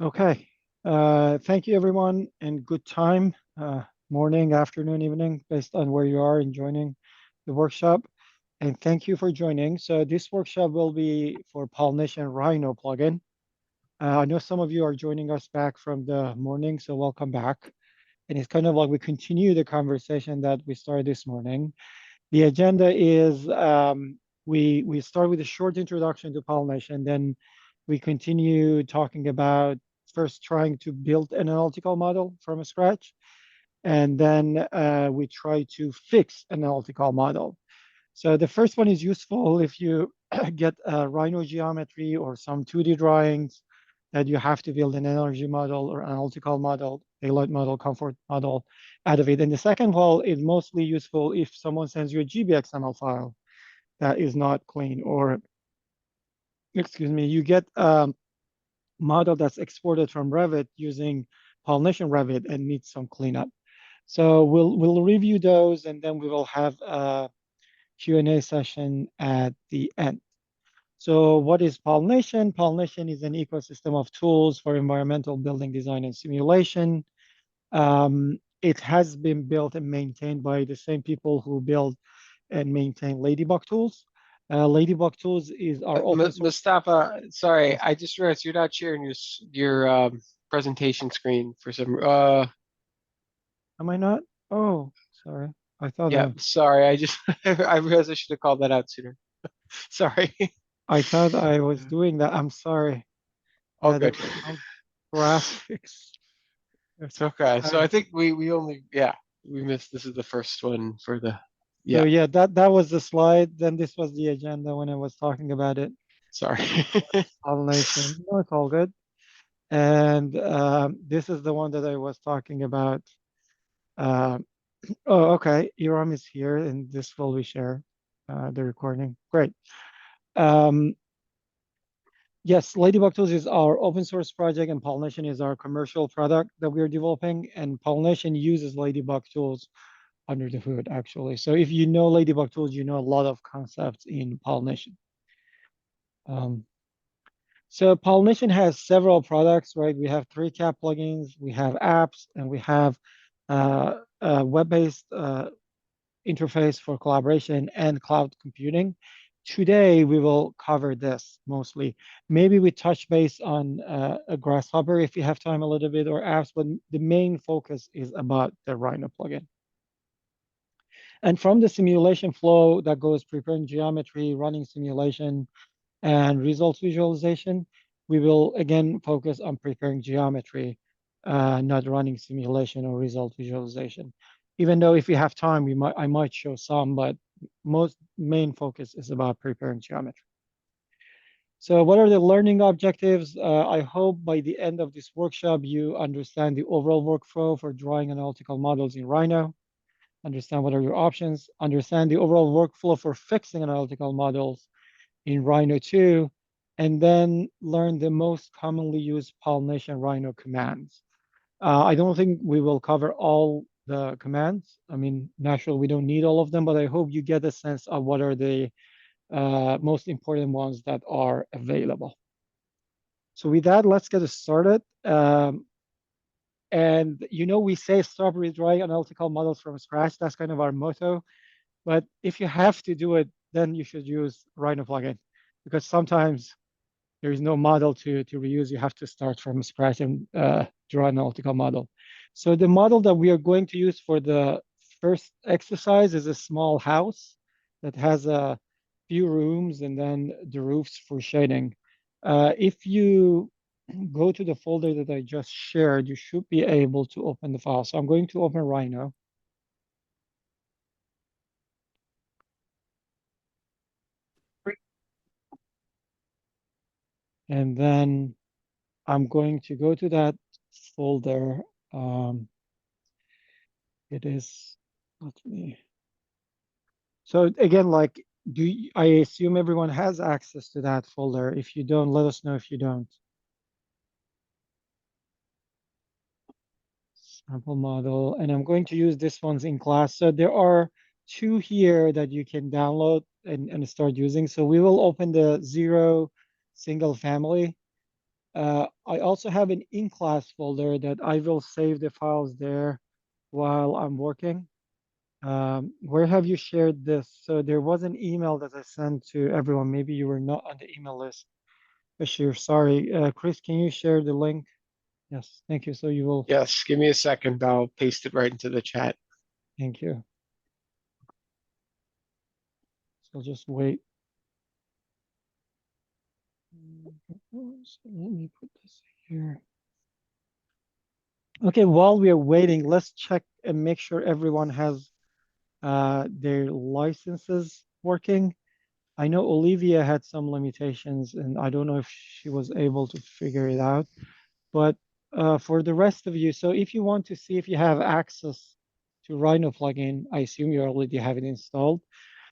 Okay. Thank you, everyone, and good time, morning, afternoon, evening, based on where you are in joining the workshop. And thank you for joining. So this workshop will be for Pollination Rhino plugin. I know some of you are joining us back from the morning, so welcome back. And it's kind of like we continue the conversation that we started this morning. The agenda is we start with a short introduction to pollination, then we continue talking about first trying to build an analytical model from scratch, and then we try to fix an analytical model. So the first one is useful if you get a Rhino geometry or some 2D drawings that you have to build an energy model or analytical model, daylight model, comfort model out of it. And the second one is mostly useful if someone sends you a GBXML file that is not clean, or excuse me, you get a model that's exported from Revit using Pollination Revit and needs some cleanup. So we'll review those, and then we will have a Q&A session at the end. So what is pollination? Pollination is an ecosystem of tools for environmental building design and simulation. It has been built and maintained by the same people who build and maintain Ladybug Tools. Ladybug Tools is our open source. Mustafa, sorry, Yes. I just realized you're not sharing your presentation screen for some. Am I not? Oh, sorry. I thought Yeah, sorry. I just I realized I should have called that out sooner. Sorry. I was doing that. I'm sorry. All Yeah, there good. were some graphics. It's okay. So Uh, I think we only we missed. This is the first one for the so yeah. yeah, that was the slide. Then this was the agenda when I was talking about it. Sorry. What is pollination? No, it's all good. And this is the one that I was talking about. Uh, oh, okay. Iram is here, and this will be shared, the recording. Great. Um, yes, Ladybug Tools is our open source project, and Pollination is our commercial product that we're developing. And Pollination uses Ladybug Tools under the hood, actually. So if you know Ladybug Tools, you know a lot of concepts in Pollination. Um, So Pollination has several products, right? We have 3CAP plugins, we have apps, and we have a web-based interface for collaboration and cloud computing. Today, we will cover this mostly. Maybe we touch base on a Grasshopper if you have time a little bit, or apps, but the main focus is about the Rhino plugin. And from the simulation flow that goes preparing geometry, running simulation, and results visualization, we will again focus on preparing geometry, not running simulation or result visualization. Even though if we have time, I might show some, but most main focus is about preparing geometry. So what are the learning objectives? I hope by the end of this workshop, you understand the overall workflow for drawing analytical models in Rhino, understand what are your options, understand the overall workflow for fixing analytical models in Rhino 2, and then learn the most commonly used Pollination Rhino commands. I don't think we will cover all the commands. I mean, naturally, we don't need all of them, but I hope you get a sense of what are the most important ones that are available. So with that, let's get started. And we say start redrawing analytical models from scratch. That's kind of our motto. But if you have to do it, then you should use Rhino plugin, because sometimes there is no model to reuse. You have to start from scratch and draw an analytical model. So the model that we are going to use for the first exercise is a small house that has a few rooms and then the roofs for shading. If you go to the folder that I just shared, you should be able to open the file. So I'm going to open Rhino. And then I'm going to go to that folder. Um, it is, let me. So again, like, I assume everyone has access to that folder. If you don't, let us know if you don't. Sample model, and I'm going to use this ones in class. So there are two here that you can download and start using. So we will open the 0 single family. I also have an in-class folder that I will save the files there while I'm working. Where have you shared this? So there was an email that I sent to everyone. Maybe you were not on the email list. Bashir, sorry. Chris, can you share the link? Yes, thank you. So you will, Yes, give me a second. I'll paste it right into the chat. thank you. So just wait. So let me put this here. Okay, while we are waiting, let's check and make sure everyone has their licenses working. I know Olivia had some limitations, and I don't know if she was able to figure it out. But for the rest of you, so if you want to see if you have access to Rhino plugin, I assume you already have it installed.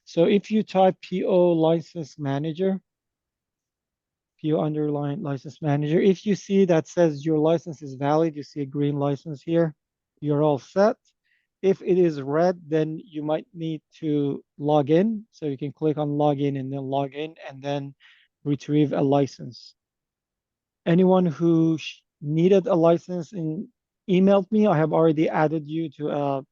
So if you type PO license manager, PO underline license manager, if you see that says your license is valid, you see a green license here, you're all set. If it is red, then you might need to log in. So you can click on login and then log in and then retrieve a license. Anyone who needed a license and emailed me, I have already added you to a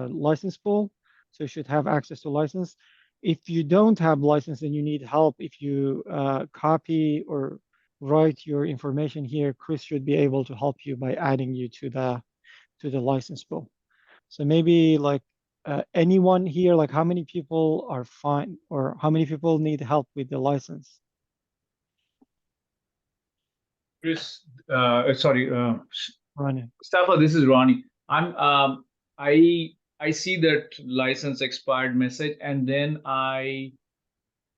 license pool, so you should have access to license. If you don't have license and you need help, if you copy or write your information here, Chris should be able to help you by adding you to the license pool. So maybe like anyone here, like how many people are fine or how many people need help with the license? Chris, sorry, Running. Mustafa, this is Ronnie. I see that license expired message, and then I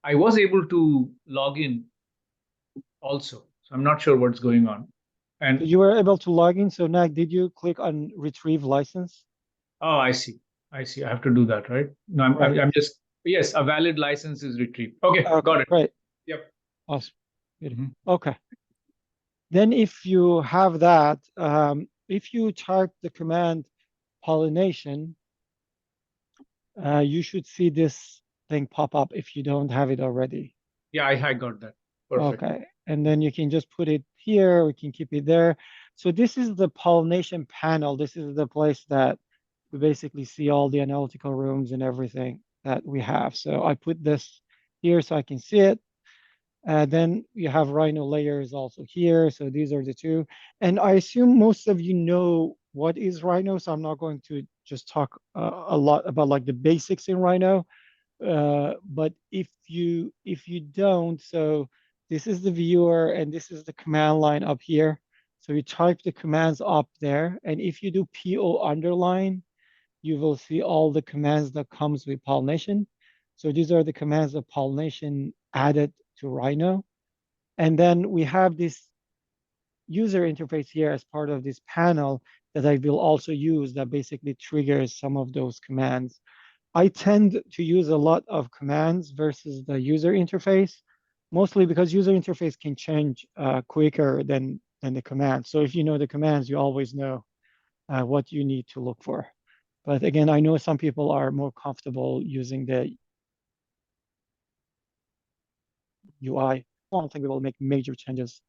was able to log in also. So I'm not sure what's going on. So And you were able to log in. So now, did you click on retrieve license? oh, I see. I see. I have to do that, right? No, Right. I'm just yes. A valid license is retrieved. Okay, Okay, got it. great. Yep. Awesome. Beautiful. Mhm. Okay. Then if you have that, if you type the command pollination, you should see this thing pop up if you don't have it already. Yeah, I got that. Perfect. Okay. And then you can just put it here, we can keep it there. So this is the pollination panel. This is the place that we basically see all the analytical rooms and everything that we have. So I put this here so I can see it. Then you have Rhino layers also here. So these are the two. And I assume most of you know what is Rhino. So I'm not going to just talk a lot about like the basics in Rhino. But if you don't, so this is the viewer and this is the command line up here. So you type the commands up there. And if you do PO underline, you will see all the commands that comes with pollination. So these are the commands of pollination added to Rhino. And then we have this user interface here as part of this panel that I will also use that basically triggers some of those commands. I tend to use a lot of commands versus the user interface, mostly because user interface can change quicker than the commands. So if you know the commands, you always know what you need to look for. But again, I know some people are more comfortable using the UI. I don't think we will make major changes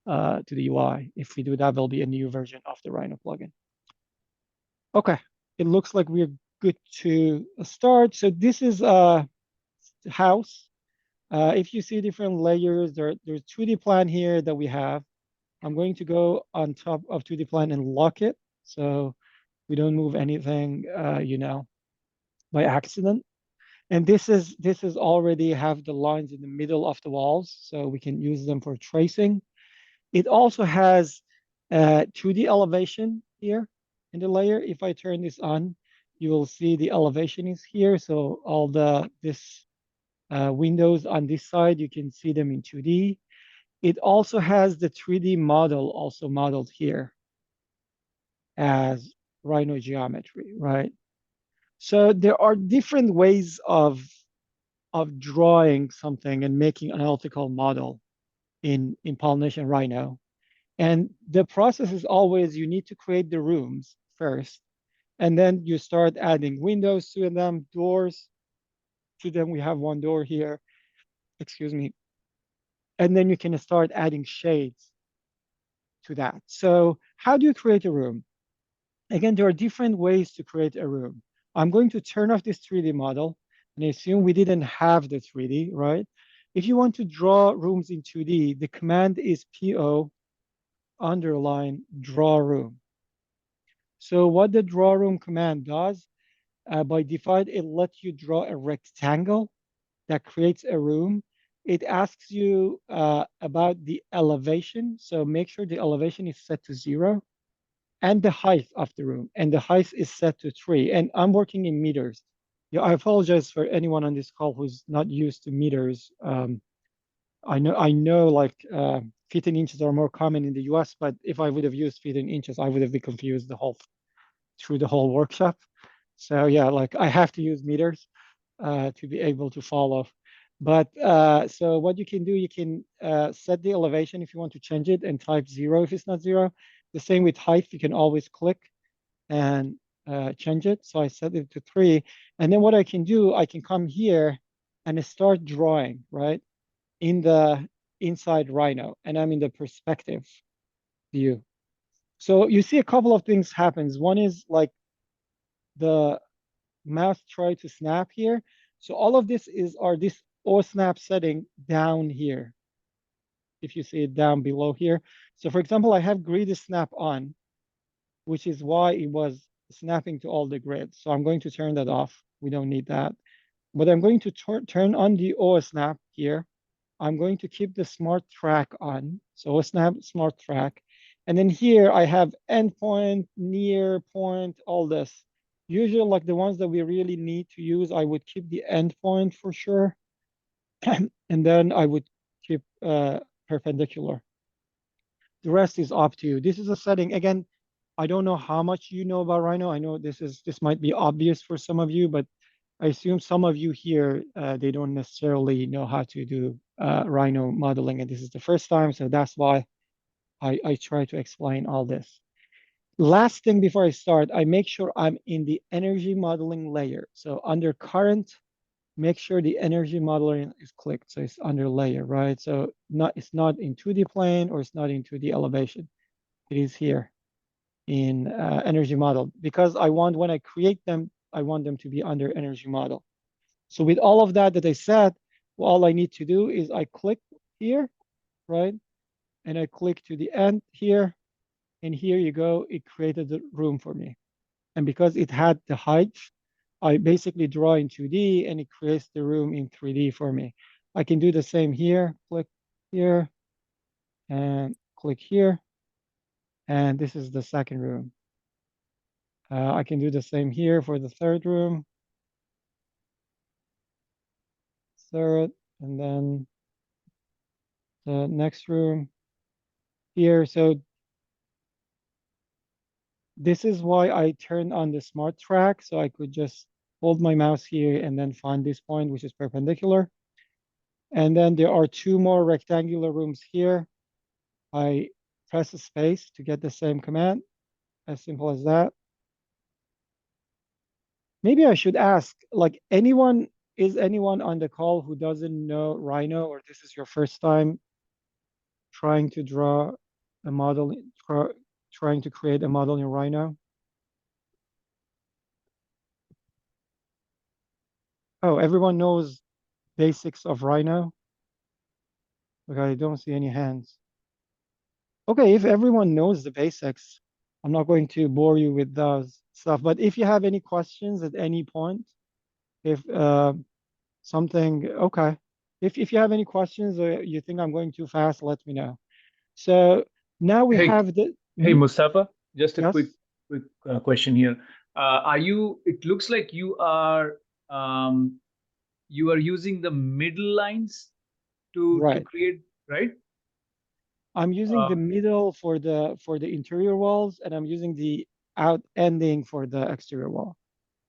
to the UI. If we do that, there'll be a new version of the Rhino plugin. Okay, it looks like we're good to start. So this is a house. If you see different layers, there's 2D plan here that we have. I'm going to go on top of 2D plan and lock it so we don't move anything, by accident. And this is already have the lines in the middle of the walls, so we can use them for tracing. It also has 2D elevation here in the layer. If I turn this on, you will see the elevation is here. So all this windows on this side, you can see them in 2D. It also has the 3D model also modeled here as Rhino geometry, right? So there are different ways of drawing something and making an analytical model in Pollination Rhino. And the process is always you need to create the rooms first, and then you start adding windows to them, doors to them. We have one door here, excuse me. And then you can start adding shades. to that. So how do you create a room? Again, there are different ways to create a room. I'm going to turn off this 3D model and assume we didn't have the 3D, right? If you want to draw rooms in 2D, the command is PO underline draw room. So what the draw room command does, by default, it lets you draw a rectangle that creates a room. It asks you about the elevation. So make sure the elevation is set to 0 and the height of the room. And the height is set to 3. And I'm working in meters. Yeah, I apologize for anyone on this call who's not used to meters. I know like feet and inches are more common in the US, but if I would have used feet and inches, I would have been confused through the whole workshop. So yeah, like I have to use meters to be able to follow. But so what you can do, you can set the elevation if you want to change it and type 0 if it's not 0. The same with height, you can always click and change it. So I set it to 3. And then what I can do, I can come here and start drawing, right? In the inside Rhino, and I'm in the perspective view. So you see a couple of things happens. One is like the mouse try to snap here. So all of this are this O snap setting down here. If you see it down below here. So for example, I have grid snap on, which is why it was snapping to all the grids. So I'm going to turn that off. We don't need that. But I'm going to turn on the O snap here. I'm going to keep the smart track on. So snap smart track. And then here I have endpoint, near point, all this. Usually like the ones that we really need to use, I would keep the endpoint for sure. And then I would keep perpendicular. The rest is up to you. This is a setting. Again, I don't know how much you know about Rhino. I know this might be obvious for some of you, but I assume some of you here, they don't necessarily know how to do Rhino modeling, and this is the first time, so that's why I try to explain all this. Last thing before I start, I make sure I'm in the energy modeling layer. So under current, make sure the energy modeling is clicked, so it's under layer, right? So it's not in 2D plane or it's not in 2D elevation. It is here in energy model because I want when I create them, I want them to be under energy model. So with all of that I said, well, all I need to do is I click here, right? And I click to the end here, and here you go, it created the room for me. And because it had the height, I basically draw in 2D and it creates the room in 3D for me. I can do the same here, click here and click here. And this is the second room. I can do the same here for the third room. Third, and then the next room here. So this is why I turned on the smart track. So I could just hold my mouse here and then find this point, which is perpendicular. And then there are 2 more rectangular rooms here. I press a space to get the same command, as simple as that. Maybe I should ask, like is anyone on the call who doesn't know Rhino, or this is your first time trying to draw a model, trying to create a model in Rhino? Oh, everyone knows basics of Rhino? Okay, I don't see any hands. Okay, if everyone knows the basics, I'm not going to bore you with those stuff. But if you have any questions at any point, if something, okay. If you have any questions or you think I'm going too fast, let me know. So now we Hey, have the, hey, Mustafa, just a quick yes, quick question here. Are you? It looks like um, you are using the middle lines to right. create, right? I'm using Uh, the middle for the interior walls, and I'm using the out ending for the exterior wall.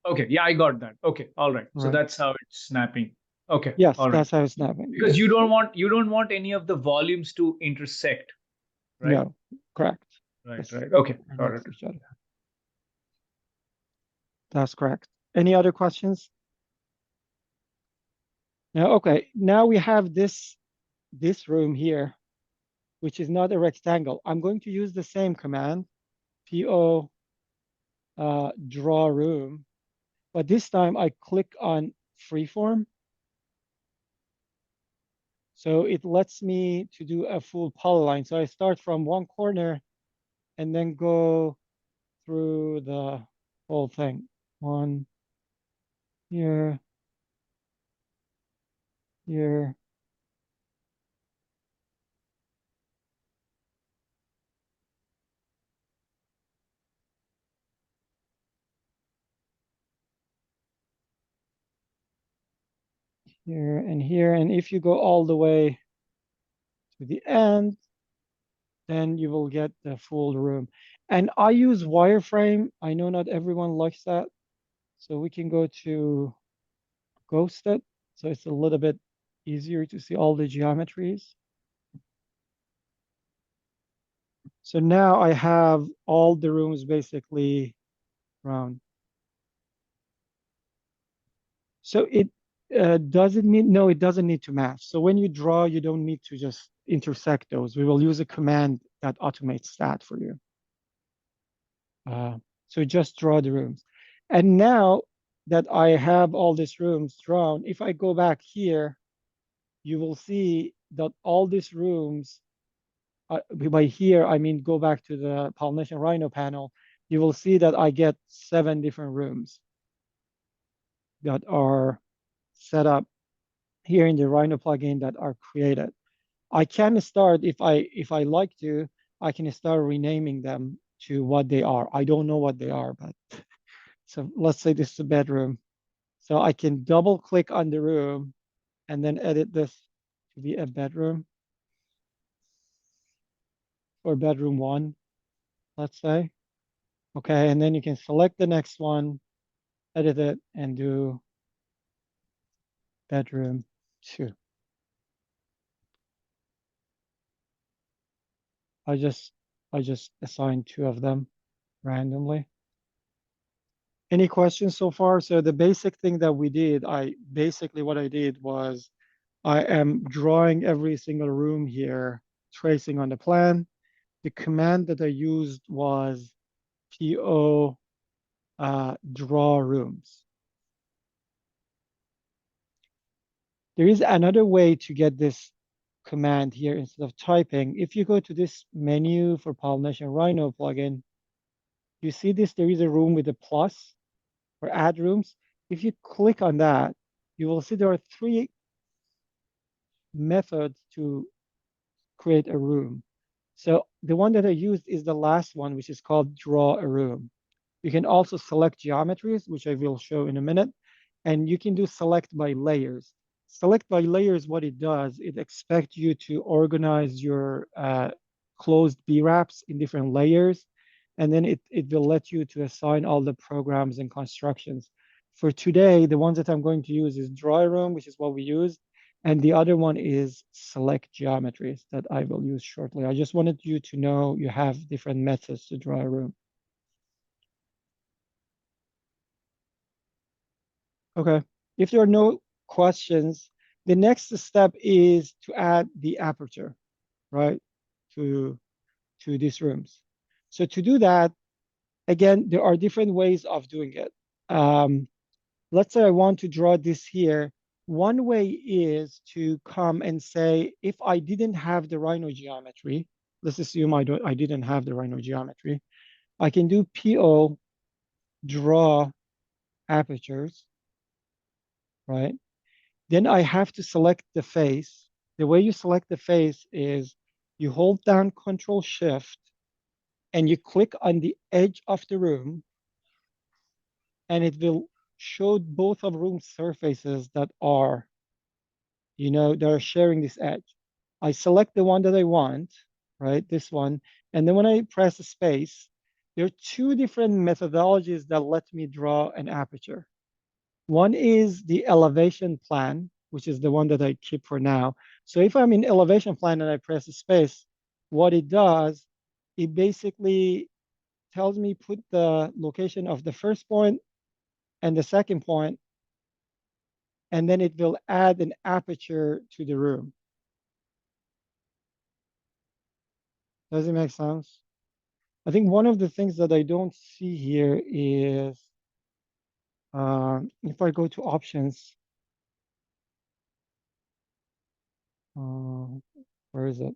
okay, yeah, I got that. Okay, all right. So Right. that's how it's snapping. Okay, Yes, all right. that's how it's snapping. Because Yes. you don't want any of the volumes to intersect, right? No, correct. Right, Yes, right. Okay, right got it. next to each other. That's correct. Any other questions? Now, okay. Now we have this room here. which is not a rectangle. I'm going to use the same command, PO draw room, but this time I click on freeform. So it lets me to do a full polyline. So I start from one corner and then go through the whole thing. One here, here. Here and here. And if you go all the way to the end, then you will get the full room. And I use wireframe. I know not everyone likes that. So we can go to ghosted. So it's a little bit easier to see all the geometries. So now I have all the rooms basically round. So it doesn't mean, no, it doesn't need to match. So when you draw, you don't need to just intersect those. We will use a command that automates that for you. So just draw the rooms. And now that I have all these rooms drawn, if I go back here, you will see that all these rooms, by here, I mean, go back to the Pollination Rhino panel, you will see that I get 7 different rooms that are set up here in the Rhino plugin that are created. I can start, if I like to, I can start renaming them to what they are. I don't know what they are, but so let's say this is a bedroom. So I can double click on the room and then edit this to be a bedroom or bedroom 1, let's say. Okay, and then you can select the next one, edit it, and do bedroom 2. I just assigned 2 of them randomly. Any questions so far? So the basic thing that we did, what I did was I am drawing every single room here, tracing on the plan. The command that I used was PO draw rooms. There is another way to get this command here instead of typing. If you go to this menu for Pollination Rhino plugin, you see this, there is a room with a plus for add rooms. If you click on that, you will see there are 3 methods to create a room. So the one that I used is the last one, which is called draw a room. You can also select geometries, which I will show in a minute, and you can do select by layers. Select by layers, what it does, it expects you to organize your closed B-wraps in different layers, and then it will let you to assign all the programs and constructions. For today, the ones that I'm going to use is draw a room, which is what we use, and the other one is select geometries that I will use shortly. I just wanted you to know you have different methods to draw a room. Okay. If there are no questions, the next step is to add the aperture, right, to these rooms. So to do that, again, there are different ways of doing it. Let's say I want to draw this here. One way is to come and say, if I didn't have the Rhino geometry, let's assume I didn't have the Rhino geometry, I can do PO draw apertures, right? Then I have to select the face. The way you select the face is you hold down Control Shift and you click on the edge of the room, and it will show both of room surfaces that are, that are sharing this edge. I select the one that I want, right? This one. And then when I press space, there are 2 different methodologies that let me draw an aperture. One is the elevation plan, which is the one that I keep for now. So if I'm in elevation plan and I press space, what it does, it basically tells me put the location of the first point and the second point, and then it will add an aperture to the room. Does it make sense? I think one of the things that I don't see here is if I go to options, where is it?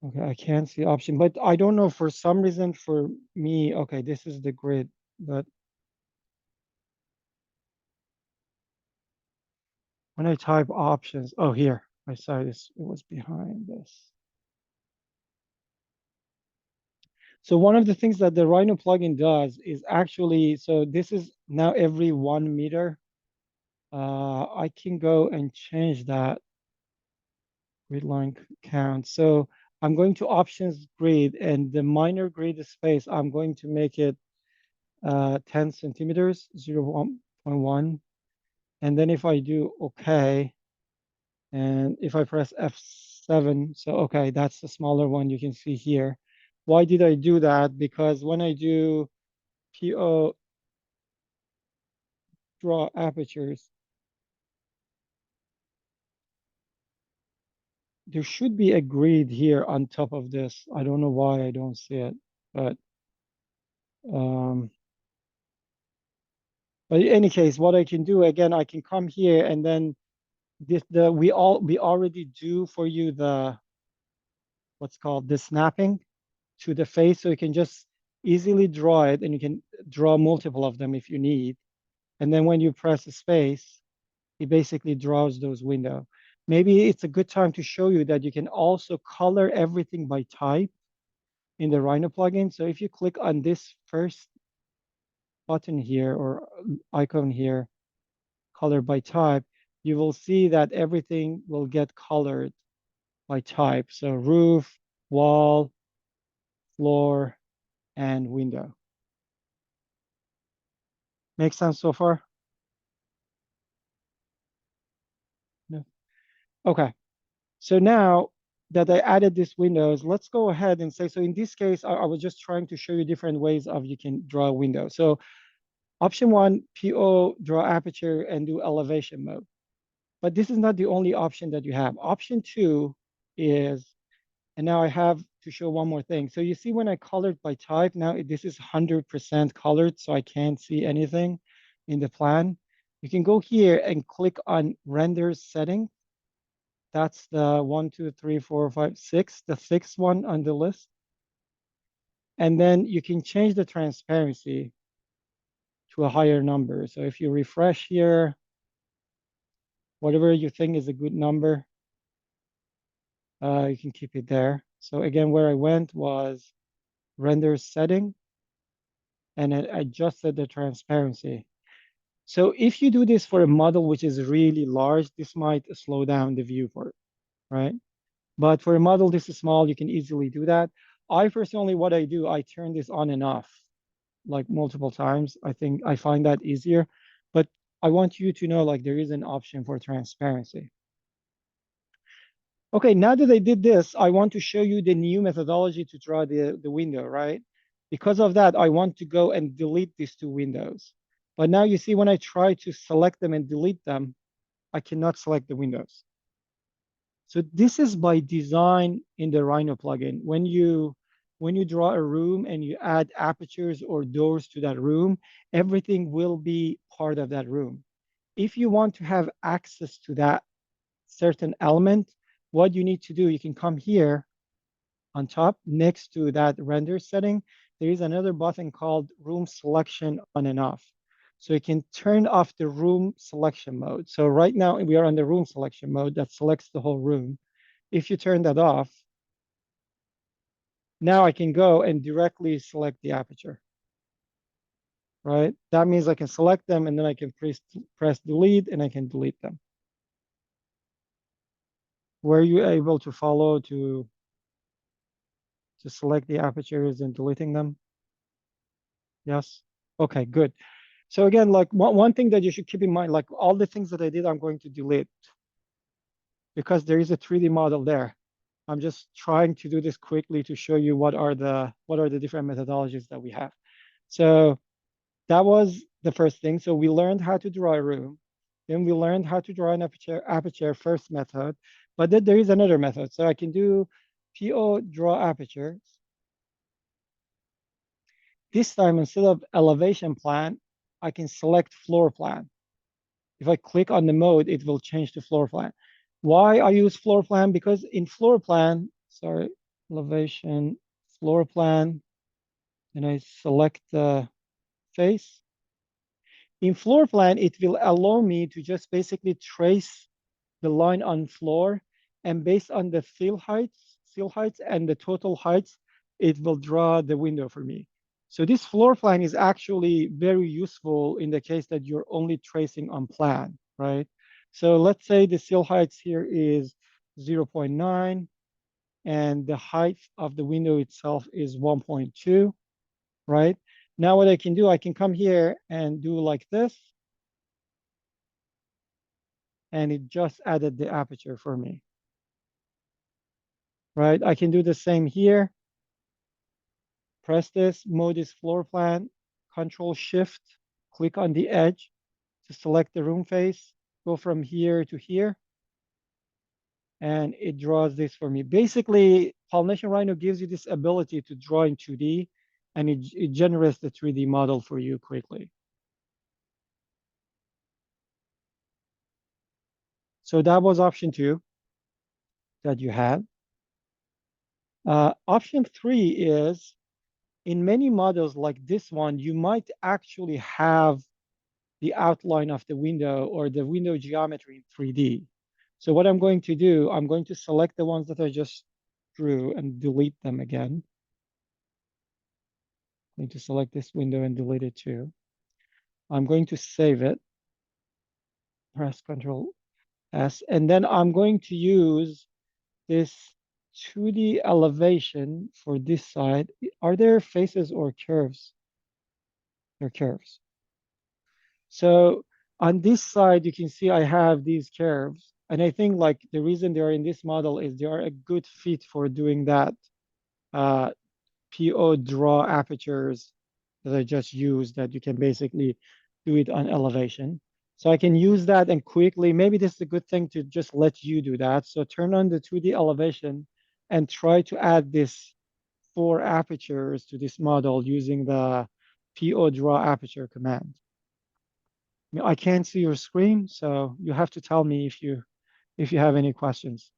Okay, I can't see option, but I don't know for some reason for me, okay, this is the grid, but when I type options, oh, here, I saw this, it was behind this. So one of the things that the Rhino plugin does is actually, so this is now every 1 meter. I can go and change that grid line count. So I'm going to options grid and the minor grid space, I'm going to make it 10 centimeters, 0.1. And then if I do OK, and if I press F7, so okay, that's the smaller one you can see here. Why did I do that? Because when I do PO draw apertures, there should be a grid here on top of this. I don't know why I don't see it, but um, but in any case, what I can do again, I can come here and then we already do for you the what's called the snapping to the face, so you can just easily draw it, and you can draw multiple of them if you need. And then when you press the space, it basically draws those windows. Maybe it's a good time to show you that you can also color everything by type in the Rhino plugin. So if you click on this first button here or icon here, color by type, you will see that everything will get colored by type. So roof, wall, floor, and window. Make sense so far? No. Okay. So now that I added these windows, let's go ahead and say, so in this case, I was just trying to show you different ways of you can draw a window. So option one, PO, draw aperture and do elevation mode. But this is not the only option that you have. Option two is, and now I have to show one more thing. So you see when I colored by type, now this is 100% colored, so I can't see anything in the plan. You can go here and click on render setting. That's the 1, 2, 3, 4, 5, 6, the sixth one on the list. And then you can change the transparency to a higher number. So if you refresh here, whatever you think is a good number, you can keep it there. So again, where I went was render setting, and it adjusted the transparency. So if you do this for a model which is really large, this might slow down the viewport, right? But for a model this is small, you can easily do that. I personally, what I do, I turn this on and off like multiple times. I think I find that easier. But I want you to know like there is an option for transparency. Okay, now that I did this, I want to show you the new methodology to draw the window, right? Because of that, I want to go and delete these two windows. But now you see when I try to select them and delete them, I cannot select the windows. So this is by design in the Rhino plugin. When you draw a room and you add apertures or doors to that room, everything will be part of that room. If you want to have access to that certain element, what you need to do, you can come here on top next to that render setting. There is another button called room selection on and off. So you can turn off the room selection mode. So right now we are on the room selection mode that selects the whole room. If you turn that off, now I can go and directly select the aperture, right? That means I can select them and then I can press delete and I can delete them. Were you able to follow to select the apertures and deleting them? Yes? Okay, good. So again, like one thing that you should keep in mind, like all the things that I did, I'm going to delete because there is a 3D model there. I'm just trying to do this quickly to show you what are the different methodologies that we have. So that was the first thing. So we learned how to draw a room. Then we learned how to draw an aperture first method. But then there is another method. So I can do PO draw aperture. This time, instead of elevation plan, I can select floor plan. If I click on the mode, it will change to floor plan. Why I use floor plan? Because in floor plan, sorry, elevation, floor plan, and I select the face. In floor plan, it will allow me to just basically trace the line on floor, and based on the sill heights and the total heights, it will draw the window for me. So this floor plan is actually very useful in the case that you're only tracing on plan, right? So let's say the sill heights here is 0.9 and the height of the window itself is 1.2, right? Now what I can do, I can come here and do like this, and it just added the aperture for me, right? I can do the same here. Press this, mode is floor plan, Control Shift, click on the edge to select the room face, go from here to here, and it draws this for me. Basically, Pollination Rhino gives you this ability to draw in 2D, and it generates the 3D model for you quickly. So that was option 2 that you had. Option 3 is, in many models like this one, you might actually have the outline of the window or the window geometry in 3D. So what I'm going to do, I'm going to select the ones that I just drew and delete them again. I'm going to select this window and delete it too. I'm going to save it, press Control S, and then I'm going to use this 2D elevation for this side. Are there faces or curves? They're curves. So on this side, you can see I have these curves. And I think like the reason they are in this model is they are a good fit for doing that PO draw apertures that I just used, that you can basically do it on elevation. So I can use that and quickly, maybe this is a good thing to just let you do that. So turn on the 2D elevation and try to add this 4 apertures to this model using the PO draw aperture command. I can't see your screen, so you have to tell me if you have any questions.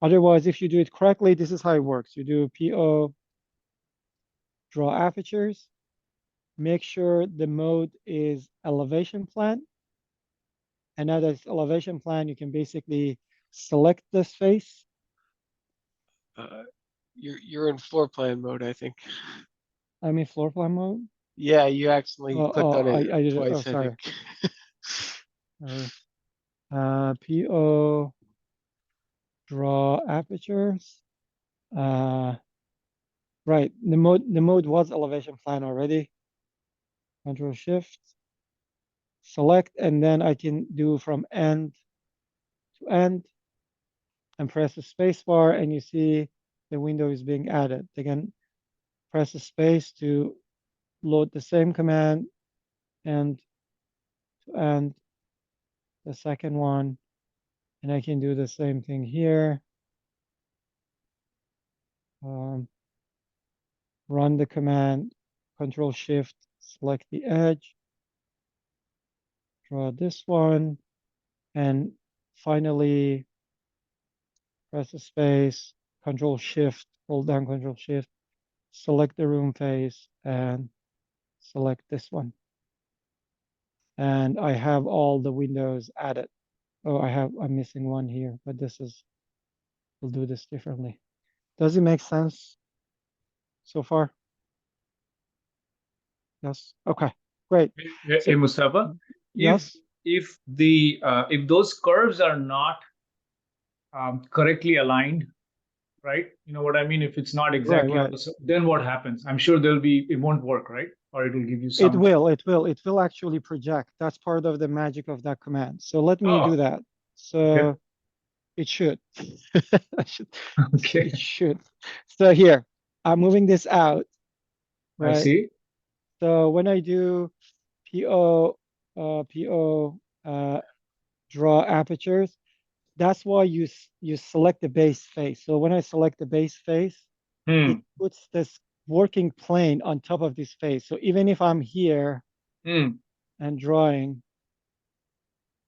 Otherwise, if you do it correctly, this is how it works. You do PO draw apertures, make sure the mode is elevation plan. And now that it's elevation plan, you can basically select this face. You're in floor plan mode, I think. I'm in floor plan mode. Yeah, you accidentally clicked on it I did it. Oh, twice, I sorry. think. Sorry. PO draw apertures. Right, the mode was elevation plan already. Control Shift, select, and then I can do from end to end and press the space bar, and you see the window is being added. Again, press the space to load the same command, and to end the second one, and I can do the same thing here. Run the command, Control Shift, select the edge, draw this one, and finally press the space, Control Shift, hold down Control Shift, select the room face, and select this one. And I have all the windows added. Oh, I'm missing one here, but we'll do this differently. Does it make sense so far? Yes. Okay, great. Hey, Mustafa, Yes. if those curves are not correctly aligned, right? You know what I mean? If it's not exactly on Right. the, then what happens? I'm sure it won't work, right? Or it will give you It some. will actually project. That's part of the magic of that command. So let me do Oh, that. okay. So it should. I should say Okay. it should. So here. I'm moving this out, I right? see. So when I do PO, PO draw apertures, that's why you select the base face. So when I select the base face, it Hmm. puts this working plane on top of this face. So even if I'm here Hmm. and drawing,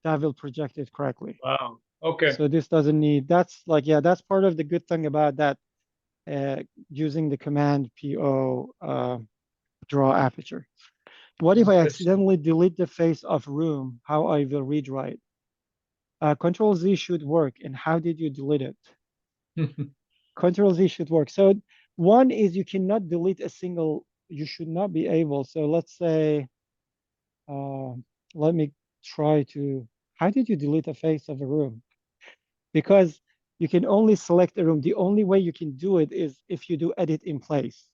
that will project it correctly. Wow. Okay. So this doesn't need, that's like, yeah, that's part of the good thing about that, uh, using the command PO draw aperture. What if I Interesting. accidentally delete the face of room? How I will redraw it? Control Z should work. And how did you delete it? Control Z should work. So one is you cannot delete a single, you should not be able. So let's say, uh, let me try to, how did you delete a face of a room? Because you can only select a room. The only way you can do it is if you do edit in place.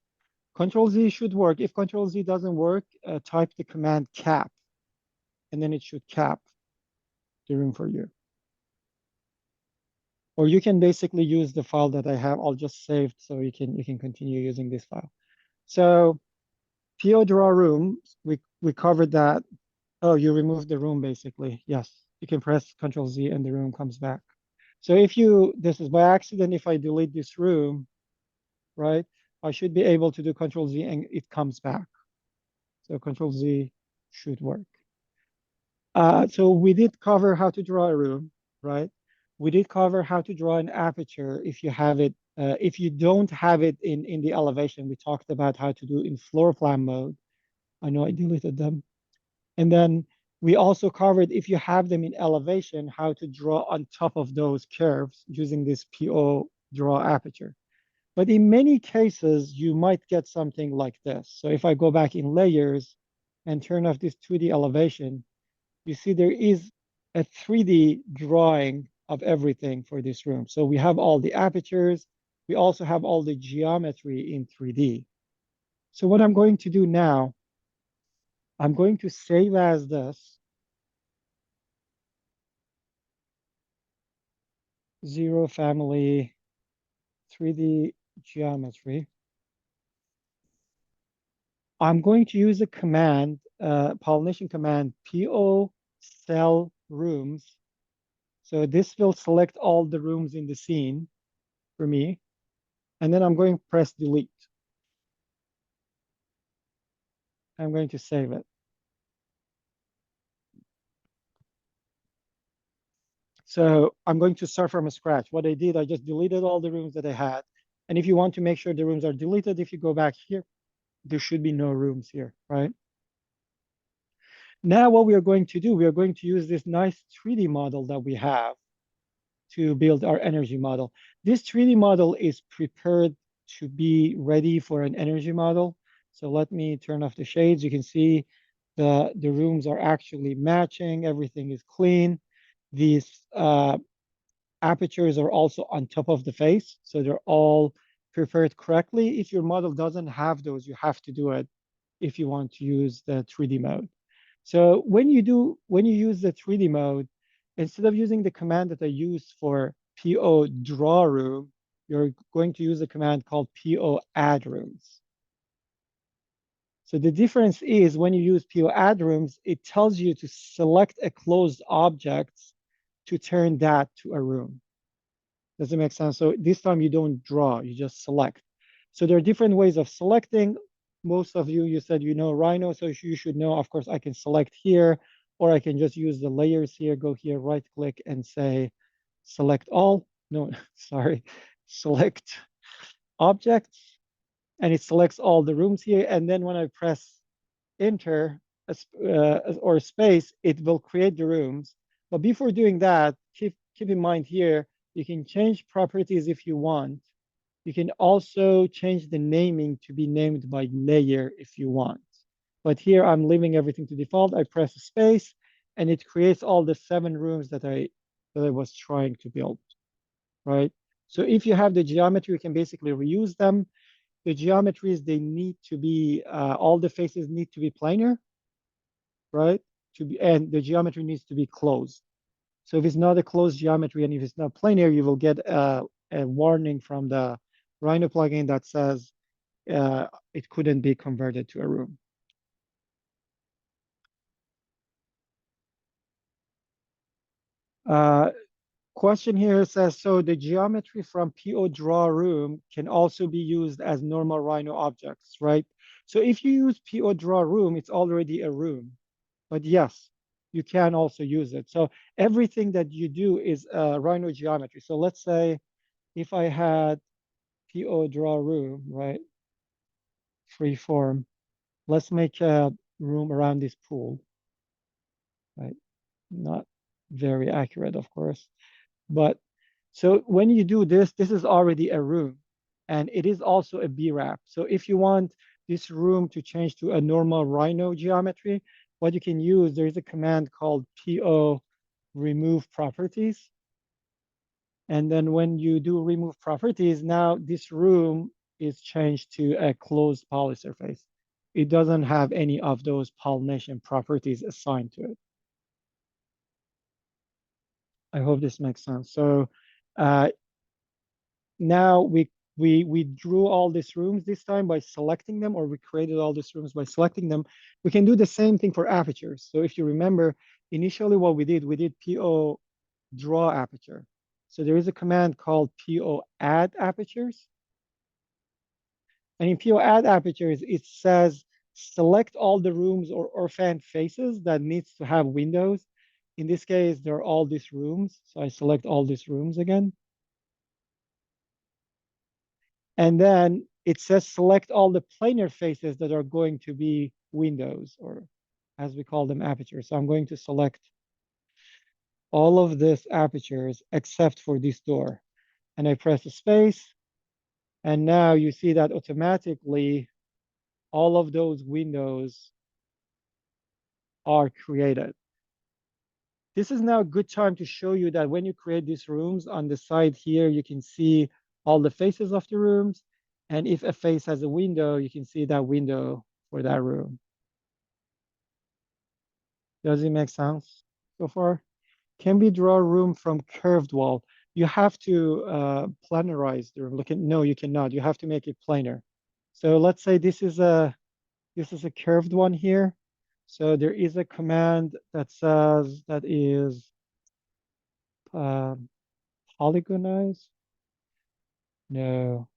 Control Z should work. If Control Z doesn't work, type the command cap, and then it should cap the room for you. Or you can basically use the file that I have. I'll just save so you can continue using this file. So PO draw room, we covered that. Oh, you removed the room basically. Yes, you can press Control Z and the room comes back. So if you, this is by accident, if I delete this room, right, I should be able to do Control Z and it comes back. So Control Z should work. So we did cover how to draw a room, right? We did cover how to draw an aperture if you have it. If you don't have it in the elevation, we talked about how to do in floor plan mode. I know I deleted them. And then we also covered if you have them in elevation, how to draw on top of those curves using this PO draw aperture. But in many cases, you might get something like this. So if I go back in layers and turn off this 2D elevation, you see there is a 3D drawing of everything for this room. So we have all the apertures. We also have all the geometry in 3D. So what I'm going to do now, I'm going to save as this zero family 3D geometry. I'm going to use a command, pollination command, PO cell rooms. So this will select all the rooms in the scene for me. And then I'm going to press delete. I'm going to save it. So I'm going to start from scratch. What I did, I just deleted all the rooms that I had. And if you want to make sure the rooms are deleted, if you go back here, there should be no rooms here, right? Now what we are going to do, we are going to use this nice 3D model that we have to build our energy model. This 3D model is prepared to be ready for an energy model. So let me turn off the shades. You can see the rooms are actually matching. Everything is clean. These apertures are also on top of the face. So they're all prepared correctly. If your model doesn't have those, you have to do it if you want to use the 3D mode. So when you use the 3D mode, instead of using the command that I use for PO draw room, you're going to use a command called PO add rooms. So the difference is when you use PO add rooms, it tells you to select a closed object to turn that to a room. Does it make sense? So this time you don't draw, you just select. So there are different ways of selecting. Most of you, you said you know Rhino, so you should know, of course, I can select here, or I can just use the layers here, go here, right click and say, select all. No, sorry, select objects. And it selects all the rooms here. And then when I press enter or space, it will create the rooms. But before doing that, keep in mind here, you can change properties if you want. You can also change the naming to be named by layer if you want. But here I'm leaving everything to default. I press space and it creates all the 7 rooms that I was trying to build, right? So if you have the geometry, you can basically reuse them. The geometries, they need to be, all the faces need to be planar, right? And the geometry needs to be closed. So if it's not a closed geometry and if it's not planar, you will get a warning from the Rhino plugin that says it couldn't be converted to a room. Question here says, so the geometry from PO draw room can also be used as normal Rhino objects, right? So if you use PO draw room, it's already a room. But yes, you can also use it. So everything that you do is Rhino geometry. So let's say if I had PO draw room, right? Free form. Let's make a room around this pool, right? Not very accurate, of course. But so when you do this, this is already a room and it is also a B-wrap. So if you want this room to change to a normal Rhino geometry, what you can use, there is a command called PO remove properties. And then when you do remove properties, now this room is changed to a closed poly surface. It doesn't have any of those pollination properties assigned to it. I hope this makes sense. So now we drew all these rooms this time by selecting them, or we created all these rooms by selecting them. We can do the same thing for apertures. So if you remember, initially what we did PO draw aperture. So there is a command called PO add apertures. And in PO add apertures, it says select all the rooms or fan faces that needs to have windows. In this case, there are all these rooms. So I select all these rooms again. And then it says select all the planar faces that are going to be windows, or as we call them, apertures. So I'm going to select all of this apertures except for this door. And I press the space. And now you see that automatically all of those windows are created. This is now a good time to show you that when you create these rooms on the side here, you can see all the faces of the rooms. And if a face has a window, you can see that window for that room. Does it make sense so far? Can we draw a room from curved wall? You have to planarize the room. Look at, no, you cannot. You have to make it planar. So let's say this is a curved one here. So there is a command that says that is polygonize. No.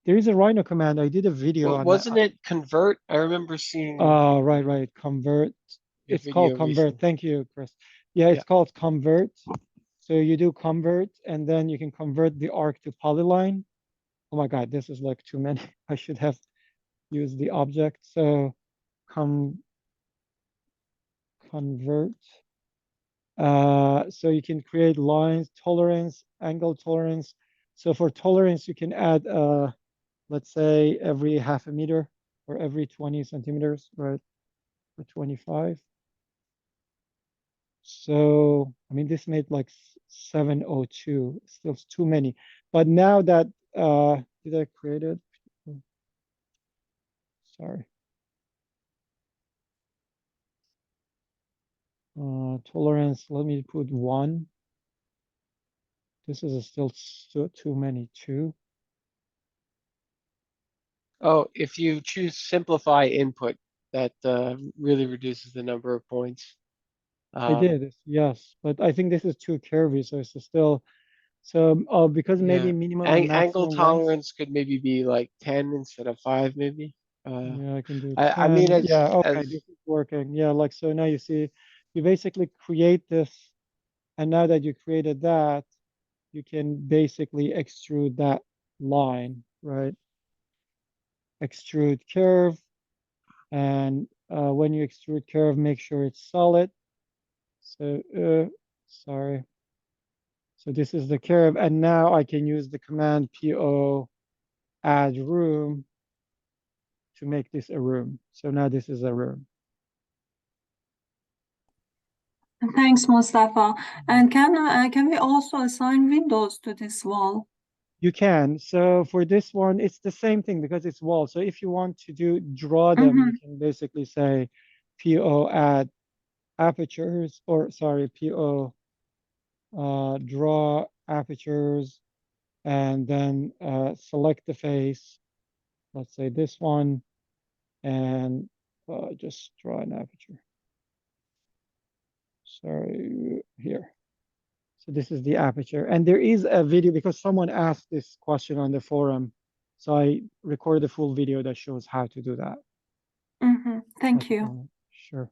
There is a Rhino command. I did a video Well, on that. wasn't it convert? I remember seeing Right. Convert. a It's called video convert. recently. Thank you, Chris. Yeah, Yeah. it's called convert. So you do convert, and then you can convert the arc to polyline. Oh my God, this is like too many. I should have used the object. So convert. So you can create lines, tolerance, angle tolerance. So for tolerance, you can add, let's say every half a meter or every 20 centimeters, right? For 25. So, I mean, this made like 702, still too many. But now that, did I create it? Sorry. Tolerance, let me put 1. This is still too many, 2. Oh, if you choose simplify input, that really reduces the number of points. I did, yes, but I think this is too curvy, so it's still, so, because maybe Yeah. minimum and Angle maximum length. tolerance could maybe be like 10 instead of 5, maybe. Yeah, I can do I mean, 10. Yeah, okay, as this is working. Yeah, like, so now you see, you basically create this, and now that you created that, you can basically extrude that line, right? Extrude curve, and when you extrude curve, make sure it's solid. So, sorry. So this is the curve, and now I can use the command PO add room to make this a room. So now this is a room. Thanks, Mustafa. And can we also assign windows to this wall? You can. So for this one, it's the same thing because it's wall. So if you want to draw them, you can basically say PO add apertures, or sorry, PO draw apertures, and then select the face. Let's say this one, and just draw an aperture. Sorry, here. So this is the aperture. And there is a video because someone asked this question on the forum. So I recorded a full video that shows how to do that. Thank you. Sure.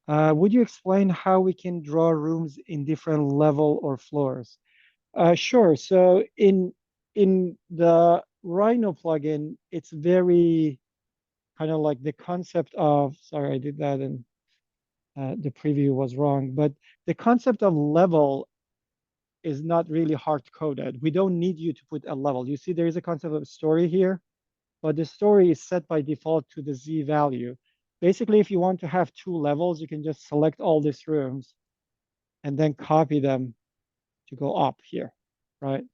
Would you explain how we can draw rooms in different level or floors? Sure. So in the Rhino plugin, it's very kind of like the concept of, sorry, I did that and the preview was wrong, but the concept of level is not really hard coded. We don't need you to put a level. You see, there is a concept of story here, but the story is set by default to the Z value. Basically, if you want to have two levels, you can just select all these rooms and then copy them to go up here, right?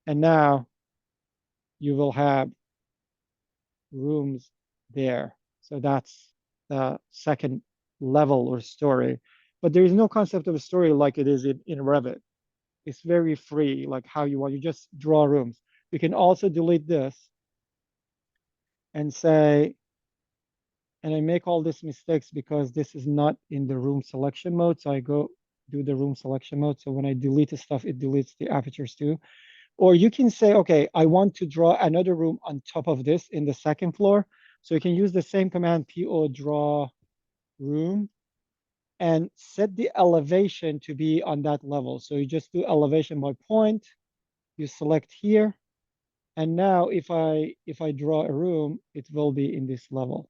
And now you will have rooms there. So that's the second level or story. But there is no concept of a story like it is in Revit. It's very free, like how you want. You just draw rooms. You can also delete this and say, and I make all these mistakes because this is not in the room selection mode. So I go do the room selection mode. So when I delete the stuff, it deletes the apertures too. Or you can say, okay, I want to draw another room on top of this in the second floor. So you can use the same command, PO draw room, and set the elevation to be on that level. So you just do elevation by point, you select here, and now if I draw a room, it will be in this level.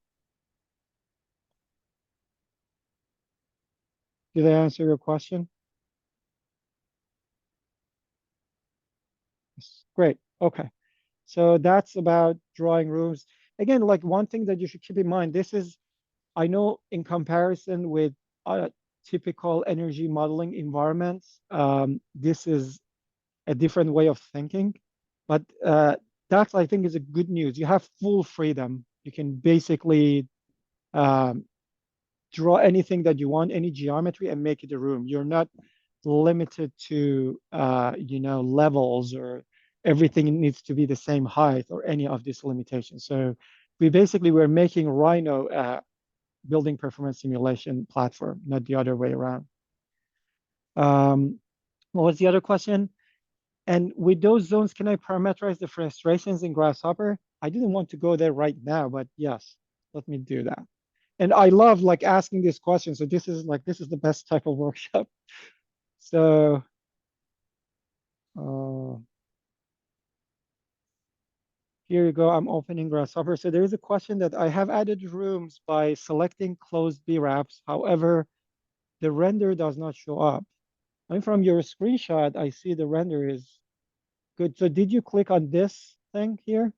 Did I answer your question? Yes. Great. Okay. So that's about drawing rooms. Again, like one thing that you should keep in mind, this is, I know in comparison with typical energy modeling environments, this is a different way of thinking. But that I think is a good news. You have full freedom. You can basically draw anything that you want, any geometry, and make it a room. You're not limited to levels or everything needs to be the same height or any of these limitations. So we're making Rhino a building performance simulation platform, not the other way around. What was the other question? And with those zones, can I parameterize the frustrations in Grasshopper? I didn't want to go there right now, but yes, let me do that. And I love like asking these questions. So this is the best type of workshop. So here you go. I'm opening Grasshopper. So there is a question that I have added rooms by selecting closed B-wraps. However, the render does not show up. And from your screenshot, I see the render is good. So did you click on this thing here?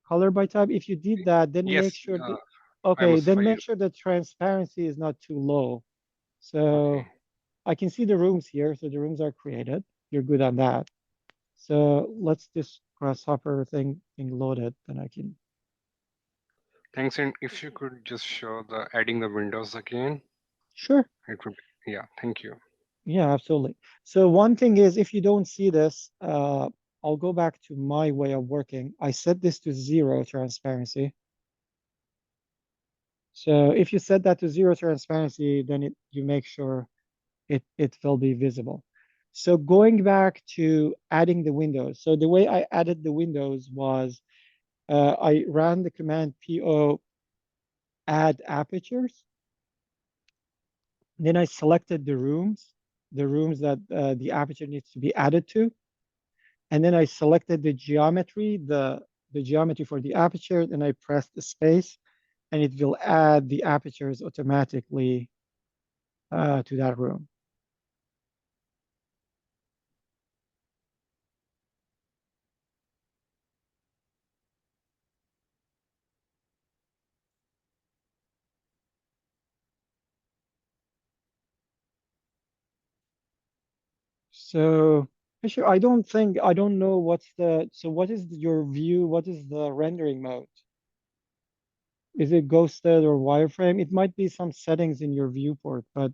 Color by tab. If you did that, then Yes, make sure that, I okay, was then fine. make sure the transparency is not too low. So Okay. I can see the rooms here. So the rooms are created. You're good on that. So let's this Grasshopper thing being loaded, then I can. Thanks. And if you could just show the adding the windows again, Sure. it would be, yeah, thank you. Yeah, absolutely. So one thing is, if you don't see this, I'll go back to my way of working. I set this to 0 transparency. So if you set that to 0 transparency, then you make sure it will be visible. So going back to adding the windows. So the way I added the windows was I ran the command PO add apertures. Then I selected the rooms that the aperture needs to be added to. And then I selected the geometry, the geometry for the aperture, and I pressed the space, and it will add the apertures automatically to that room. So actually, I don't know so what is your view? What is the rendering mode? Is it ghosted or wireframe? It might be some settings in your viewport, but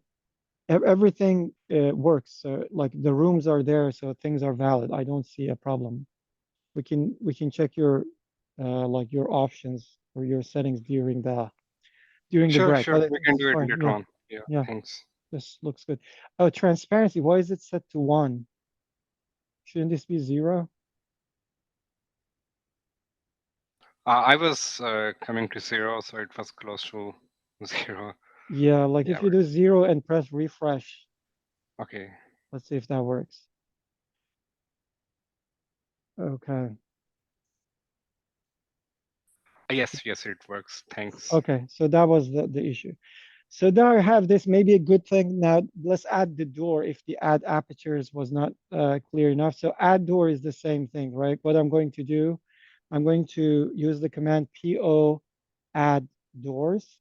everything works. So like the rooms are there, so things are valid. I don't see a problem. We can check your like your options or your settings during the Sure, break, sure. but I We think can this is do it fine. later Yeah, on. Yeah, yeah, thanks. this looks good. Oh, transparency. Why is it set to 1? Shouldn't this be 0? I was coming to 0, so it was close to 0. Yeah, like Yeah, if you do 0 and press refresh, okay. let's see if that works. Okay. Yes, yes, it works. Thanks. Okay, so that was the issue. So now I have this, maybe a good thing. Now let's add the door if the add apertures was not clear enough. So add door is the same thing, right? What I'm going to do, I'm going to use the command po add doors,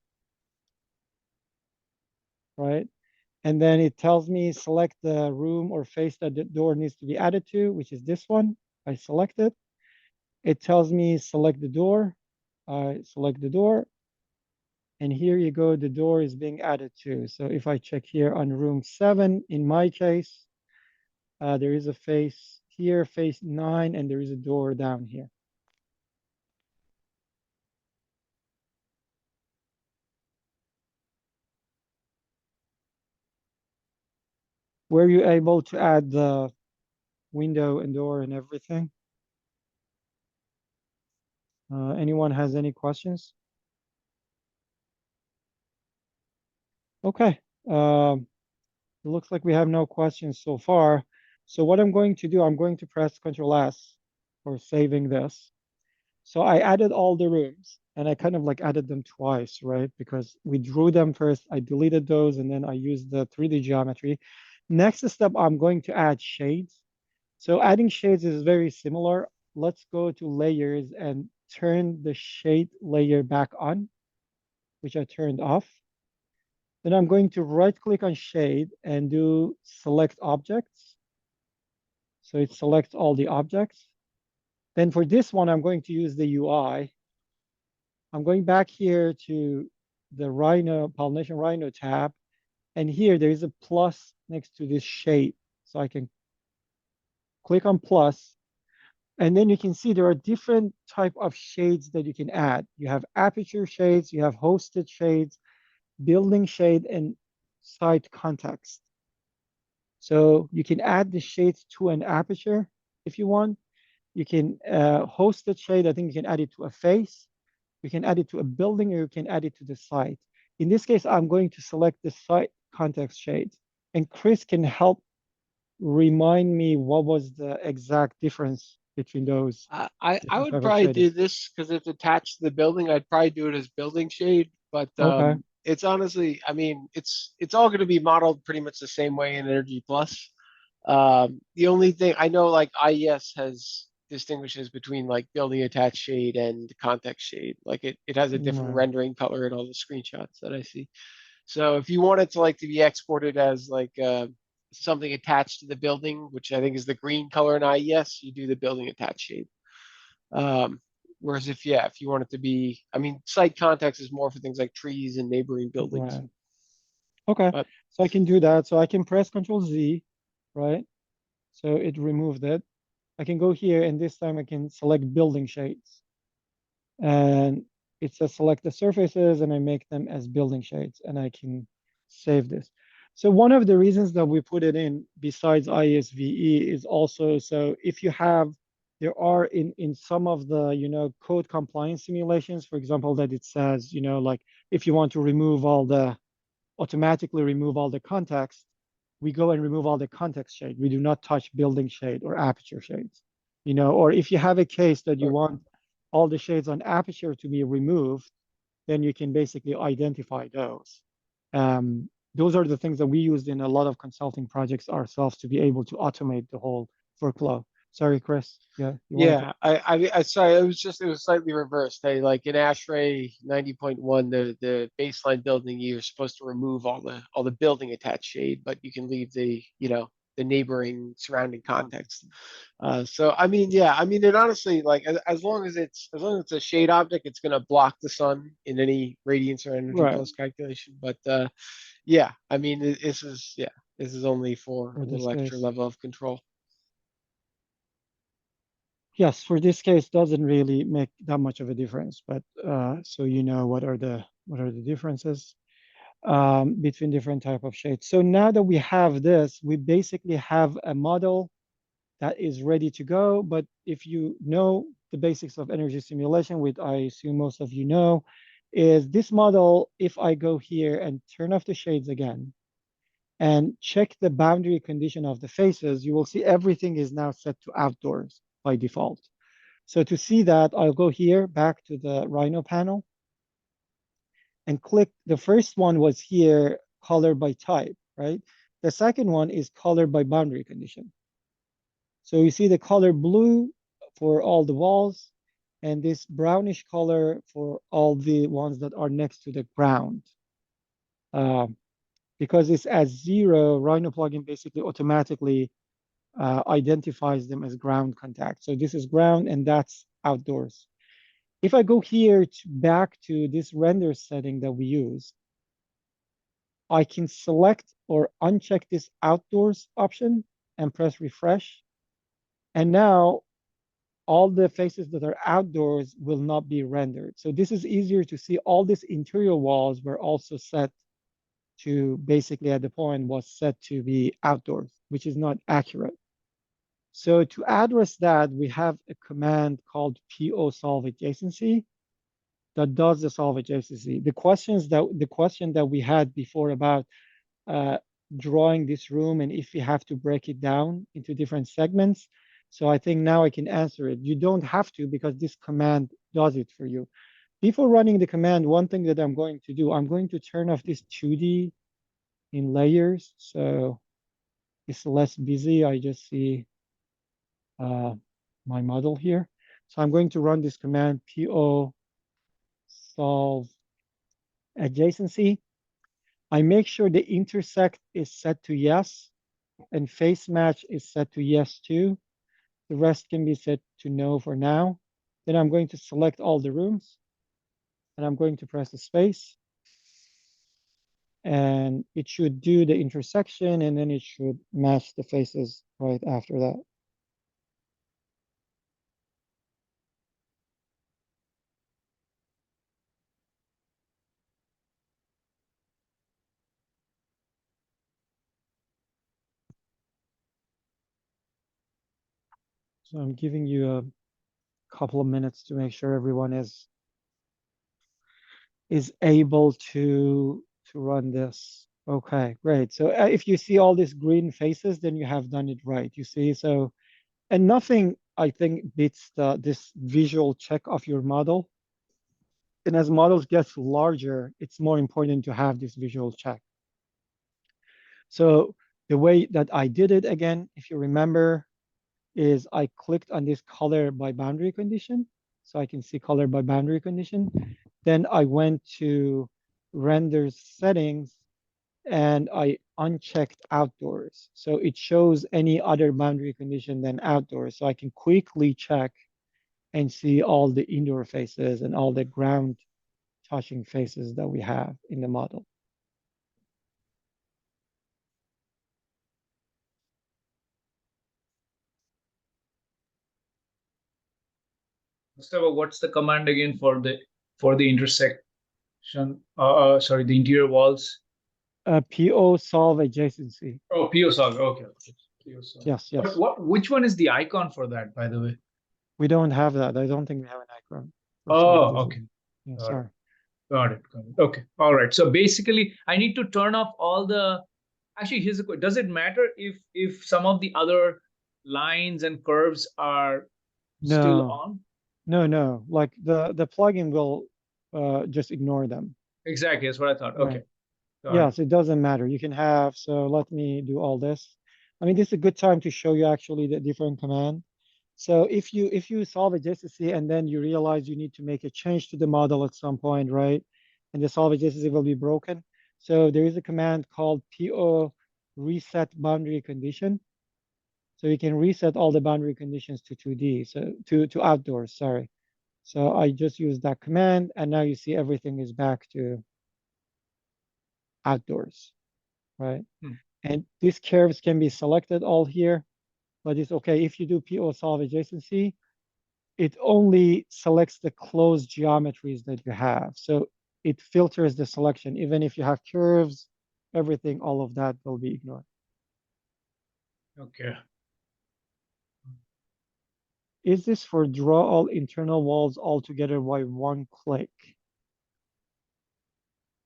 right? And then it tells me select the room or face that the door needs to be added to, which is this one. I select it. It tells me select the door. I select the door. And here you go, the door is being added to. So if I check here on room 7, in my case, there is a face here, face 9, and there is a door down here. Were you able to add the window and door and everything? Anyone has any questions? Okay. It looks like we have no questions so far. So what I'm going to do, I'm going to press Control S for saving this. So I added all the rooms and I kind of like added them twice, right? Because we drew them first, I deleted those, and then I used the 3D geometry. Next step, I'm going to add shades. So adding shades is very similar. Let's go to layers and turn the shade layer back on, which I turned off. Then I'm going to right click on shade and do select objects. So it selects all the objects. Then for this one, I'm going to use the UI. I'm going back here to the Rhino, Pollination Rhino tab. And here there is a plus next to this shape. So I can click on plus, and then you can see there are different type of shades that you can add. You have aperture shades, you have hosted shades, building shade, and site context. So you can add the shades to an aperture if you want. You can host the shade. I think you can add it to a face. You can add it to a building, or you can add it to the site. In this case, I'm going to select the site context shades. And Chris can help remind me what was the exact difference between those I different would type of probably shading. do this because it's attached to the building. I'd probably do it as building shade, but Okay. it's honestly, I mean, it's all going to be modeled pretty much the same way in Energy Plus. The only thing I know, like IES has distinguishes between like building attached shade and context shade. Like it has a different Right. rendering color in all the screenshots that I see. So if you want it to like to be exported as like something attached to the building, which I think is the green color in IES, you do the building attached shade. Whereas if you want it to be, I mean, site context is more for things like trees and neighboring buildings. Right. Okay. But So I can do that. So I can press Control Z, right? So it removed it. I can go here, and this time I can select building shades. And it says select the surfaces, and I make them as building shades, and I can save this. So one of the reasons that we put it in besides ISVE is also so if you have, there are in some of the, code compliance simulations, for example, that it says, like if you want to automatically remove all the context, we go and remove all the context shade. We do not touch building shade or aperture shades, or if you have a case that you want all the shades on aperture to be removed, then you can basically identify those. Those are the things that we used in a lot of consulting projects ourselves to be able to automate the whole workflow. Sorry, Chris. Yeah, you wanted to. yeah, I sorry, it was slightly reversed. Hey, like in ASHRAE 90.1, the baseline building, you're supposed to remove all the building attached shade, but you can leave the neighboring surrounding context. So I mean, yeah, I mean, it honestly, like as long as it's a shade object, it's gonna block the sun in any radiance or energy Right. plus calculation. But Yeah, I mean, this is, yeah, this is only for for a this little extra case. level of control. Yes, for this case, doesn't really make that much of a difference, but so you know what are the differences between different type of shades. So now that we have this, we basically have a model that is ready to go. But if you know the basics of energy simulation, which I assume most of you know, is this model, if I go here and turn off the shades again and check the boundary condition of the faces, you will see everything is now set to outdoors by default. So to see that, I'll go here back to the Rhino panel and click. The first one was here, color by type, right? The second one is color by boundary condition. So you see the color blue for all the walls and this brownish color for all the ones that are next to the ground. Because it's at 0, Rhino plugin basically automatically identifies them as ground contact. So this is ground and that's outdoors. If I go here back to this render setting that we use, I can select or uncheck this outdoors option and press refresh. And now all the faces that are outdoors will not be rendered. So this is easier to see. All these interior walls were also set to basically at the point was set to be outdoors, which is not accurate. So to address that, we have a command called PO solve adjacency that does the solve adjacency. The question that we had before about uh, drawing this room and if we have to break it down into different segments. So I think now I can answer it. You don't have to because this command does it for you. Before running the command, one thing that I'm going to do, I'm going to turn off this 2D in layers. So it's less busy. I just see my model here. So I'm going to run this command PO solve adjacency. I make sure the intersect is set to yes and face match is set to yes too. The rest can be set to no for now. Then I'm going to select all the rooms and I'm going to press the space and it should do the intersection and then it should match the faces right after that. So I'm giving you a couple of minutes to make sure everyone is able to run this. Okay, great. So if you see all these green faces, then you have done it right. You see, so and nothing I think beats this visual check of your model. And as models get larger, it's more important to have this visual check. So the way that I did it again, if you remember, is I clicked on this color by boundary condition. So I can see color by boundary condition. Then I went to render settings and I unchecked outdoors. So it shows any other boundary condition than outdoors. So I can quickly check and see all the indoor faces and all the ground touching faces that we have in the model. Mustafa, what's the command again for the intersection? Sorry, the interior walls. PO solve adjacency. Oh, PO solve. Okay, okay. PO solve. Yes, yes. Which one is the icon for that, by the way? We don't have that. I don't think we have an icon for solve Oh, adjacency. okay. Yeah, Got sorry. it. Got it. Got it. Okay. All right. So basically, I need to turn off all the. Actually, here's a question. Does it matter if some of the other lines and curves are still No, on? no. Like the plugin will just ignore them. Exactly. That's what I thought. Right. Okay. Got it. Yes, it doesn't matter. You can have, so let me do all this. I mean, this is a good time to show you actually the different command. So if you solve adjacency and then you realize you need to make a change to the model at some point, right? And the solve adjacency will be broken. So there is a command called PO reset boundary condition. So you can reset all the boundary conditions to 2D, so to outdoors, sorry. So I just use that command and now you see everything is back to outdoors, right? Hmm. And these curves can be selected all here, but it's okay. If you do PO solve adjacency, it only selects the closed geometries that you have. So it filters the selection. Even if you have curves, everything, all of that will be ignored. Okay. Is this for draw all internal walls all together by one click?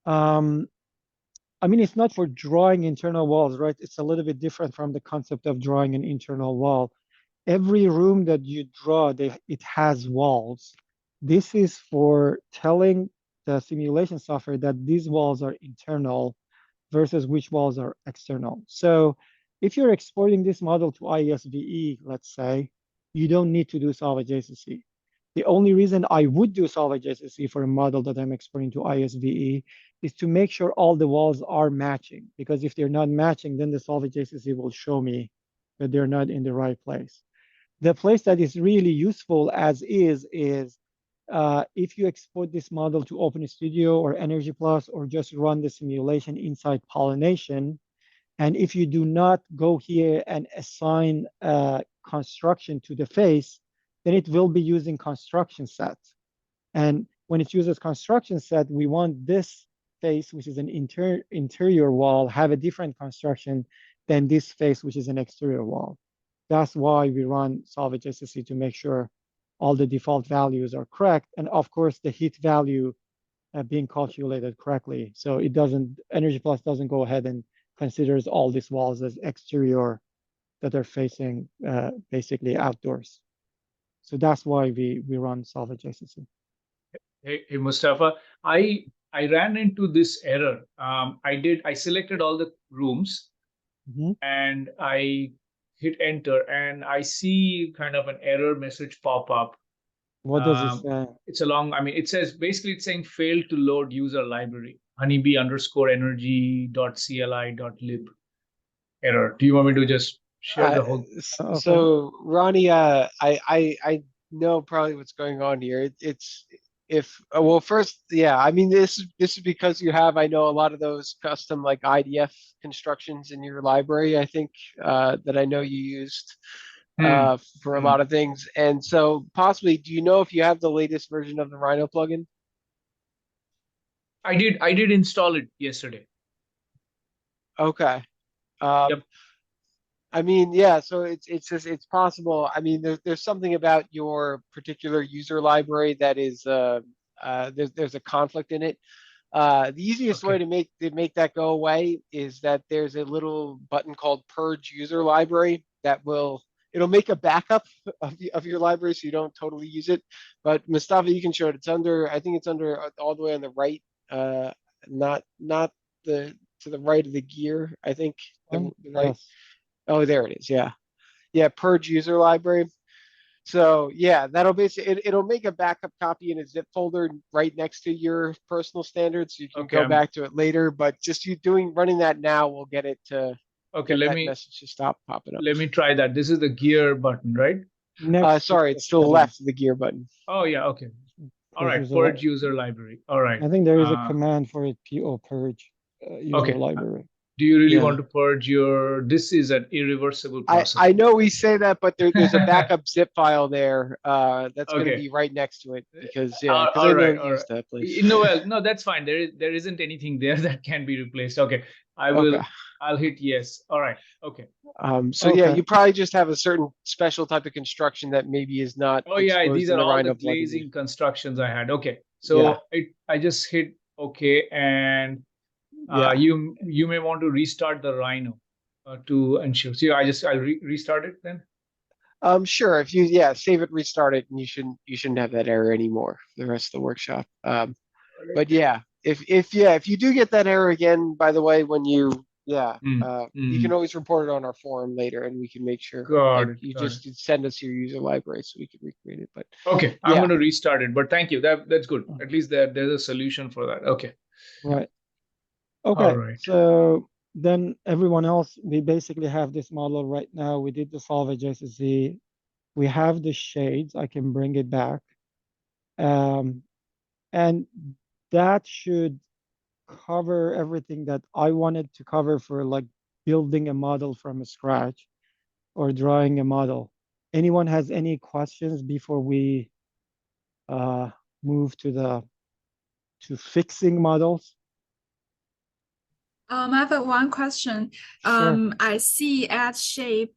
I mean, it's not for drawing internal walls, right? It's a little bit different from the concept of drawing an internal wall. Every room that you draw, it has walls. This is for telling the simulation software that these walls are internal versus which walls are external. So if you're exporting this model to ISVE, let's say, you don't need to do solve adjacency. The only reason I would do solve adjacency for a model that I'm exporting to ISVE is to make sure all the walls are matching. Because if they're not matching, then the solve adjacency will show me that they're not in the right place. The place that is really useful as is if you export this model to OpenStudio or Energy Plus or just run the simulation inside Pollination, and if you do not go here and assign construction to the face, then it will be using construction set. And when it uses construction set, we want this face, which is an interior wall, have a different construction than this face, which is an exterior wall. That's why we run solve adjacency to make sure all the default values are correct. And of course, the heat value being calculated correctly. So it doesn't, Energy Plus doesn't go ahead and considers all these walls as exterior that are facing basically outdoors. So that's why we run solve adjacency. Hey, Mustafa, I ran into this error. I selected all the rooms and I hit enter and I see kind of an error message pop up. What does it say? It's a long, I mean, it says basically it's saying failed to load user library, honeybee underscore energy dot CLI dot lib error. Do you want me to just share the whole? Okay. So Ronnie, I know probably what's going on here. It's if well first, yeah, I mean this is because you have, I know, a lot of those custom like IDF constructions in your library, I think, that I know you used for a lot of things. And so possibly, do you know if you have the latest version of the Rhino plugin? I did install it yesterday. Okay. Yep. I mean, yeah, so it's just, it's possible. I mean, there's something about your particular user library that is there's a conflict in it. The easiest way to make that go away is that there's a little button called Purge User Library that it'll make a backup of your library so you don't totally use it. But Mustafa, you can show it. It's under, I think it's under all the way on the right, not the to the right of the gear. I think the right. Yes. Oh, there it is. Yeah. Yeah. Purge user library. So yeah, that'll basically, it'll make a backup copy in a zip folder right next to your personal standards. So you can go back to it later, but just running that now will get it to get that message to stop popping up. Let me try that. This is the gear button, right? Sorry, it's to the left of the gear button. Oh yeah, okay. All right, purge user library. All right. I think there is a command for it, PO purge user library. Do you really want to purge this is an irreversible process. I know we say that, but there's a backup zip file there that's going to be right next to it because I know you use that place. No, that's fine. There isn't anything there that can be replaced. Okay, I'll hit yes. All right. Okay. Yeah, you probably just have a certain special type of construction that maybe is not. Oh yeah, these are all the glazing constructions I had. Okay, so I just hit okay, and you may want to restart the Rhino to ensure. So I'll restart it then. Sure. If you save it, restart it, and you shouldn't have that error anymore for the rest of the workshop. But yeah, if you do get that error again, by the way, when you you can always report it on our forum later, and we can make sure you just send us your user library so we can recreate it. But okay, I'm going to restart it. But thank you. That's good. At least there's a solution for that. Okay. Right. Okay. So then everyone else, we basically have this model right now. We did the solve adjacency. We have the shades. I can bring it back. And that should cover everything that I wanted to cover for like building a model from scratch or drawing a model. Anyone has any questions before we uh, move to fixing models? I have one question. Sure. I see add shade,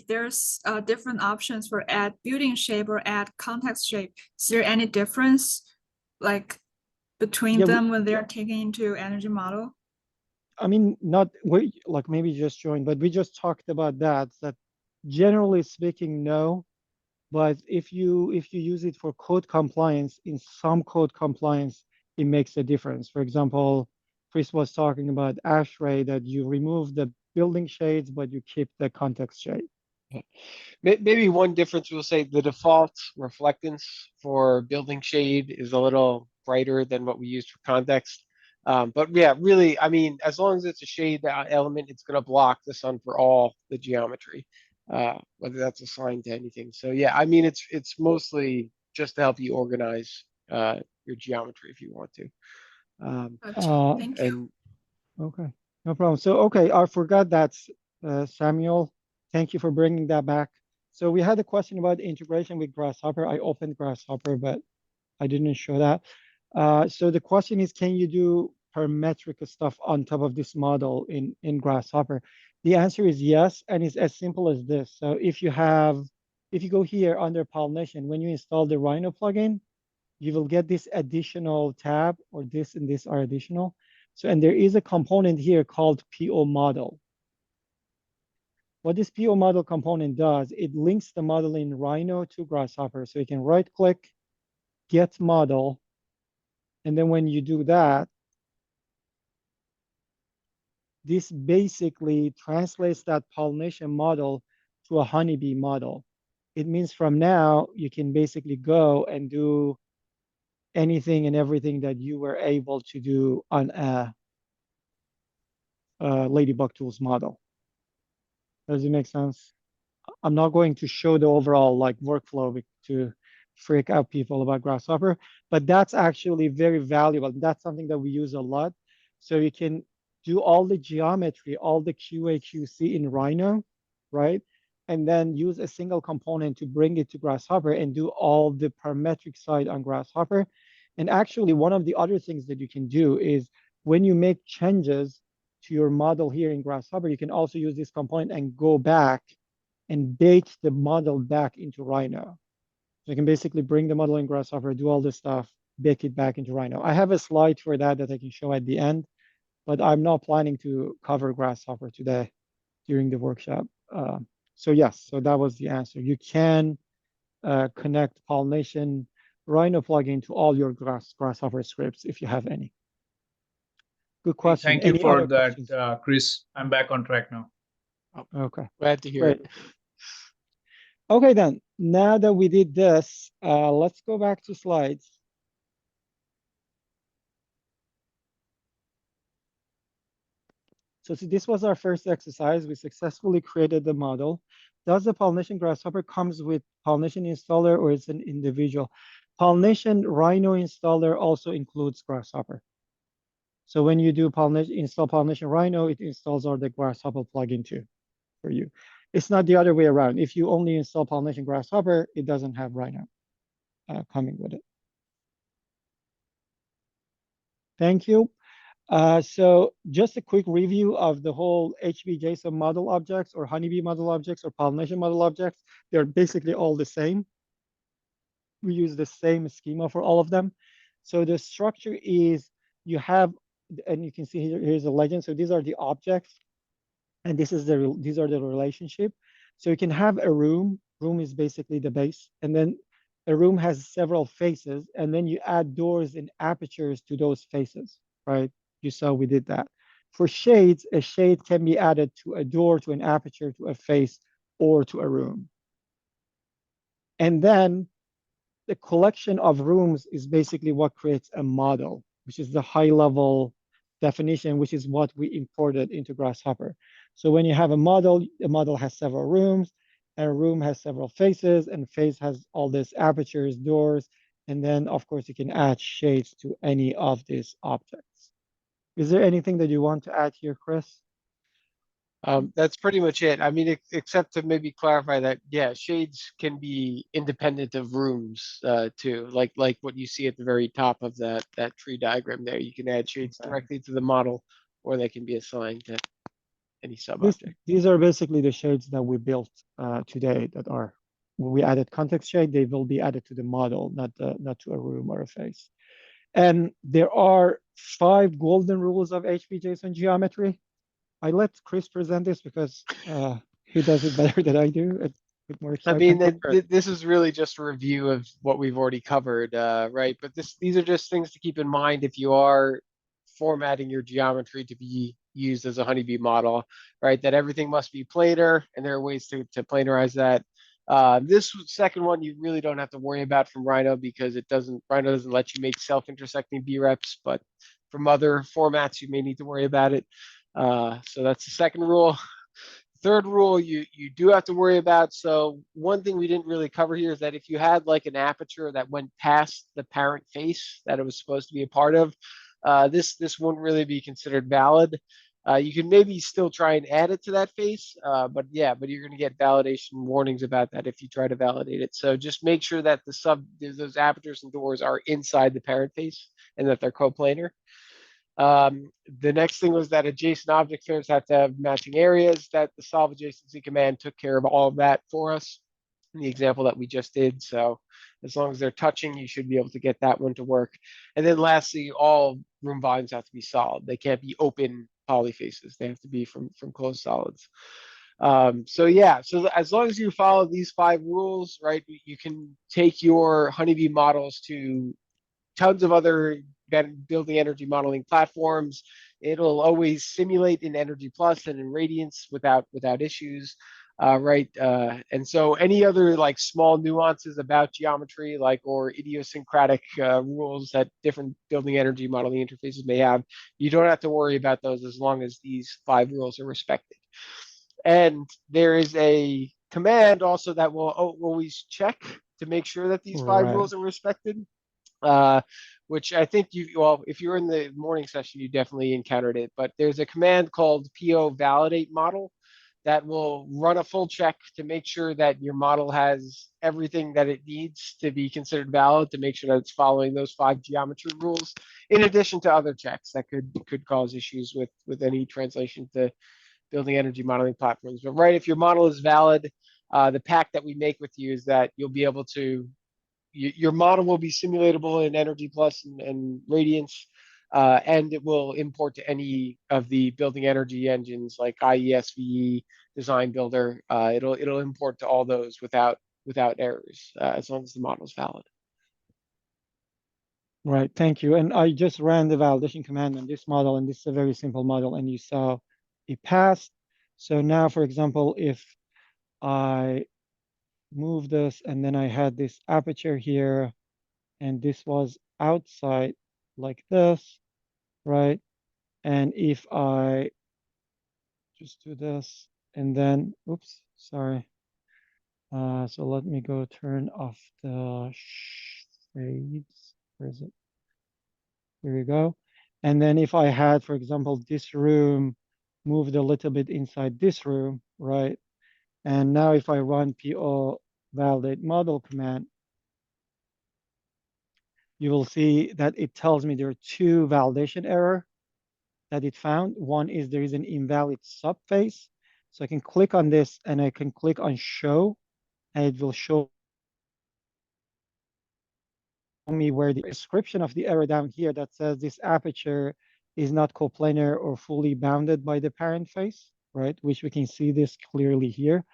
there's different options for add building shape or add context shape. Is there any difference like between Yeah, them when they're taken into energy model? I mean, not we like maybe just joined, but we just talked about that. That generally speaking, no. But if you use it for code compliance, in some code compliance, it makes a difference. For example, Chris was talking about AshRay that you remove the building shades, but you keep the context shade. Maybe one difference, we'll say the default reflectance for building shade is a little brighter than what we use for context. But yeah, really, I mean, as long as it's a shade element, it's going to block the sun for all the geometry, whether that's assigned to anything. So yeah, I mean, it's mostly just to help you organize your geometry if you want to. Gotcha. Thank you. And Okay, no problem. So, okay, I forgot that, Samuel. Thank you for bringing that back. So we had a question about integration with Grasshopper. I opened Grasshopper, but I didn't show that. So the question is, can you do parametric stuff on top of this model in Grasshopper? The answer is yes, and it's as simple as this. So if you go here under Pollination, when you install the Rhino plugin, you will get this additional tab, or this and this are additional. So, and there is a component here called PO model. What this PO model component does, it links the model in Rhino to Grasshopper. So you can right click, get model. And then when you do that, this basically translates that pollination model to a honeybee model. It means from now, you can basically go and do anything and everything that you were able to do on a Ladybug Tools model. Does it make sense? I'm not going to show the overall like workflow to freak out people about Grasshopper, but that's actually very valuable. That's something that we use a lot. So you can do all the geometry, all the QA, QC in Rhino, right? And then use a single component to bring it to Grasshopper and do all the parametric side on Grasshopper. And actually, one of the other things that you can do is when you make changes to your model here in Grasshopper, you can also use this component and go back and bake the model back into Rhino. So you can basically bring the model in Grasshopper, do all this stuff, bake it back into Rhino. I have a slide for that I can show at the end, but I'm not planning to cover Grasshopper today during the workshop. So yes, so that was the answer. You can connect Pollination Rhino plugin to all your Grasshopper scripts if you have any. Good question. Thank you Any for other that, questions? Chris. I'm back on track now. Okay, glad to hear great. it. Okay, then, now that we did this, let's go back to slides. So this was our first exercise. We successfully created the model. Does the Pollination Grasshopper comes with Pollination installer, or is an individual? Pollination Rhino installer also includes Grasshopper. So when you do install Pollination Rhino, it installs all the Grasshopper plugin too for you. It's not the other way around. If you only install Pollination Grasshopper, it doesn't have Rhino coming with it. Thank you. So just a quick review of the whole HBJSON model objects, or honeybee model objects, or pollination model objects. They're basically all the same. We use the same schema for all of them. So the structure is, you have, and you can see here's a legend. So these are the objects, and these are the relationship. So you can have a room. Room is basically the base, and then a room has several faces, and then you add doors and apertures to those faces, right? You saw we did that. For shades, a shade can be added to a door, to an aperture, to a face, or to a room. And then the collection of rooms is basically what creates a model, which is the high level definition, which is what we imported into Grasshopper. So when you have a model has several rooms, and a room has several faces, and face has all these apertures, doors, and then of course you can add shades to any of these objects. Is there anything that you want to add here, Chris? That's pretty much it. I mean, except to maybe clarify that, yeah, shades can be independent of rooms too, like what you see at the very top of that tree diagram there. You can add shades Okay. directly to the model, or they can be assigned to any sub-object. These are basically the shades that we built today that are, when we added context shade, they will be added to the model, not to a room or a face. And there are 5 golden rules of HPJSON geometry. I let Chris present this because he does it better than I do. It's with more I mean, excitement. this is really just a review of what we've already covered, right? But these are just things to keep in mind if you are formatting your geometry to be used as a honeybee model, right? That everything must be planar, and there are ways to planarize that. This second one you really don't have to worry about from Rhino because Rhino doesn't let you make self-intersecting B-reps, but from other formats you may need to worry about it. So that's the second rule. Third rule you do have to worry about. So one thing we didn't really cover here is that if you had like an aperture that went past the parent face that it was supposed to be a part of, this wouldn't really be considered valid. You can maybe still try and add it to that face, but you're going to get validation warnings about that if you try to validate it. So just make sure that those apertures and doors are inside the parent face and that they're coplanar. The next thing was that adjacent object pairs have to have matching areas. That the solve adjacency command took care of all of that for us in the example that we just did. So as long as they're touching, you should be able to get that one to work. And then lastly, all room volumes have to be solid. They can't be open polyfaces. They have to be from closed solids. So as long as you follow these 5 rules, right, you can take your honeybee models to tons of other building energy modeling platforms. It'll always simulate in Energy Plus and in Radiance without issues, right? And so any other like small nuances about geometry, like or idiosyncratic rules that different building energy modeling interfaces may have, you don't have to worry about those as long as these 5 rules are respected. And there is a command also that will always check to make sure that these 5 rules are respected. Which I think if you're in the morning session, you definitely encountered it. But there's a command called PO validate model that will run a full check to make sure that your model has everything that it needs to be considered valid, to make sure that it's following those 5 geometry rules, in addition to other checks that could cause issues with any translation to building energy modeling platforms. But right, if your model is valid, the pact that we make with you is that you'll be able to your model will be simulatable in Energy Plus and Radiance, and it will import to any of the building energy engines like IESVE, Design Builder. It'll import to all those without errors, as long as the model is valid. Right, thank you. And I just ran the validation command on this model, and this is a very simple model, and you saw it passed. So now, for example, if I move this and then I had this aperture here, and this was outside like this, right? And if I just do this and then, oops, sorry. So let me go turn off the shades. Where is it? Here we go. And then if I had, for example, this room moved a little bit inside this room, right? And now if I run PO validate model command, you will see that it tells me there are 2 validation error that it found. One is there is an invalid subface. So I can click on this and I can click on show, and it will show me where the description of the error down here that says this aperture is not coplanar or fully bounded by the parent face, right? Which we can see this clearly here.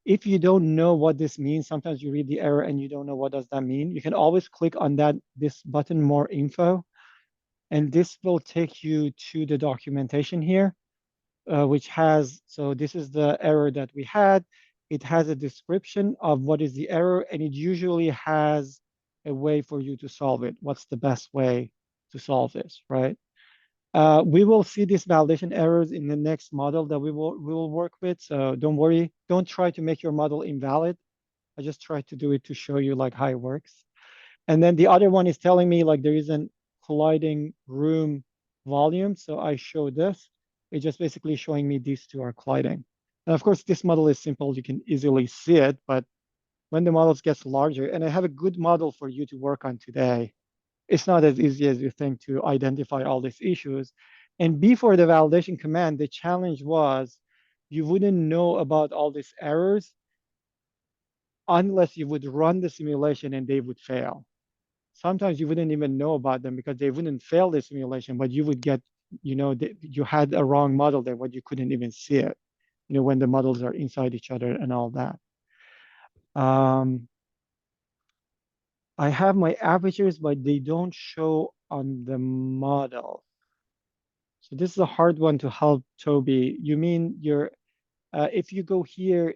If you don't know what this means, sometimes you read the error and you don't know what does that mean. You can always click on this button, more info, and this will take you to the documentation here, which has, so this is the error that we had. It has a description of what is the error, and it usually has a way for you to solve it. What's the best way to solve this, right? We will see these validation errors in the next model that we will work with. So don't worry, don't try to make your model invalid. I just try to do it to show you like how it works. And then the other one is telling me like there is an colliding room volume. So I show this. It's just basically showing me these two are colliding. And of course, this model is simple. You can easily see it. But when the models gets larger, and I have a good model for you to work on today, it's not as easy as you think to identify all these issues. And before the validation command, the challenge was you wouldn't know about all these errors unless you would run the simulation and they would fail. Sometimes you wouldn't even know about them because they wouldn't fail the simulation, but you would get, you had a wrong model there, but you couldn't even see it, when the models are inside each other and all that. I have my apertures, but they don't show on the model. So this is a hard one to help, Toby. You mean if you go here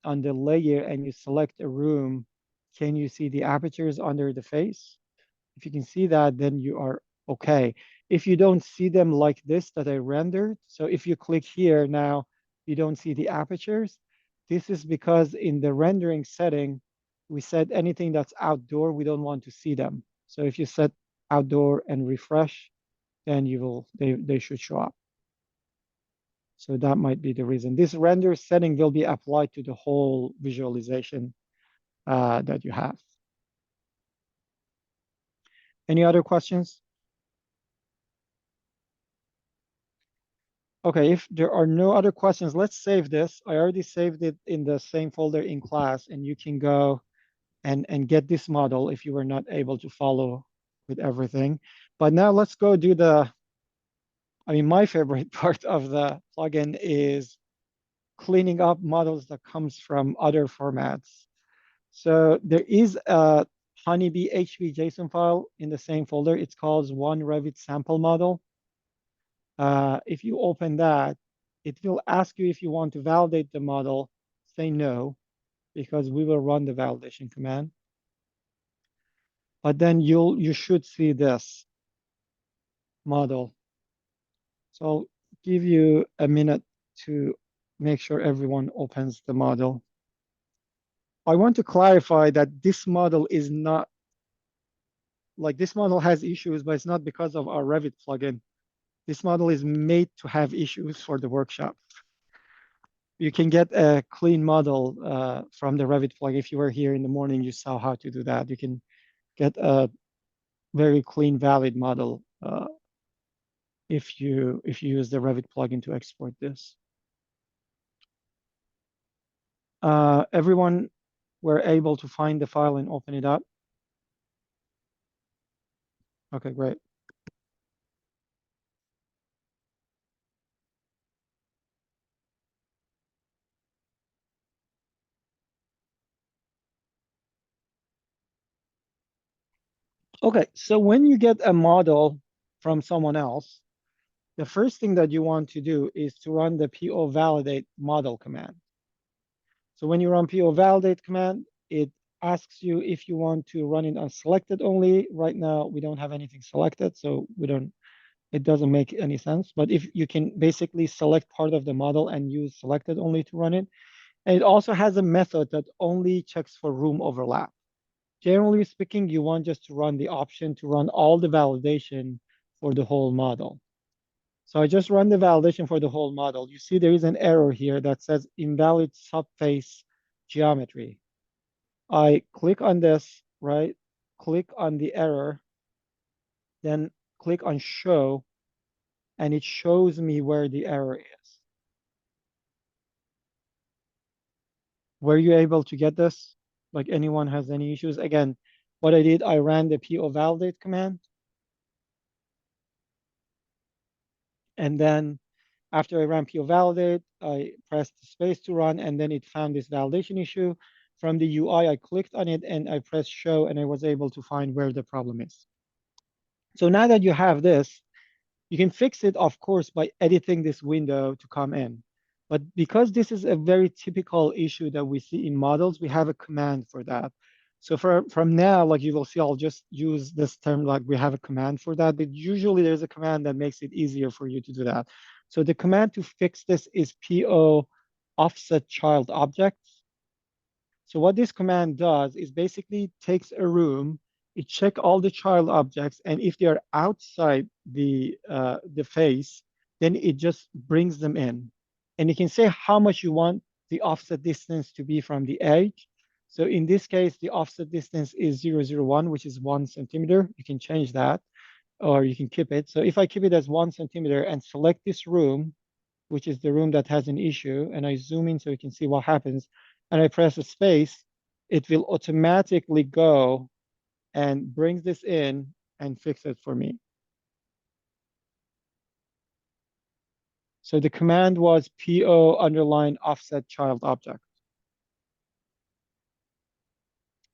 on the layer and you select a room, can you see the apertures under the face? If you can see that, then you are okay. If you don't see them like this that I rendered, so if you click here now, you don't see the apertures. This is because in the rendering setting, we said anything that's outdoor, we don't want to see them. So if you set outdoor and refresh, then they should show up. So that might be the reason. This render setting will be applied to the whole visualization that you have. Any other questions? Okay, if there are no other questions, let's save this. I already saved it in the same folder in class, and you can go and get this model if you were not able to follow with everything. But now let's go do my favorite part of the plugin is cleaning up models that comes from other formats. So there is a honeybee HV.json file in the same folder. It's called one Revit sample model. If you open that, it will ask you if you want to validate the model. Say no, because we will run the validation command. But then you should see this model. So I'll give you a minute to make sure everyone opens the model. I want to clarify that this model is not, like this model has issues, but it's not because of our Revit plugin. This model is made to have issues for the workshop. You can get a clean model from the Revit plugin. If you were here in the morning, you saw how to do that. You can get a very clean, valid model if you use the Revit plugin to export this. Everyone were able to find the file and open it up? Okay, great. Okay, so when you get a model from someone else, the first thing that you want to do is to run the PO validate model command. So when you run PO validate command, it asks you if you want to run it on selected only. Right now, we don't have anything selected, so it doesn't make any sense. But if you can basically select part of the model and use selected only to run it. And it also has a method that only checks for room overlap. Generally speaking, you want just to run the option to run all the validation for the whole model. So I just run the validation for the whole model. You see there is an error here that says invalid subface geometry. I click on this, right? Click on the error, then click on show, and it shows me where the error is. Were you able to get this? Like anyone has any issues? Again, what I did, I ran the PO validate command. And then after I ran PO validate, I pressed space to run, and then it found this validation issue. From the UI, I clicked on it and I pressed show, and I was able to find where the problem is. So now that you have this, you can fix it, of course, by editing this window to come in. But because this is a very typical issue that we see in models, we have a command for that. So from now, like you will see, I'll just use this term like we have a command for that, but usually there's a command that makes it easier for you to do that. So the command to fix this is PO offset child objects. So what this command does is basically takes a room it check all the child objects, and if they are outside the face, then it just brings them in. And you can say how much you want the offset distance to be from the edge. So in this case, the offset distance is 0.001, which is 1 centimeter. You can change that, or you can keep it. So if I keep it as 1 centimeter and select this room, which is the room that has an issue, and I zoom in so you can see what happens, and I press a space, it will automatically go and brings this in and fix it for me. So the command was PO underline offset child object.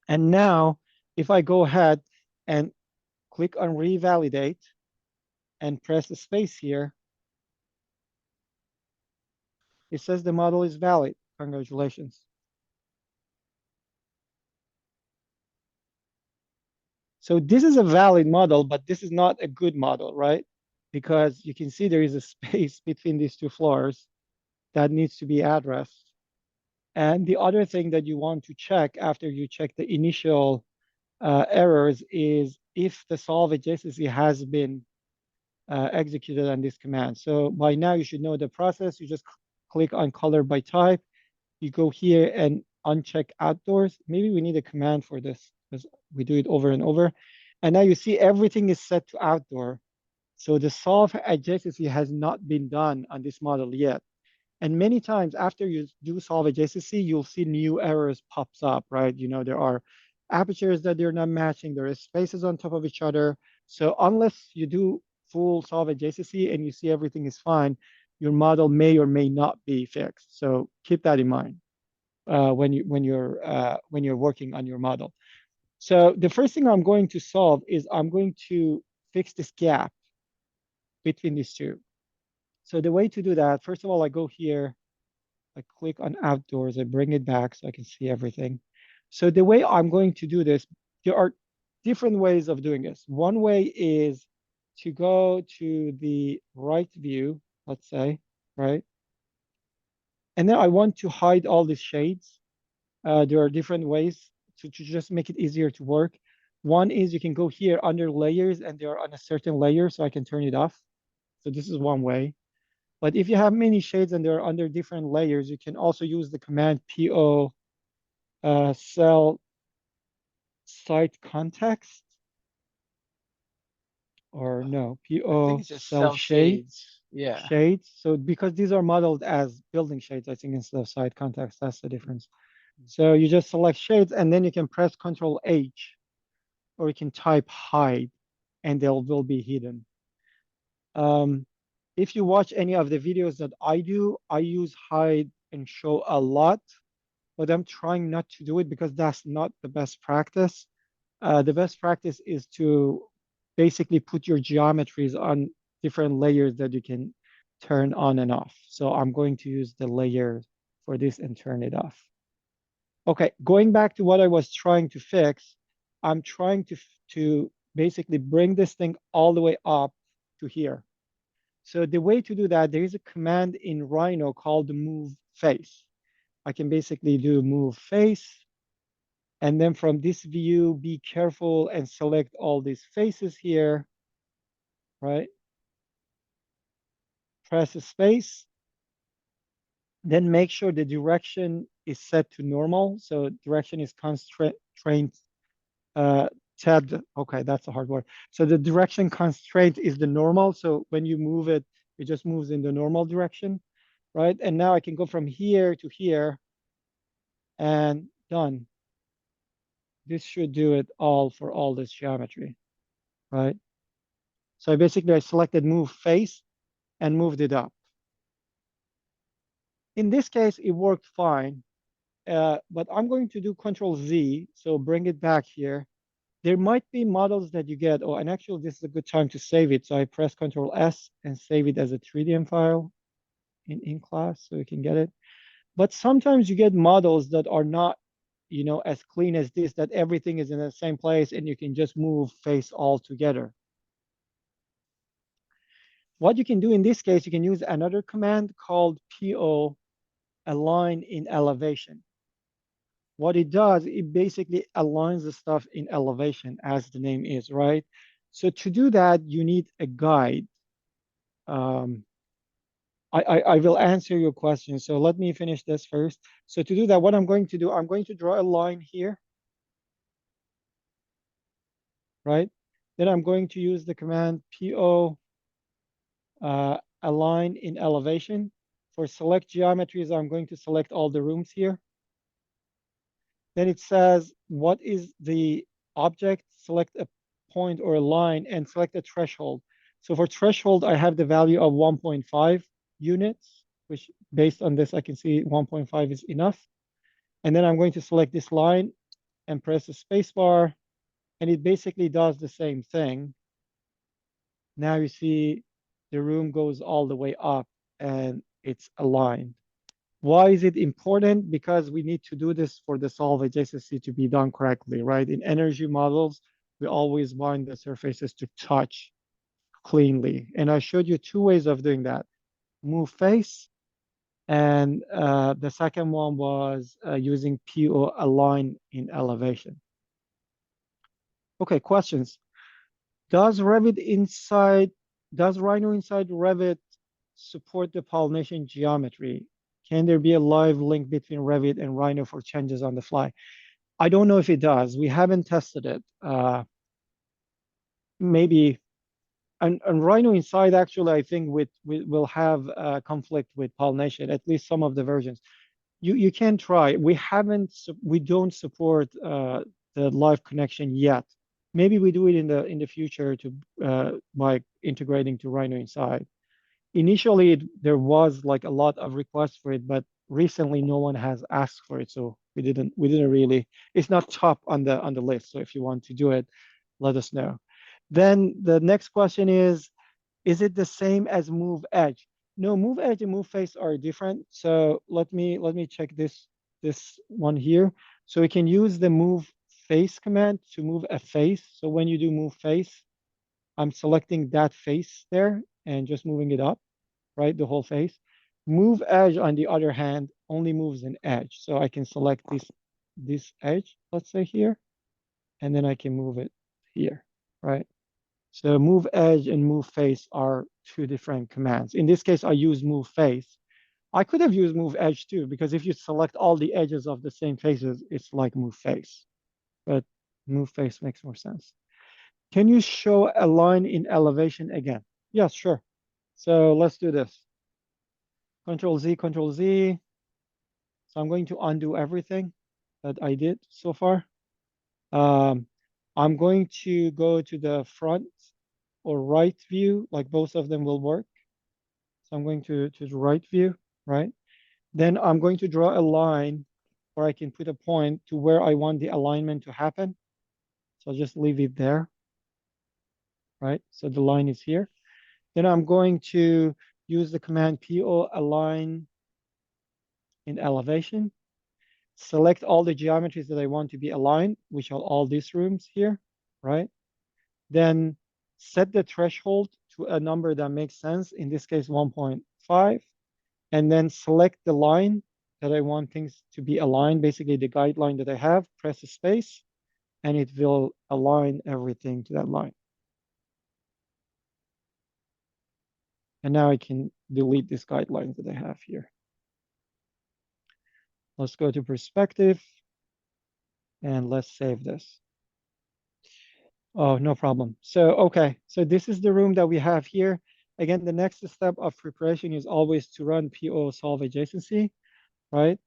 And now if I go ahead and click on revalidate and press the space here, it says the model is valid. Congratulations. So this is a valid model, but this is not a good model, right? Because you can see there is a space between these two floors that needs to be addressed. And the other thing that you want to check after you check the initial errors is if the solve adjacency has been executed on this command. So by now you should know the process. You just click on color by type. You go here and uncheck outdoors. Maybe we need a command for this because we do it over and over. And now you see everything is set to outdoor. So the solve adjacency has not been done on this model yet. And many times after you do solve adjacency, you'll see new errors pops up, right? You know, there are apertures that they're not matching. There is spaces on top of each other. So unless you do full solve adjacency and you see everything is fine, your model may or may not be fixed. So keep that in mind when you're working on your model. So the first thing I'm going to solve is I'm going to fix this gap between these two. So the way to do that, first of all, I go here, I click on outdoors, I bring it back so I can see everything. So the way I'm going to do this, there are different ways of doing this. One way is to go to the right view, let's say, right? And then I want to hide all these shades. There are different ways to just make it easier to work. One is you can go here under layers and they're on a certain layer, so I can turn it off. So this is one way. But if you have many shades and they're under different layers, you can also use the command PO cell site context, or no, I think PO it's just cell cell shades. Yeah. shades. So because these are modeled as building shades, I think instead of site context, that's the difference. So you just select shades and then you can press Control H, or you can type hide and they will be hidden. If you watch any of the videos that I do, I use hide and show a lot, but I'm trying not to do it because that's not the best practice. The best practice is to basically put your geometries on different layers that you can turn on and off. So I'm going to use the layer for this and turn it off. Okay, going back to what I was trying to fix, I'm trying to basically bring this thing all the way up to here. So the way to do that, there is a command in Rhino called move face. I can basically do move face. And then from this view, be careful and select all these faces here, right? Press a space. Then make sure the direction is set to normal. So direction is constraint TED. Okay, that's a hard word. So the direction constraint is the normal. So when you move it, it just moves in the normal direction, right? And now I can go from here to here and done. This should do it all for all this geometry, right? So basically I selected move face and moved it up. In this case, it worked fine, but I'm going to do Control Z, so bring it back here. There might be models that you get, oh, and actually this is a good time to save it. So I press Control S and save it as a 3DM file in class so you can get it. But sometimes you get models that are not, you know, as clean as this, that everything is in the same place and you can just move face all together. What you can do in this case, you can use another command called PO align in elevation. what it does, it basically aligns the stuff in elevation, as the name is, right? So to do that, you need a guide. I will answer your question. So let me finish this first. So to do that, what I'm going to do, I'm going to draw a line here, right? Then I'm going to use the command PO align in elevation. For select geometries, I'm going to select all the rooms here. Then it says, what is the object? Select a point or a line and select a threshold. So for threshold, I have the value of 1.5 units, which based on this, I can see 1.5 is enough. And then I'm going to select this line and press the space bar, and it basically does the same thing. Now you see the room goes all the way up and it's aligned. Why is it important? Because we need to do this for the solve adjacency to be done correctly, right? In energy models, we always want the surfaces to touch cleanly. And I showed you two ways of doing that. Move face, and the second one was using PO align in elevation. Okay, questions. Does Revit inside, does Rhino inside Revit support the pollination geometry? Can there be a live link between Revit and Rhino for changes on the fly? I don't know if it does. We haven't tested it. Maybe, and Rhino inside actually, I think will have a conflict with pollination, at least some of the versions. You can try. We don't support the live connection yet. Maybe we do it in the future to by integrating to Rhino inside. Initially, there was like a lot of requests for it, but recently no one has asked for it, so we didn't really. It's not top on the list. So if you want to do it, let us know. Then the next question is it the same as move edge? No, move edge and move face are different. So let me check this one here. So we can use the move face command to move a face. So when you do move face, I'm selecting that face there and just moving it up, right? The whole face. Move edge, on the other hand, only moves an edge. So I can select this edge, let's say here, and then I can move it here, right? So move edge and move face are two different commands. In this case, I use move face. I could have used move edge too, because if you select all the edges of the same faces, it's like move face. But move face makes more sense. Can you show a line in elevation again? Yes, sure. So let's do this. Control Z, Control Z. So I'm going to undo everything that I did so far. I'm going to go to the front or right view, like both of them will work. So I'm going to the right view, right? Then I'm going to draw a line where I can put a point to where I want the alignment to happen. So I'll just leave it there, right? So the line is here. Then I'm going to use the command PO align in elevation. Select all the geometries that I want to be aligned, which are all these rooms here, right? Then set the threshold to a number that makes sense, in this case 1.5, and then select the line that I want things to be aligned, basically the guideline that I have, press a space, and it will align everything to that line. And now I can delete this guideline that I have here. Let's go to perspective, and let's save this. Oh, no problem. So, okay, so this is the room that we have here. Again, the next step of preparation is always to run PO solve adjacency, right?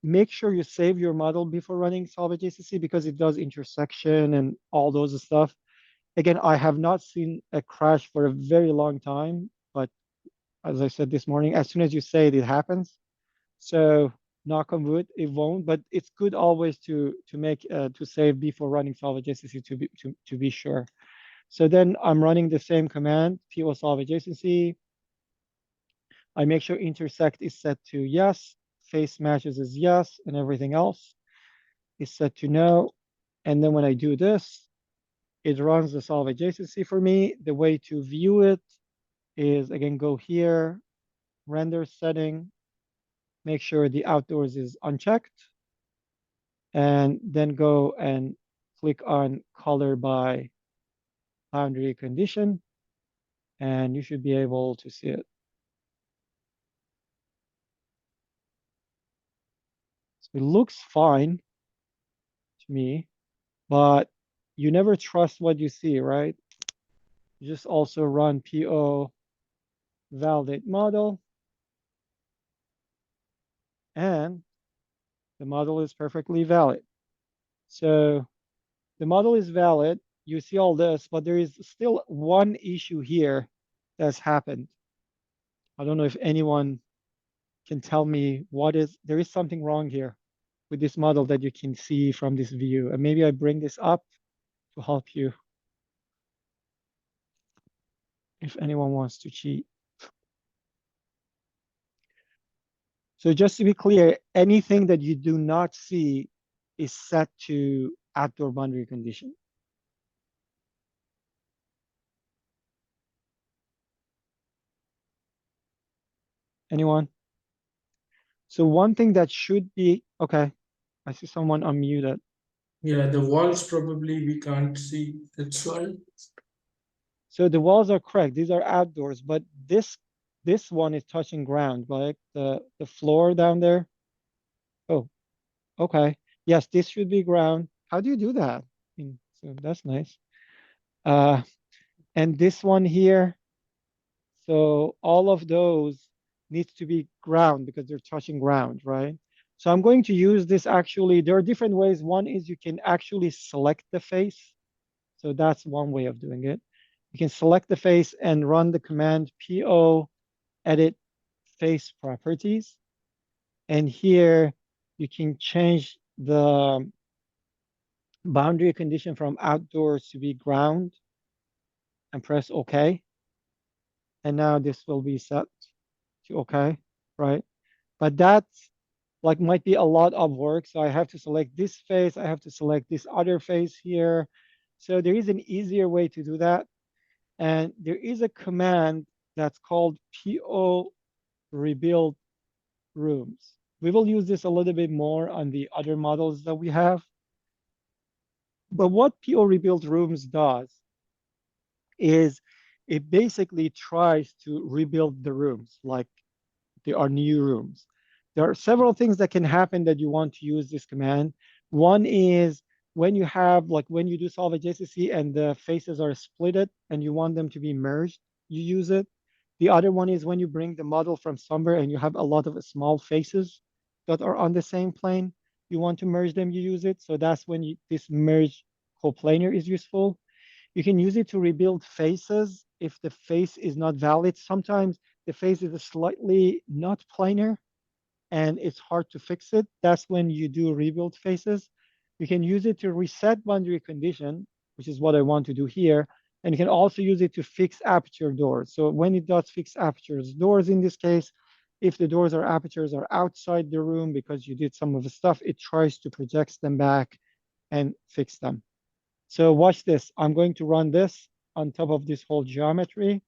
Make sure you save your model before running solve adjacency because it does intersection and all those stuff. Again, I have not seen a crash for a very long time, but as I said this morning, as soon as you say it, it happens. So knock on wood, it won't, but it's good always to save before running solve adjacency to be sure. So then I'm running the same command, PO solve adjacency. I make sure intersect is set to yes, face matches is yes, and everything else is set to no. And then when I do this, it runs the solve adjacency for me. The way to view it is, again, go here, render setting, make sure the outdoors is unchecked. and then go and click on color by boundary condition, and you should be able to see it. So it looks fine to me, but you never trust what you see, right? You just also run PO validate model, and the model is perfectly valid. So the model is valid. You see all this, but there is still one issue here that's happened. I don't know if anyone can tell me there is something wrong here with this model that you can see from this view. And maybe I bring this up to help you if anyone wants to cheat. So just to be clear, anything that you do not see is set to outdoor boundary condition. Anyone? So one thing that should be, okay, I see someone unmuted. Yeah, the walls probably we can't see. That's why. So the walls are correct. These are outdoors, but this one is touching ground, like the floor down there. Oh, okay. Yes, this should be ground. How do you do that? So that's nice. And this one here, so all of those needs to be ground because they're touching ground, right? So I'm going to use this actually. There are different ways. One is you can actually select the face. So that's one way of doing it. You can select the face and run the command PO edit face properties. And here you can change the boundary condition from outdoors to be ground and press OK. And now this will be set to OK, right? But that's like might be a lot of work. So I have to select this face. I have to select this other face here. So there is an easier way to do that. And there is a command that's called PO rebuild rooms. We will use this a little bit more on the other models that we have. But what PO rebuild rooms does is it basically tries to rebuild the rooms like they are new rooms. There are several things that can happen that you want to use this command. One is when you have, like when you do solve a JCC and the faces are splitted and you want them to be merged, you use it. The other one is when you bring the model from somewhere and you have a lot of small faces that are on the same plane, you want to merge them, you use it. So that's when this merge coplanar is useful. You can use it to rebuild faces if the face is not valid. Sometimes the face is slightly not planar and it's hard to fix it. That's when you do rebuild faces. You can use it to reset boundary condition, which is what I want to do here. And you can also use it to fix aperture doors. So when it does fix apertures doors in this case, if the doors or apertures are outside the room because you did some of the stuff, it tries to project them back and fix them. So watch this. I'm going to run this on top of this whole geometry.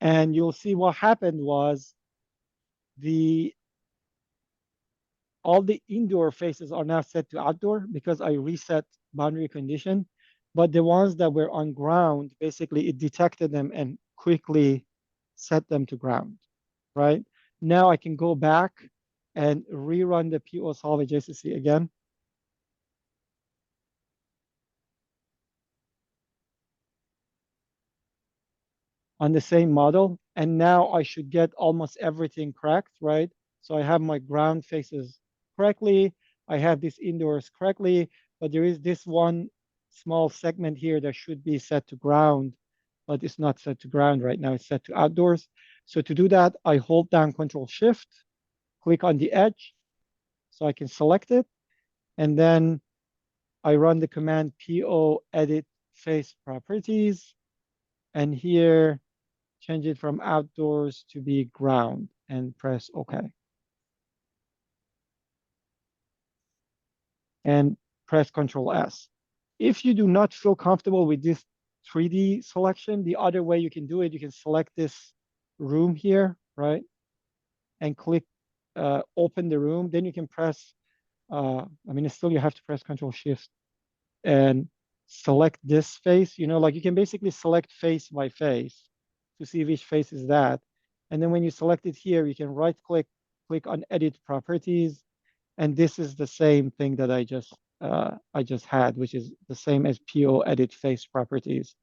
And you'll see what happened was all the indoor faces are now set to outdoor because I reset boundary condition. But the ones that were on ground, basically it detected them and quickly set them to ground, right? Now I can go back and rerun the PO solve JCC again. On the same model. And now I should get almost everything correct, right? So I have my ground faces correctly. I have this indoors correctly, but there is this one small segment here that should be set to ground, but it's not set to ground right now. It's set to outdoors. So to do that, I hold down Control Shift, click on the edge, so I can select it. And then I run the command PO edit face properties. And here, change it from outdoors to be ground and press OK. And press Control S. If you do not feel comfortable with this 3D selection, the other way you can do it, you can select this room here, right? And click open the room. Then you can press I mean, still you have to press Control Shift and select this face. You know, like you can basically select face by face to see which face is that. And then when you select it here, you can right click, click on Edit Properties, and this is the same thing that I just had, which is the same as PO Edit Face Properties.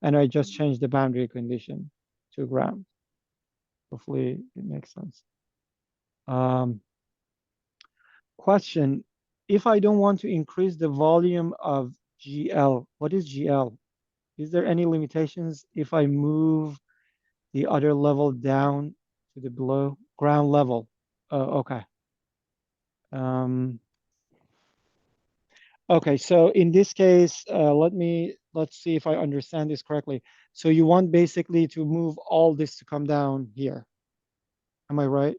And I just changed the boundary condition to ground. Hopefully it makes sense. Question, if I don't want to increase the volume of GL, what is GL? Is there any limitations if I move the other level down to the below ground level? Oh, okay. Okay, so in this case, let's see if I understand this correctly. So you want basically to move all this to come down here. Am I right?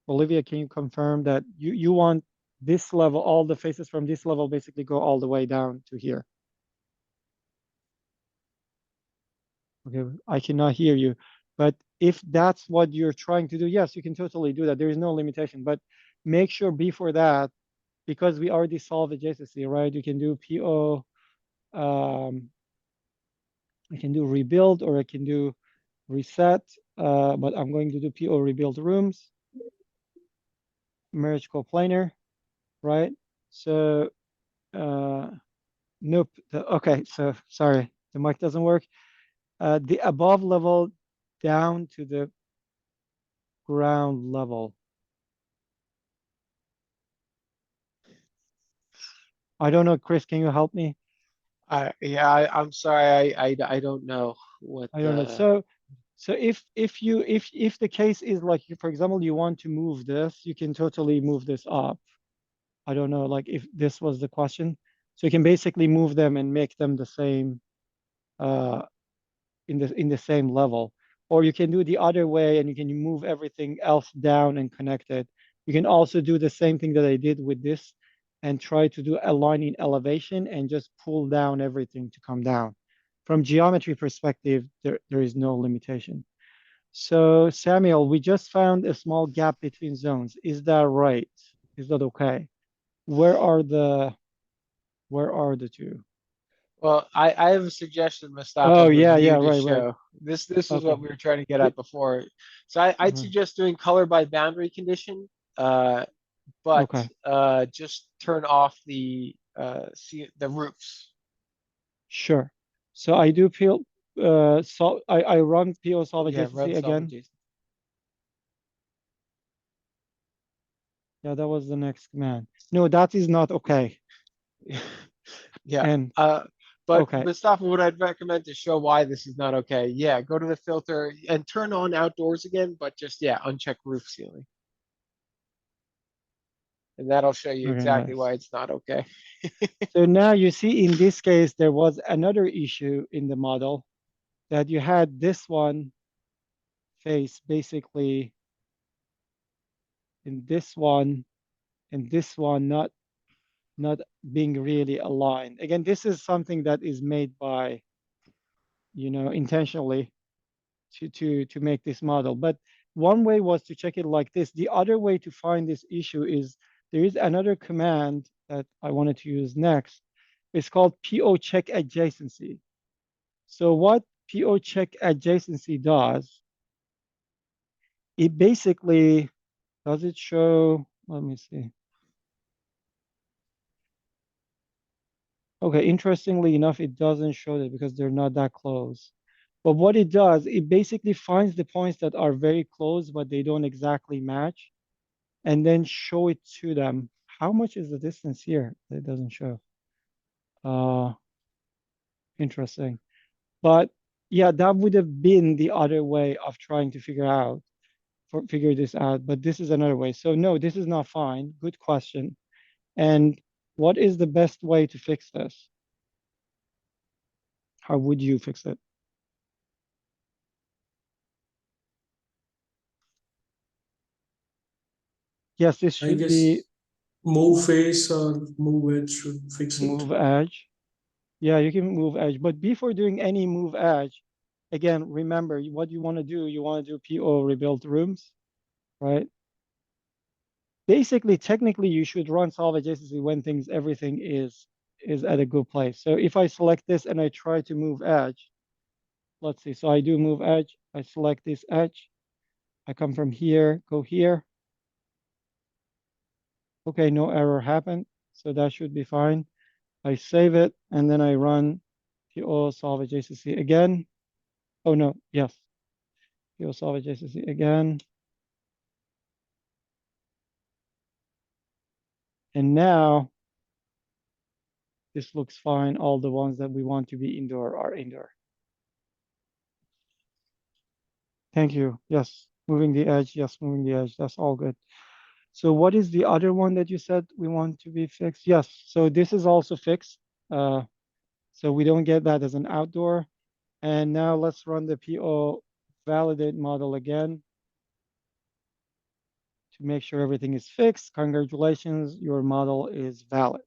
Olivia, can you confirm that you want this level, all the faces from this level basically go all the way down to here? Okay, I cannot hear you. But if that's what you're trying to do, yes, you can totally do that. There is no limitation. But make sure before that, because we already solved adjacency, right? You can do PO, I can do rebuild or I can do reset, but I'm going to do PO rebuild rooms, merge coplanar, right? So, nope. Okay, so sorry, the mic doesn't work. The above level down to the ground level. I don't know, Chris, can you help me? I'm sorry, I don't know what I don't know. So if the case is like, for example, you want to move this, you can totally move this up. I don't know, like if this was the question. So you can basically move them and make them the same uh, in the same level. Or you can do the other way and you can move everything else down and connect it. You can also do the same thing that I did with this and try to do aligning elevation and just pull down everything to come down. From geometry perspective, there is no limitation. So Samuel, we just found a small gap between zones. Is that right? Is that okay? Where are the two? Well, I have a suggestion, Mustafa, Oh of a yeah, view yeah, to right. show. This is Okay. what we were trying to get at before. So I'd Mhm. suggest doing color by boundary condition, but Okay, just turn off the roofs. sure. So I do peel so I run PO solve Yeah, run adjacency solve again. adjacent. Yeah, that was the next command. No, that is not okay. Yeah. And But okay, Mustafa, what I'd recommend to show why this is not okay, yeah, go to the filter and turn on outdoors again, but just uncheck roof ceiling. And that'll show you okay, exactly nice. why it's not okay. So now you see in this case, there was another issue in the model that you had this one face basically in this one and this one not being really aligned. Again, this is something that is made by, intentionally to make this model. But one way was to check it like this. The other way to find this issue is there is another command that I wanted to use next. It's called PO check adjacency. So what PO check adjacency does, it basically, does it show, let me see. Okay, interestingly enough, it doesn't show that because they're not that close. But what it does, it basically finds the points that are very close, but they don't exactly match, and then show it to them. How much is the distance here? It doesn't show. Uh, Interesting. But yeah, that would have been the other way of trying to figure this out. But this is another way. So no, this is not fine. Good question. And what is the best way to fix this? How would you fix it? Yes, this I should be guess move face or move edge should fix it. move edge. Yeah, you can move edge. But before doing any move edge, again, remember what you want to do. You want to do PO rebuild rooms, right? basically, technically, you should run solve adjacency when everything is at a good place. So if I select this and I try to move edge, let's see. So I do move edge. I select this edge. I come from here, go here. Okay, no error happened. So that should be fine. I save it and then I run PO solve adjacency again. Oh no, yes. PO solve adjacency again. And now this looks fine. All the ones that we want to be indoor are indoor. Thank you. Yes, moving the edge. Yes, moving the edge. That's all good. So what is the other one that you said we want to be fixed? Yes, so this is also fixed. So we don't get that as an outdoor. And now let's run the PO validate model again to make sure everything is fixed. Congratulations, your model is valid.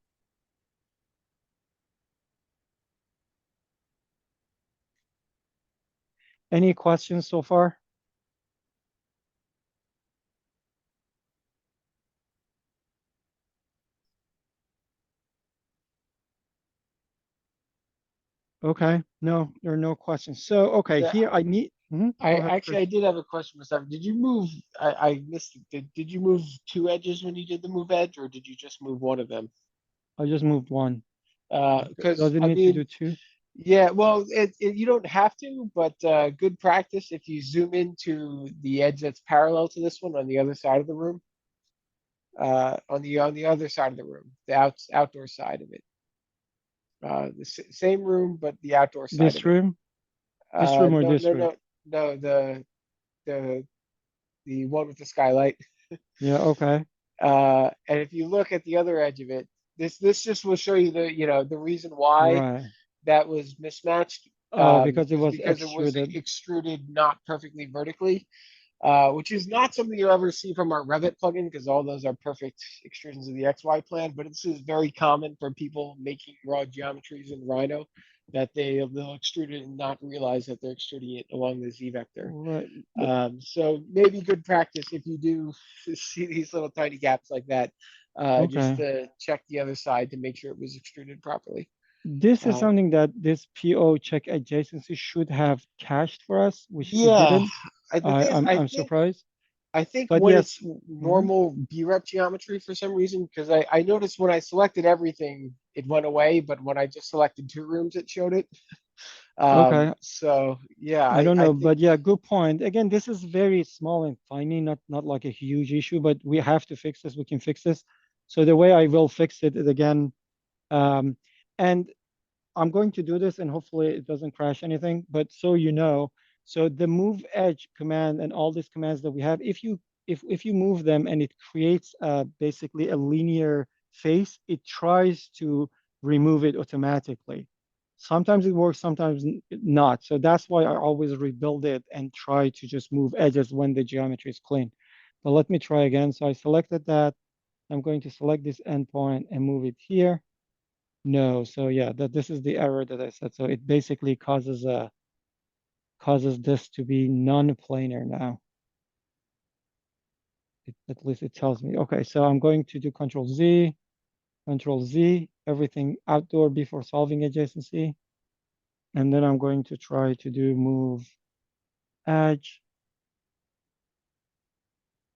Any questions so far? Okay, no, there are no questions. So, okay, Yeah, here I need, go I ahead, actually I Chris. did have a question, Mustafa. Did you move? I missed it. Did you move two edges when you did the move edge, or did you just move one of them? I just moved one. Because Does it I need to do mean, two? yeah, well, you don't have to, but good practice if you zoom into the edge that's parallel to this one on the other side of the room, on the other side of the room, the outdoor side of it, same room but the outdoor side This of it. room? This room or No, this no, room? no, no, the the one with the skylight. Yeah, okay. And if you look at the other edge of it, this just will show you the reason why Right. that was mismatched, Oh, because it was was because it was extruded. extruded not perfectly vertically, which is not something you'll ever see from our Revit plugin because all those are perfect extrusions of the XY plan. But this is very common for people making raw geometries in Rhino that they'll extrude it and not realize that they're extruding it along the Z vector. Right. So maybe good practice if you do see these little tiny gaps like that, just Okay. to check the other side to make sure it was extruded properly. This is Um, something that this PO check adjacency should have cached for us, which it yeah, didn't. the thing is, I'm surprised. I think But when yes. it's normal BREP geometry for some reason, because I noticed when I selected everything, it went away, but when I just selected two rooms, it showed it. Okay. So yeah, I don't I know, think but yeah, good point. Again, this is very small and tiny, not like a huge issue, but we have to fix this. We can fix this. So the way I will fix it is again, um, and I'm going to do this and hopefully it doesn't crash anything, but so you know, so the move edge command and all these commands that we have, if you move them and it creates basically a linear face, it tries to remove it automatically. Sometimes it works, sometimes not. So that's why I always rebuild it and try to just move edges when the geometry is clean. But let me try again. So I selected that. I'm going to select this endpoint and move it here. No, so yeah, this is the error that I said. So it basically causes this to be non-planar now. At least it tells me. Okay, so I'm going to do Control Z, everything outdoor before solving adjacency. And then I'm going to try to do move edge.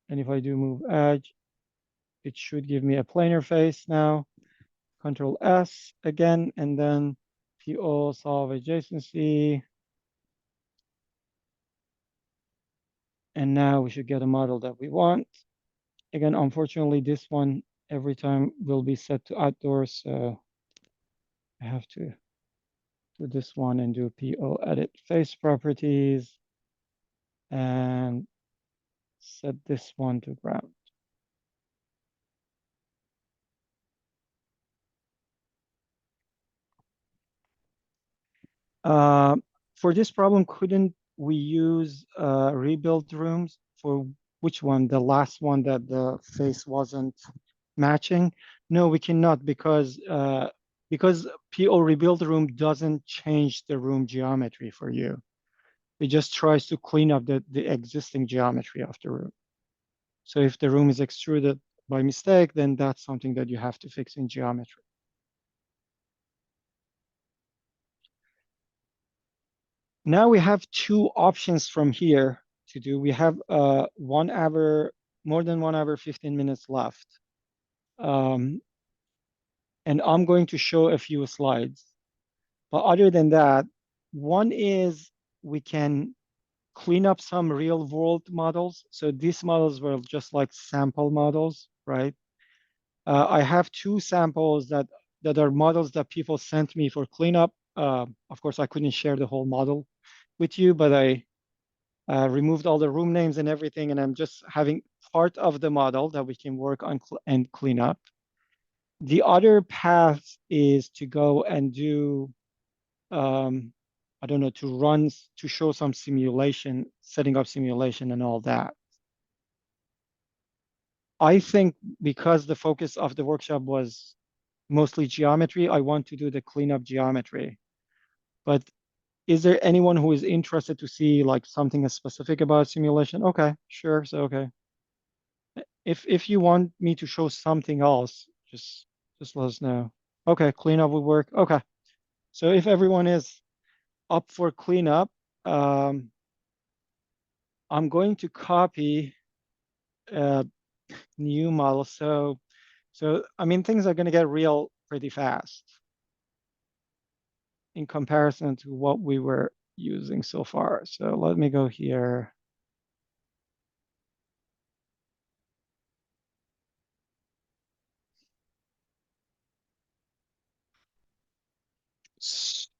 And if I do move edge, it should give me a planar face now. Control S again, and then PO solve adjacency. And now we should get a model that we want. Again, unfortunately, this one every time will be set to outdoors. So I have to do this one and do PO edit face properties and set this one to ground. For this problem, couldn't we use rebuild rooms for which one? The last one that the face wasn't matching? No, we cannot because PO rebuild room doesn't change the room geometry for you. It just tries to clean up the existing geometry of the room. So if the room is extruded, by mistake, then that's something that you have to fix in geometry. Now we have two options from here to do. We have 1 hour, more than 1 hour, 15 minutes left. And I'm going to show a few slides. But other than that, one is we can clean up some real world models. So these models were just like sample models, right? I have two samples that are models that people sent me for cleanup. Of course, I couldn't share the whole model with you, but I removed all the room names and everything, and I'm just having part of the model that we can work on and clean up. The other path is to go and do, I don't know, to show some simulation, setting up simulation and all that. I think because the focus of the workshop was mostly geometry, I want to do the cleanup geometry. But is there anyone who is interested to see like something specific about simulation? Okay, sure. So okay. If you want me to show something else, just let us know. Okay, cleanup will work. Okay. So if everyone is up for cleanup, I'm going to copy a new model. So I mean, things are going to get real pretty fast in comparison to what we were using so far. So let me go here.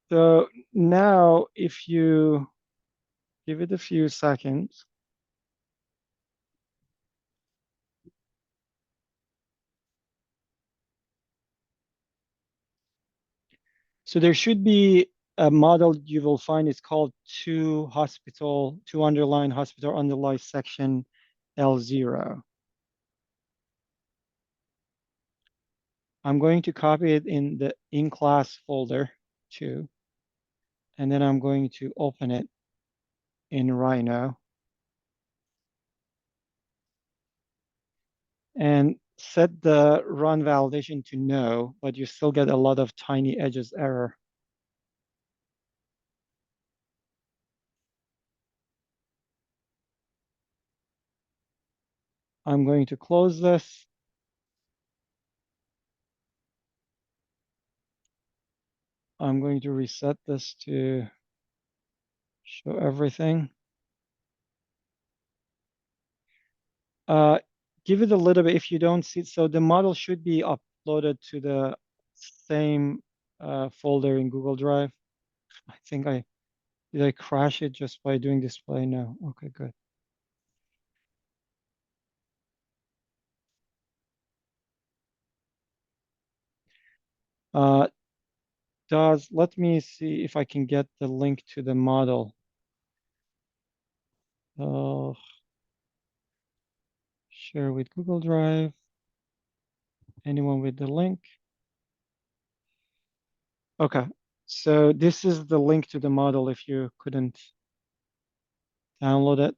So now if you give it a few seconds, so there should be a model you will find. It's called two underline hospital underline section L0. I'm going to copy it in the in-class folder too. And then I'm going to open it in Rhino. And set the run validation to no, but you still get a lot of tiny edges error. I'm going to close this. I'm going to reset this to show everything. Give it a little bit if you don't see. So the model should be uploaded to the same folder in Google Drive. I think did I crash it just by doing display? No. Okay, good. Let me see if I can get the link to the model. Share with Google Drive. Anyone with the link? Okay, so this is the link to the model if you couldn't download it.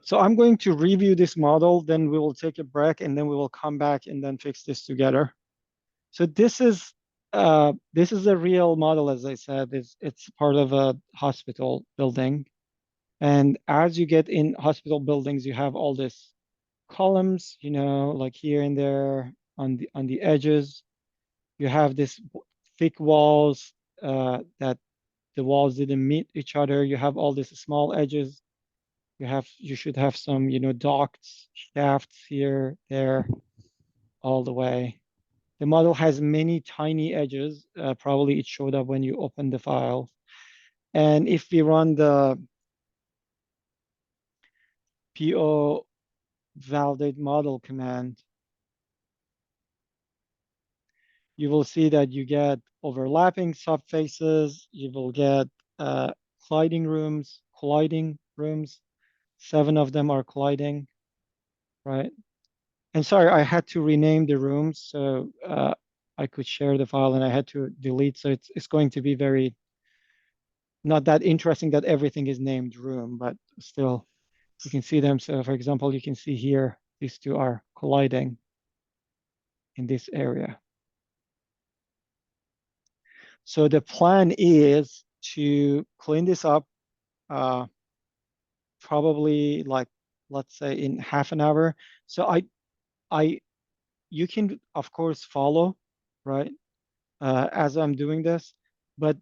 So I'm going to review this model, then we will take a break, and then we will come back and then fix this together. So this is a real model, as I said. It's part of a hospital building, and as you get in hospital buildings, you have all this columns, you know, like here and there on the edges. You have this thick walls that the walls didn't meet each other. You have all these small edges. You should have some, you know, ducts, shafts here, there, all the way. The model has many tiny edges. Probably it showed up when you open the file. And if we run the PO validate model command, you will see that you get overlapping subfaces. You will get colliding rooms. 7 of them are colliding, right? And sorry, I had to rename the rooms so I could share the file, and I had to delete. So it's going to be very not that interesting that everything is named room, but still you can see them. So for example, you can see here, these two are colliding in this area. So the plan is to clean this up, probably like, let's say in half an hour. So you can of course follow, right, as I'm doing this, but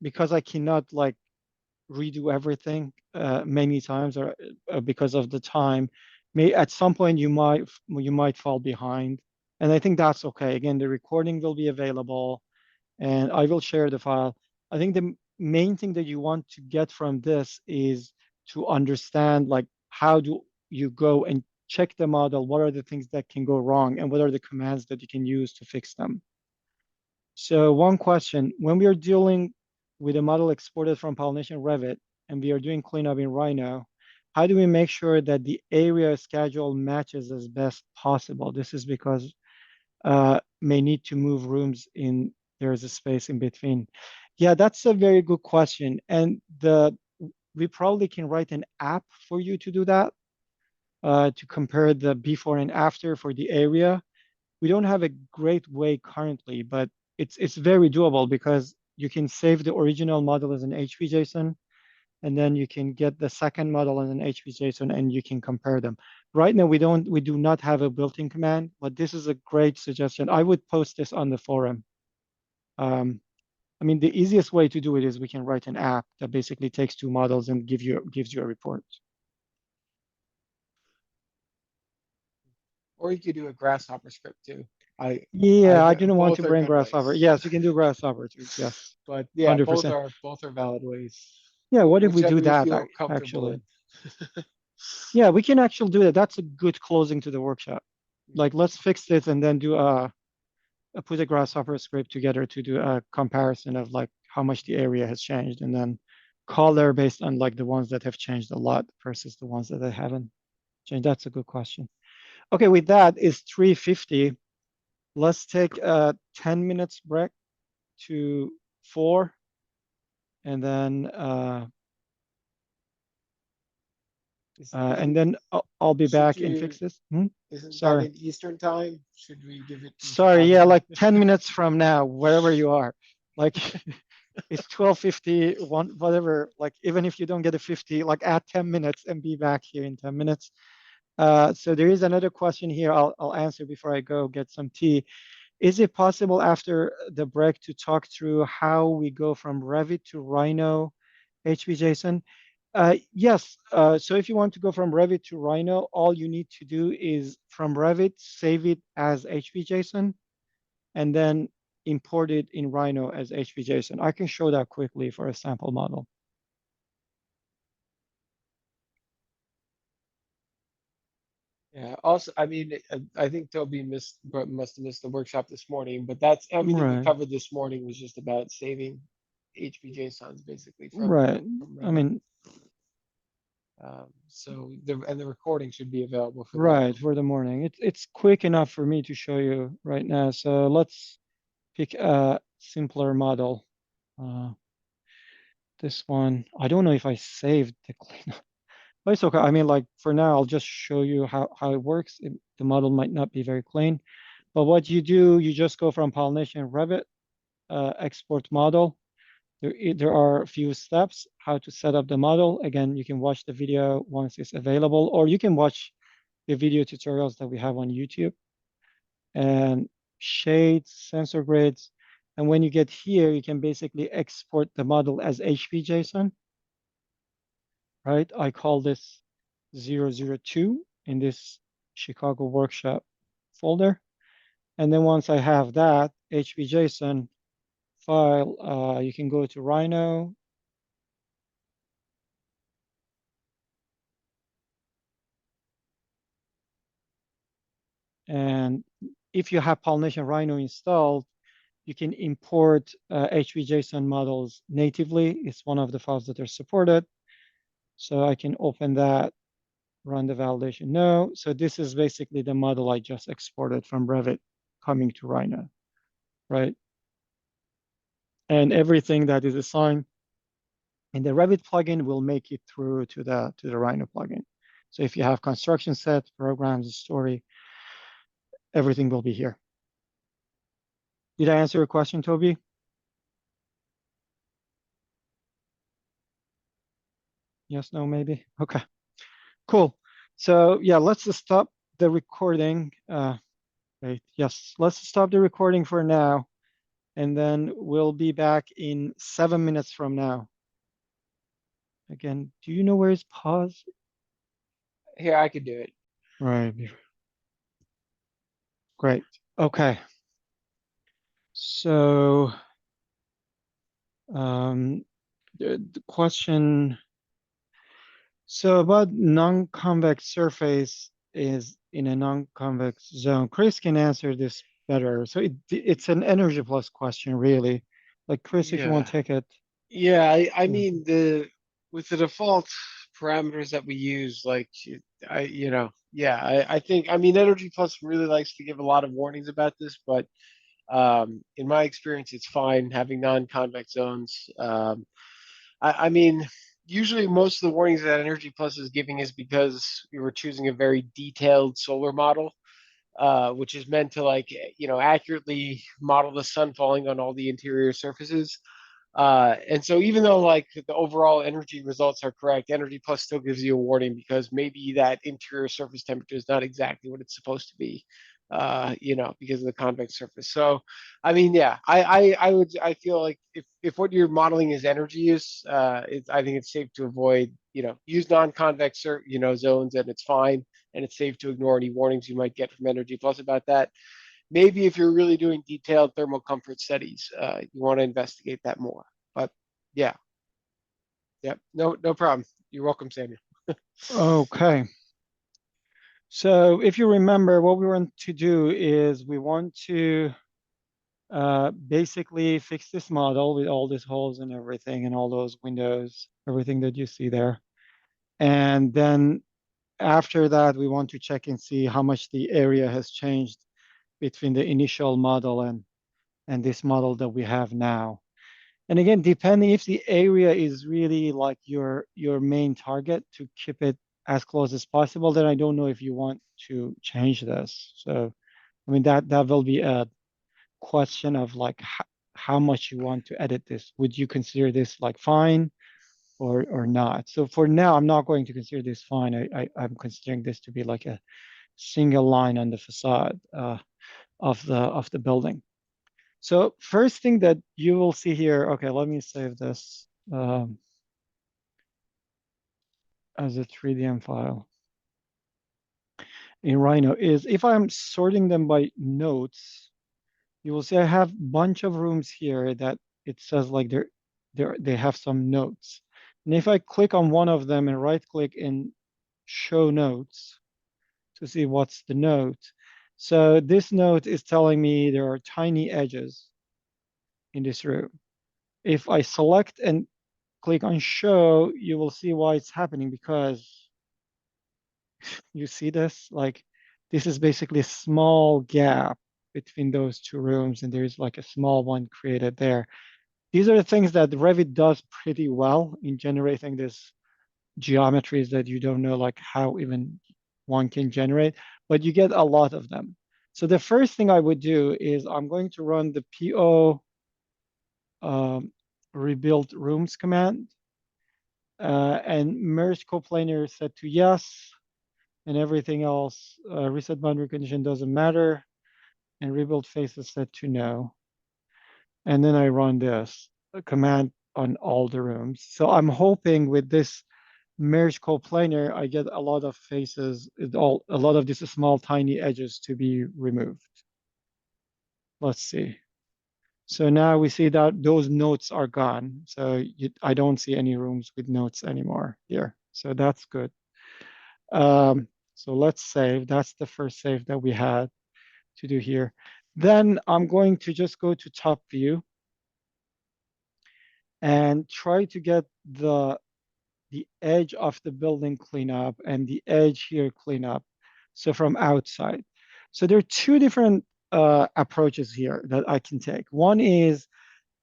because I cannot like redo everything many times, or because of the time, may at some point you might fall behind, and I think that's okay. Again, the recording will be available, and I will share the file. I think the main thing that you want to get from this is to understand like how do you go and check the model, what are the things that can go wrong, and what are the commands that you can use to fix them. So one question, when we are dealing with a model exported from Pollination Revit and we are doing cleanup in Rhino, how do we make sure that the area schedule matches as best possible? This is because may need to move rooms in, there's a space in between. Yeah, that's a very good question. And we probably can write an app for you to do that, to compare the before and after for the area. We don't have a great way currently, but it's very doable because you can save the original model as an HVJSON, and then you can get the second model as an HVJSON, and you can compare them. Right now, we do not have a built-in command, but this is a great suggestion. I would post this on the forum. I mean, the easiest way to do it is we can write an app that basically takes two models and gives you a report. Or you could do a grasshopper script too. Yeah, I didn't want both to are bring good ways. Grasshopper. Yes, you can do Grasshopper too. Yes, But yeah, 100%. both are valid ways. Yeah, what if we Whichever do you that feel comfortable actually? in. Yeah, we can actually do that. That's a good closing to the workshop. Like, let's fix this and then do put a Grasshopper script together to do a comparison of like how much the area has changed, and then color based on like the ones that have changed a lot versus the ones that they haven't changed. That's a good question. Okay, with that is 3:50. Let's take a 10 minutes break to 4, and then I'll be back and fix this. Isn't Sorry. that in Eastern time? Should we give it? Sorry, yeah, like 10 minutes from now, wherever you are. Like it's 12:50, whatever. Like even if you don't get a 50, like add 10 minutes and be back here in 10 minutes. So there is another question here. I'll answer before I go get some tea. Is it possible after the break to talk through how we go from Revit to Rhino HVJSON? Yes. So if you want to go from Revit to Rhino, all you need to do is from Revit, save it as HVJSON, and then import it in Rhino as HVJSON. I can show that quickly for a sample model. Yeah. Also, I mean, I think Toby must have missed the workshop this morning, but that's everything we Right. covered this morning was just about saving HPJSONs basically from Right. I Revit. mean, so the recording should be available for right, for the morning. It's quick enough for me to show you right now. So let's pick a simpler model. This one, I don't know if I saved the cleanup, but it's okay. I mean, like for now, I'll just show you how it works. The model might not be very clean, but what you do, you just go from Pollination Revit, export model. There are a few steps how to set up the model. Again, you can watch the video once it's available, or you can watch the video tutorials that we have on YouTube. And shades, sensor grids. And when you get here, you can basically export the model as HVJSON, right? I call this 002 in this Chicago workshop folder. And then once I have that HVJSON file, you can go to Rhino. And if you have Pollination Rhino installed, you can import HVJSON models natively. It's one of the files that are supported. So I can open that, run the validation. No, so this is basically the model I just exported from Revit coming to Rhino, right? and everything that is assigned in the Revit plugin will make it through to the Rhino plugin. So if you have construction set, programs, story, everything will be here. Did I answer your question, Toby? Yes, no, maybe. Okay, cool. So yeah, let's just stop the recording. Wait, yes, let's stop the recording for now, and then we'll be back in 7 minutes from now. Again, do you know where is pause? Here, I could do it. Right. Great. Okay. So the question, so about non-convex surface is in a non-convex zone. Chris can answer this better. So it's an energy plus question, really. Like Chris, if you want Yeah. to take it. Yeah, I Yeah. mean with the default parameters that we use, like I think I mean Energy Plus really likes to give a lot of warnings about this, but in my experience, it's fine having non-convex zones. I mean, usually most of the warnings that Energy Plus is giving is because we were choosing a very detailed solar model, which is meant to accurately model the sun falling on all the interior surfaces. And so even though like the overall energy results are correct, Energy Plus still gives you a warning because maybe that interior surface temperature is not exactly what it's supposed to be, because of the convex surface. So, I mean, yeah, I feel like if what you're modeling is energy use, I think it's safe to avoid, use non-convex, zones, and it's fine, and it's safe to ignore any warnings you might get from Energy Plus about that. Maybe if you're really doing detailed thermal comfort studies, you want to investigate that more. But yeah, no problem. You're welcome, Samuel. Okay. So if you remember, what we want to do is we want to basically fix this model with all these holes and everything and all those windows, everything that you see there. And then after that, we want to check and see how much the area has changed between the initial model and this model that we have now. And again, depending if the area is really like your main target to keep it as close as possible, then I don't know if you want to change this. So, I mean, that will be a question of like how much you want to edit this. Would you consider this like fine or not? So for now, I'm not going to consider this fine. I'm considering this to be like a single line on the facade of the building. So first thing that you will see here, okay, let me save this as a 3DM file in Rhino, is if I'm sorting them by notes, you will see I have a bunch of rooms here that it says like they have some notes. And if I click on one of them and right click and show notes to see what's the note. So this note is telling me there are tiny edges in this room. If I select and click on show, you will see why it's happening because you see this, like this is basically a small gap between those two rooms and there's like a small one created there. These are the things that Revit does pretty well in generating this geometries that you don't know like how even one can generate, but you get a lot of them. So the first thing I would do is I'm going to run the PO rebuild rooms command and merge coplanar set to yes, and everything else, reset boundary condition doesn't matter, and rebuild face is set to no. And then I run this command on all the rooms. So I'm hoping with this merge coplanar, I get a lot of faces, a lot of these small tiny edges to be removed. Let's see. So now we see that those notes are gone. So I don't see any rooms with notes anymore here. So that's good. So let's save. That's the first save that we had to do here. Then I'm going to just go to top view and try to get the edge of the building cleanup and the edge here cleanup. So from outside. So there are two different approaches here that I can take. One is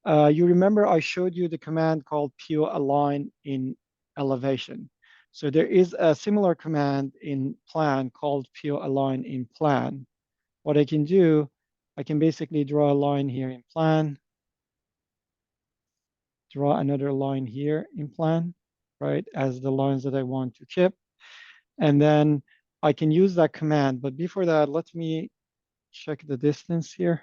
You remember I showed you the command called PO align in elevation. So there is a similar command in plan called PO align in plan. What I can do, I can basically draw a line here in plan, draw another line here in plan, right, as the lines that I want to keep. And then I can use that command. But before that, let me check the distance here.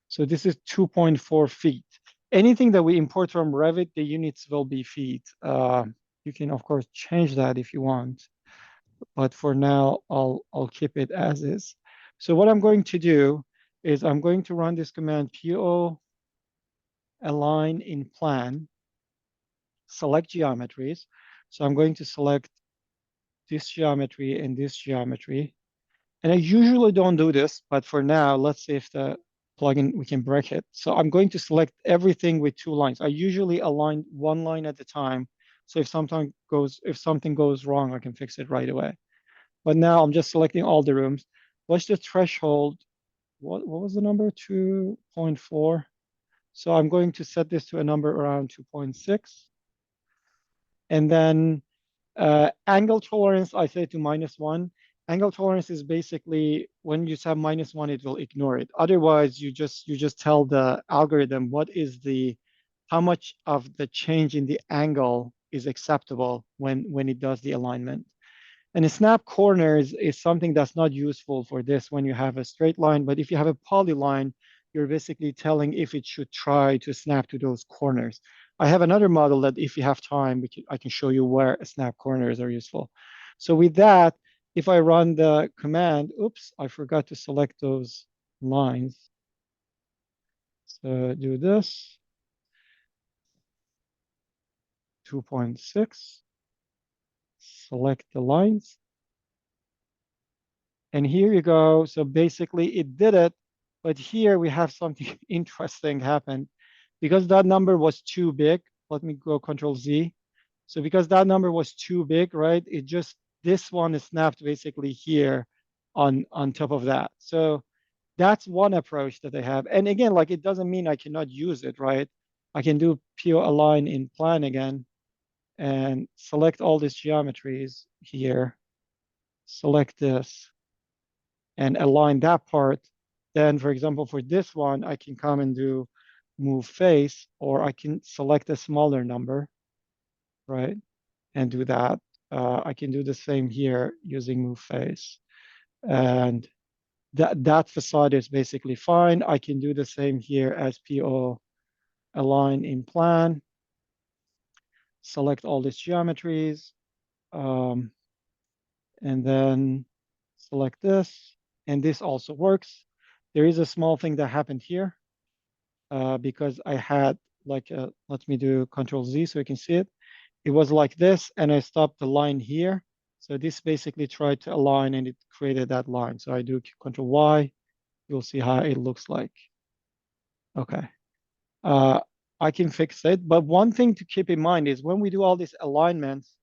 So this is 2.4 feet. Anything that we import from Revit, the units will be feet. You can, of course, change that if you want. But for now, I'll keep it as is. So what I'm going to do is I'm going to run this command PO align in plan, select geometries. So I'm going to select this geometry and this geometry. And I usually don't do this, but for now, let's see if the plugin, we can break it. So I'm going to select everything with 2 lines. I usually align 1 line at a time. So if something goes wrong, I can fix it right away. But now I'm just selecting all the rooms. What's the threshold? What was the number? 2.4. So I'm going to set this to a number around 2.6. And then angle tolerance, I say to -1. Angle tolerance is basically when you have -1, it will ignore it. Otherwise, you just tell the algorithm how much of the change in the angle is acceptable when it does the alignment. And a snap corners is something that's not useful for this when you have a straight line, but if you have a polyline, you're basically telling if it should try to snap to those corners. I have another model that if you have time, I can show you where snap corners are useful. So with that, if I run the command, oops, I forgot to select those lines. So do this, 2.6, select the lines. And here you go. So basically it did it, but here we have something interesting happen. Because that number was too big, let me go Control Z. So because that number was too big, right? This one is snapped basically here on top of that. So that's one approach that they have. And again, like it doesn't mean I cannot use it, right? I can do PO align in plan again and select all these geometries here, select this and align that part. Then, for example, for this one, I can come and do move face, or I can select a smaller number, right? And do that. I can do the same here using move face. And that facade is basically fine. I can do the same here as PO align in plan. Select all these geometries. And then select this. And this also works. There is a small thing that happened here. Because I had let me do Control Z so you can see it. It was like this, and I stopped the line here. So this basically tried to align, and it created that line. So I do Control Y. You'll see how it looks like. Okay. I can fix it. But one thing to keep in mind is when we do all these alignments,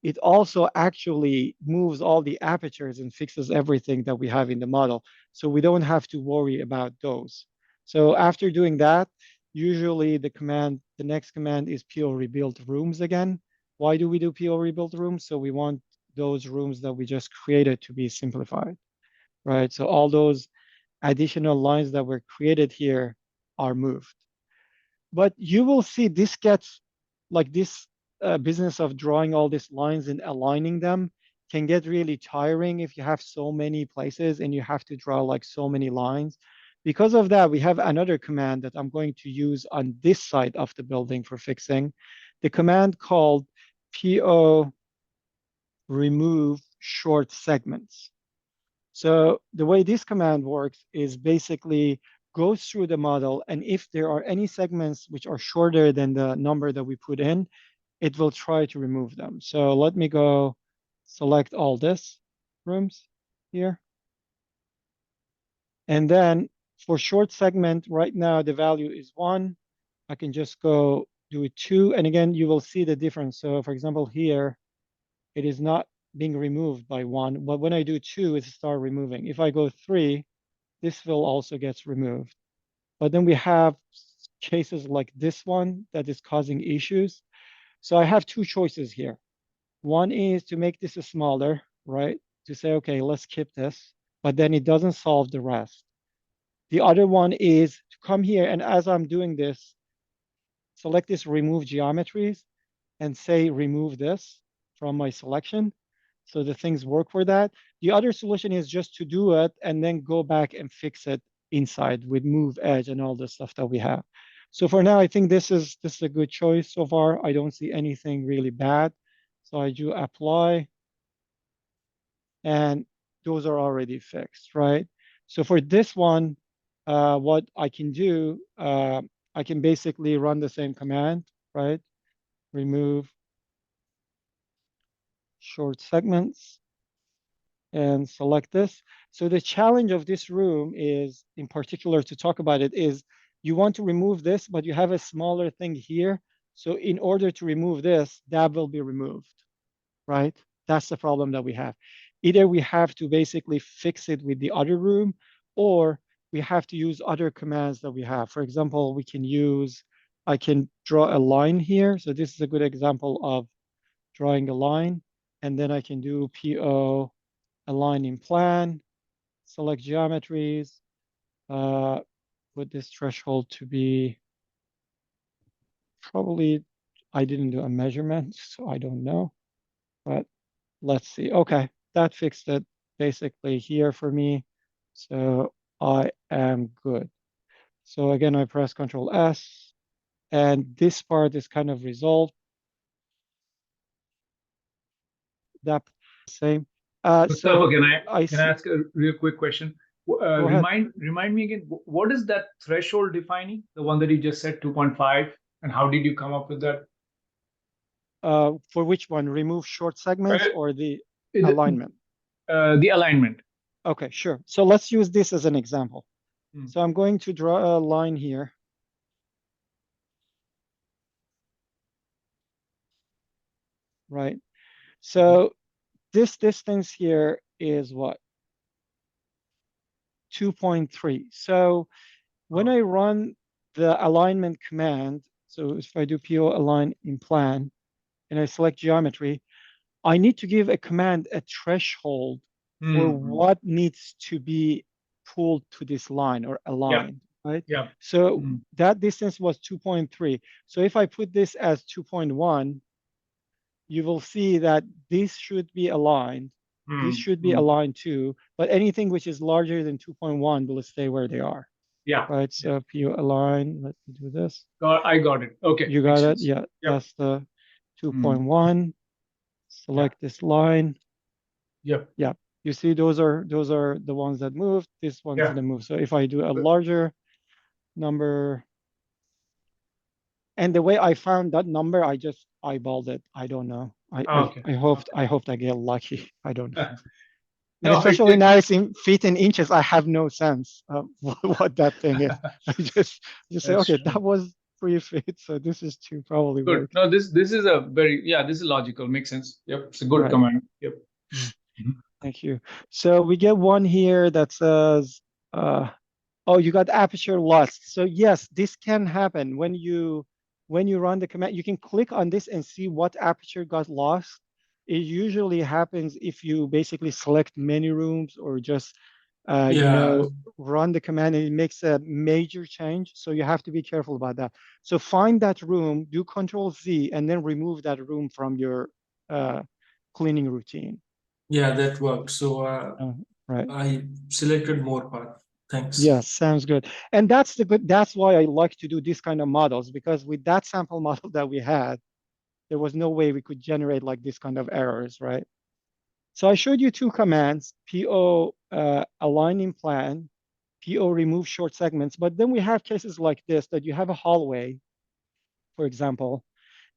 it also actually moves all the apertures and fixes everything that we have in the model. So we don't have to worry about those. So after doing that, usually the next command is PO rebuild rooms again. Why do we do PO rebuild rooms? So we want those rooms that we just created to be simplified, right? So all those additional lines that were created here are moved. But you will see this gets like this business of drawing all these lines and aligning them can get really tiring if you have so many places and you have to draw like so many lines. Because of that, we have another command that I'm going to use on this side of the building for fixing. The command called PO remove short segments. So the way this command works is basically goes through the model, and if there are any segments which are shorter than the number that we put in, it will try to remove them. So let me go select all this rooms here. And then for short segment, right now the value is 1. I can just go do it 2. And again, you will see the difference. So for example, here, it is not being removed by 1. But when I do 2, it starts removing. If I go 3, this will also get removed. but then we have cases like this one that is causing issues. So I have two choices here. One is to make this smaller, right? To say, okay, let's keep this, but then it doesn't solve the rest. The other one is to come here, and as I'm doing this, select this remove geometries and say remove this from my selection. So the things work for that. The other solution is just to do it and then go back and fix it inside with move edge and all the stuff that we have. So for now, I think this is a good choice so far. I don't see anything really bad. So I do apply, and those are already fixed, right? So for this one, what I can do, I can basically run the same command, right? Remove short segments and select this. So the challenge of this room is, in particular, to talk about it, is you want to remove this, but you have a smaller thing here. So in order to remove this, that will be removed, right? That's the problem that we have. Either we have to basically fix it with the other room, or we have to use other commands that we have. For example, I can draw a line here. So this is a good example of drawing a line. And then I can do PO align in plan, select geometries, put this threshold to be probably, I didn't do a measurement, so I don't know, but let's see. Okay, that fixed it basically here for me. So I am good. So again, I press Control S, and this part is kind of resolved. That same. Mustafa, So I can I see. ask a real quick question? Go ahead. Remind me again, what is that threshold defining? The one that you just said, 2.5, and how did you come up with that? For which one? Remove short segments or the alignment? The alignment. Okay, sure. So let's use this as an example. So I'm going to draw a line here. Right. So this distance here is what? 2.3. So when I run the alignment command, so if I do PO align in plan and I select geometry, I need to give a command a threshold for what needs to be pulled to this line or aligned, right? Yeah. So that distance was 2.3. So if I put this as 2.1, you will see that this should be aligned. This should be aligned too, but anything which is larger than 2.1 will stay where they are. Yeah. Right, so PO align, let me do this. I got it. Okay. You got it? Yeah, that's the 2.1. Select this line. Yep. Yeah, you see those are the ones that moved. This one didn't move. So if I do a larger number, and the way I found that number, I just eyeballed it. I don't know. I hoped I get lucky. I don't know. And especially now it's in feet and inches. I have no sense of what that thing is. I just say, okay, that was 3 feet, so this is 2 probably good. works. No, this is a very this is logical. Makes sense. Yep, it's a good command. Yep. Thank you. So we get one here that says, oh, you got aperture lost. So yes, this can happen when you run the command. You can click on this and see what aperture got lost. It usually happens if you basically select many rooms or just run the command and it makes a major change. So you have to be careful about that. So find that room, do Control Z, and then remove that room from your cleaning routine. Yeah, that works. So right. I selected more path. Thanks. Yes, sounds good. And that's why I like to do this kind of models, because with that sample model that we had, there was no way we could generate like this kind of errors, right? So I showed you 2 commands, PO align in plan, PO remove short segments, but then we have cases like this that you have a hallway, for example,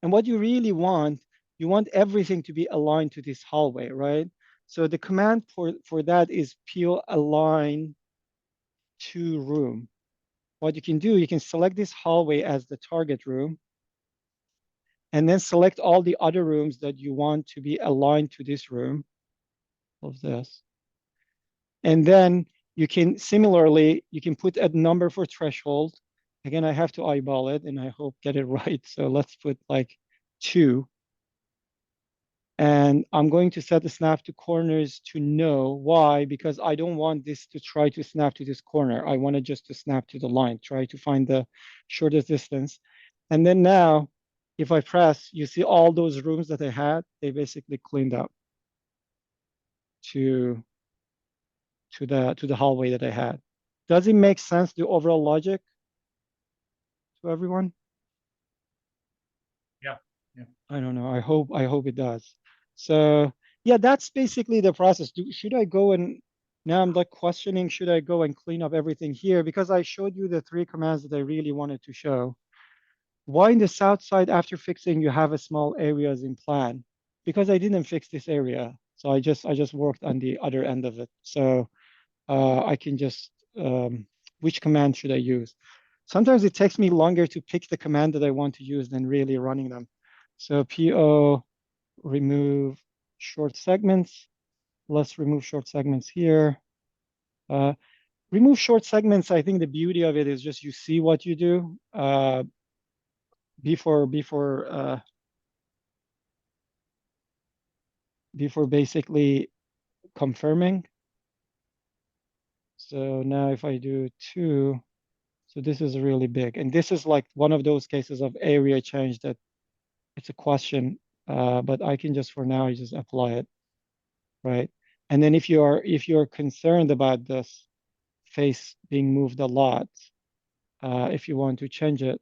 and what you really want, you want everything to be aligned to this hallway, right? So the command for that is PO align to room. What you can do, you can select this hallway as the target room, and then select all the other rooms that you want to be aligned to this room of this. And then You can similarly, you can put a number for threshold. Again, I have to eyeball it and I hope get it right. So let's put like 2. And I'm going to set the snap to corners to no. Why? Because I don't want this to try to snap to this corner. I want it just to snap to the line, try to find the shortest distance. And then now, if I press, you see all those rooms that I had, they basically cleaned up to the hallway that I had. Does it make sense, the overall logic to everyone? Yeah. Yeah. I don't know. I hope it does. So yeah, that's basically the process. Should I go and now I'm like questioning, should I go and clean up everything here? Because I showed you the 3 commands that I really wanted to show. Why in the south side after fixing you have a small areas in plan? Because I didn't fix this area. So I just worked on the other end of it. So I can just which command should I use? Sometimes it takes me longer to pick the command that I want to use than really running them. So PO remove short segments. Let's remove short segments here. Remove short segments. I think the beauty of it is just you see what you do before basically confirming. So now if I do 2, so this is really big. And this is like one of those cases of area change that it's a question, but I can just for now just apply it, right? And then if you're concerned about this face being moved a lot, if you want to change it,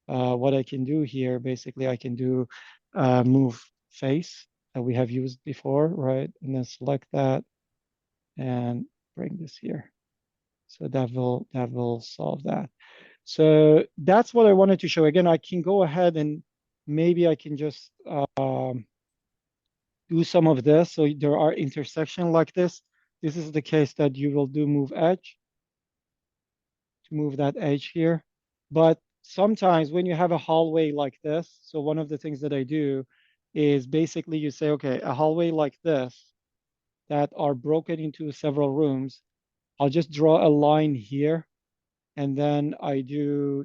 what I can do here, basically I can do move face that we have used before, right? And then select that and bring this here. So that will solve that. So that's what I wanted to show. Again, I can go ahead and maybe I can just do some of this. So there are intersection like this. This is the case that you will do move edge to move that edge here. But sometimes when you have a hallway like this, so one of the things that I do is basically you say, okay, a hallway like this that are broken into several rooms, I'll just draw a line here. And then I do,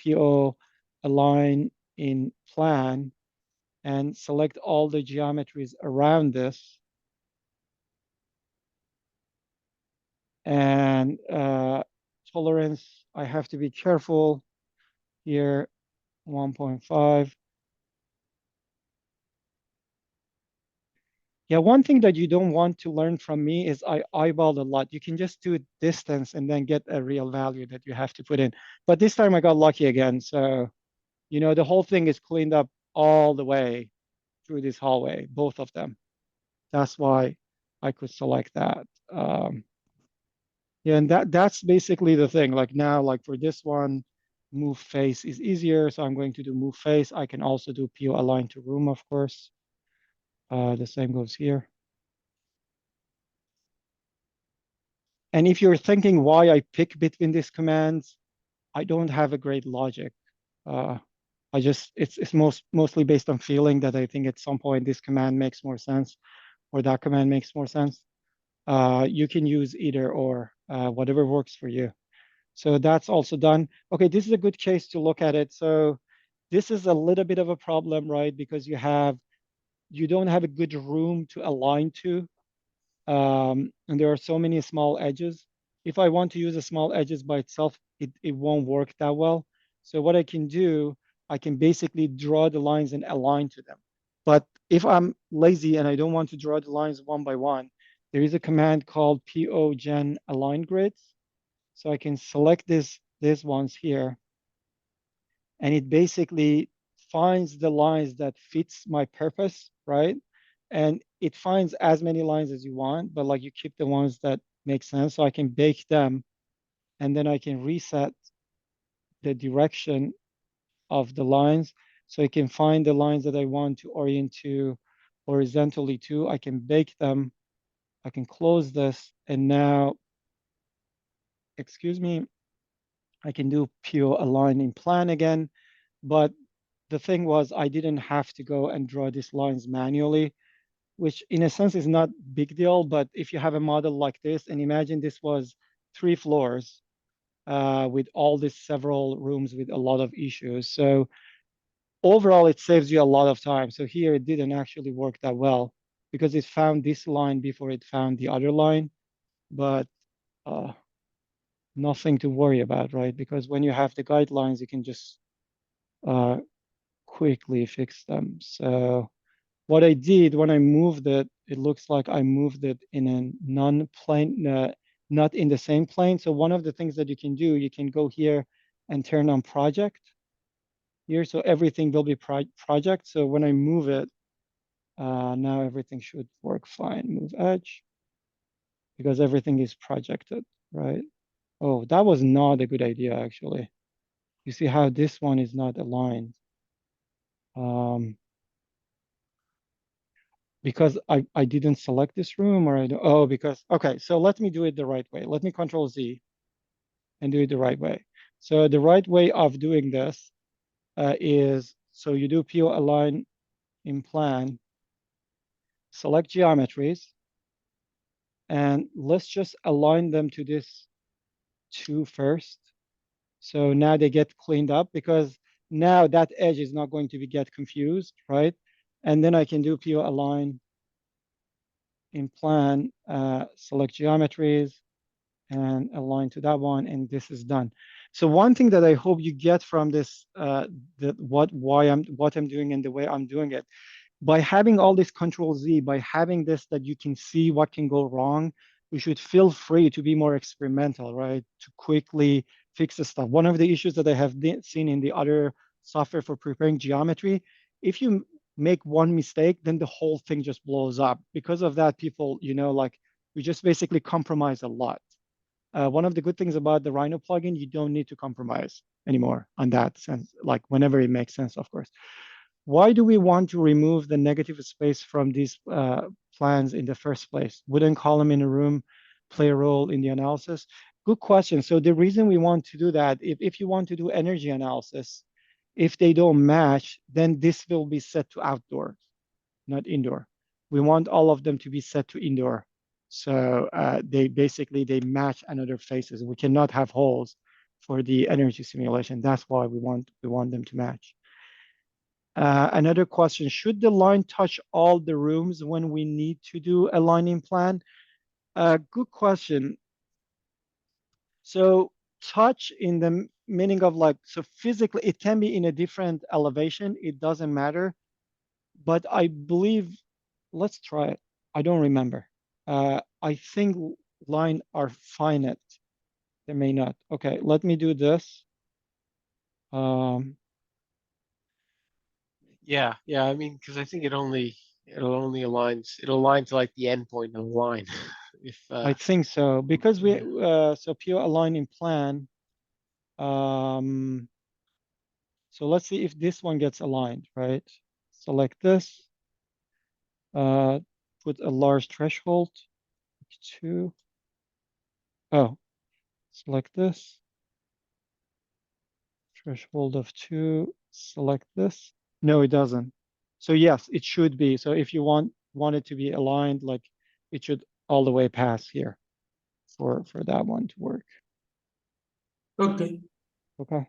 PO align in plan and select all the geometries around this. And tolerance, I have to be careful here, 1.5. Yeah, one thing that you don't want to learn from me is I eyeballed a lot. You can just do distance and then get a real value that you have to put in. But this time I got lucky again. So, the whole thing is cleaned up all the way through this hallway, both of them. That's why I could select that. Yeah, and that's basically the thing. Like now, like for this one, move face is easier. So I'm going to do move face. I can also do PO align to room, of course. The same goes here. And if you're thinking why I pick between these commands, I don't have a great logic. It's mostly based on feeling that I think at some point this command makes more sense or that command makes more sense. You can use either or, whatever works for you. So that's also done. Okay, this is a good case to look at it. So this is a little bit of a problem, right? Because you don't have a good room to align to. And there are so many small edges. If I want to use a small edges by itself, it won't work that well. So what I can do, I can basically draw the lines and align to them. But if I'm lazy and I don't want to draw the lines one by one, there is a command called PO_gen align grids. So I can select these ones here, and it basically finds the lines that fits my purpose, right? And it finds as many lines as you want, but like you keep the ones that make sense. So I can bake them, and then I can reset the direction of the lines. So I can find the lines that I want to orient to horizontally to. I can bake them. I can close this, and now, excuse me, I can do PO align in plan again. But the thing was, I didn't have to go and draw these lines manually. which in a sense is not big deal, but if you have a model like this, and imagine this was 3 floors with all these several rooms with a lot of issues. So overall, it saves you a lot of time. So here it didn't actually work that well because it found this line before it found the other line, but nothing to worry about, right? Because when you have the guidelines, you can just quickly fix them. So what I did when I moved it, it looks like I moved it in a non-plane, not in the same plane. So one of the things that you can do, you can go here and turn on project here. So everything will be project. So when I move it, now everything should work fine. Move edge because everything is projected, right? Oh, that was not a good idea, actually. You see how this one is not aligned. Because I didn't select this room or I don't, oh, because, okay, so let me do it the right way. Let me Control Z and do it the right way. So the right way of doing this is, so you do PO align in plan, select geometries, and let's just align them to this 2 first. So now they get cleaned up because now that edge is not going to be get confused, right? And then I can do PO align in plan, select geometries, and align to that one, and this is done. So one thing that I hope you get from this, what I'm doing and the way I'm doing it, by having all this Control Z, by having this that you can see what can go wrong, you should feel free to be more experimental, right? To quickly fix the stuff. One of the issues that I have seen in the other software for preparing geometry, if you make one mistake, then the whole thing just blows up. Because of that, people, like we just basically compromise a lot. One of the good things about the Rhino plugin, you don't need to compromise anymore on that sense, like whenever it makes sense, of course. Why do we want to remove the negative space from these plans in the first place? Wouldn't column in a room play a role in the analysis? Good question. So the reason we want to do that, if you want to do energy analysis, if they don't match, then this will be set to outdoor, not indoor. We want all of them to be set to indoor. So they match another faces. We cannot have holes for the energy simulation. That's why we want them to match. Another question, should the line touch all the rooms when we need to do a lining plan? Good question. So touch in the meaning of like, so physically, it can be in a different elevation. It doesn't matter. But I believe, let's try it. I don't remember. I think line are finite. They may not. Okay, let me do this. Yeah, I mean, because I think it'll align to like the endpoint of the line. If I think so because we yeah. so pure align in plan. So let's see if this one gets aligned, right? Select this. Put a large threshold. 2. Oh, select this. Threshold of 2. Select this. No, it doesn't. So yes, it should be. So if you want it to be aligned, like it should all the way pass here for that one to work. Okay. Okay.